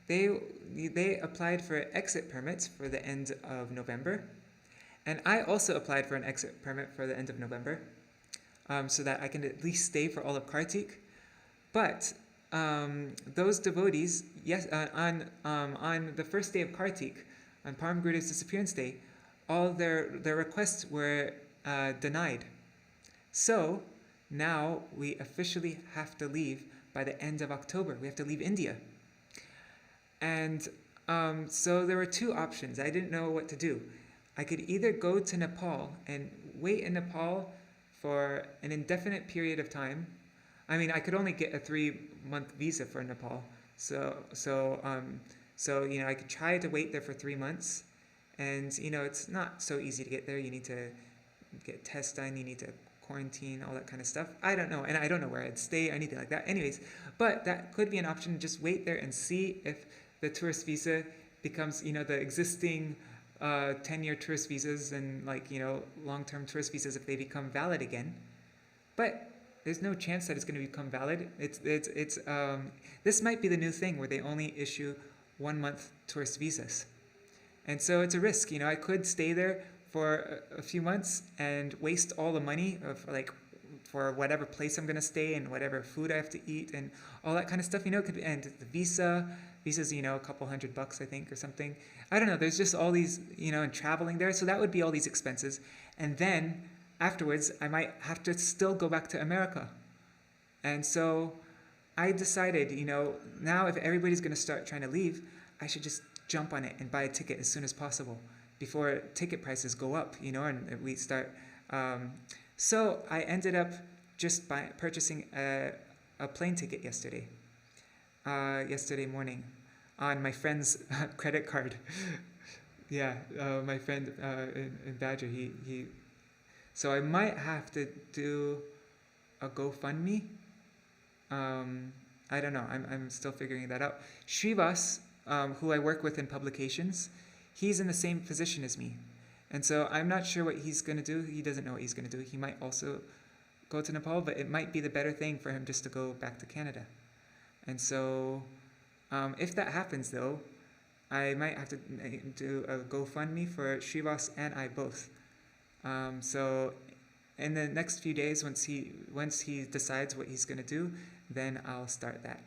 they applied for exit permits for the end of November. And I also applied for an exit permit for the end of November, so that I can at least stay for all of Kartik. But those devotees, yes, on the first day of Kartik, on Param Gurudev's disappearance day, all their requests were denied. So now we officially have to leave by the end of October. We have to leave India. And so there were two options. I didn't know what to do. I could either go to Nepal and wait in Nepal for an indefinite period of time. I mean, I could only get a 3-month visa for Nepal. So I could try to wait there for 3 months. And, it's not so easy to get there. You need to get tests done. You need to quarantine, all that kind of stuff. I don't know. And I don't know where I'd stay or anything like that. Anyways, but that could be an option. Just wait there and see if the tourist visa becomes, the existing 10-year tourist visas and long-term tourist visas, if they become valid again. But there's no chance that it's going to become valid. This might be the new thing where they only issue 1-month tourist visas. And so it's a risk. I could stay there for a few months and waste all the money for whatever place I'm going to stay and whatever food I have to eat and all that kind of stuff. It could end the visa's a couple $100, I think, or something. I don't know. There's just all these, and traveling there. So that would be all these expenses. And then afterwards, I might have to still go back to America. And so I decided, now if everybody's going to start trying to leave, I should just jump on it and buy a ticket as soon as possible before ticket prices go up, and we start. So I ended up just purchasing a plane ticket yesterday morning on my friend's credit card. Yeah, my friend in Badger, he. So I might have to do a GoFundMe. I don't know. I'm still figuring that out. Shrivas, who I work with in publications, he's in the same position as me. And so I'm not sure what he's going to do. He doesn't know what he's going to do. He might also go to Nepal, but it might be the better thing for him just to go back to Canada. And so if that happens, though, I might have to do a GoFundMe for Shrivas and I both. So in the next few days, once he decides what he's going to do, then I'll start that.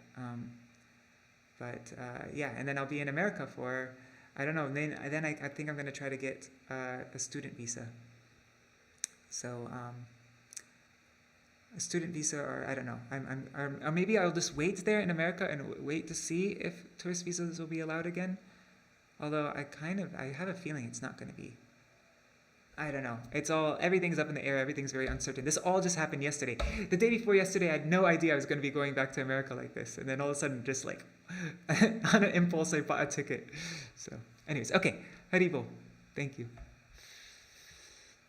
Yeah, and then I'll be in America for, I don't know, then I think I'm going to try to get a student visa. So a student visa, or I don't know, or maybe I'll just wait there in America and wait to see if tourist visas will be allowed again. Although I have a feeling it's not going to be. I don't know. Everything's up in the air. Everything's very uncertain. This all just happened yesterday. The day before yesterday, I had no idea I was going to be going back to America like this. And then all of a sudden, just on an impulse, I bought a ticket. So, anyways, okay. Haribol. Thank you.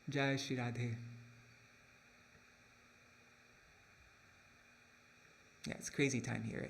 Jai Shri Radhe. Yeah, it's crazy time here right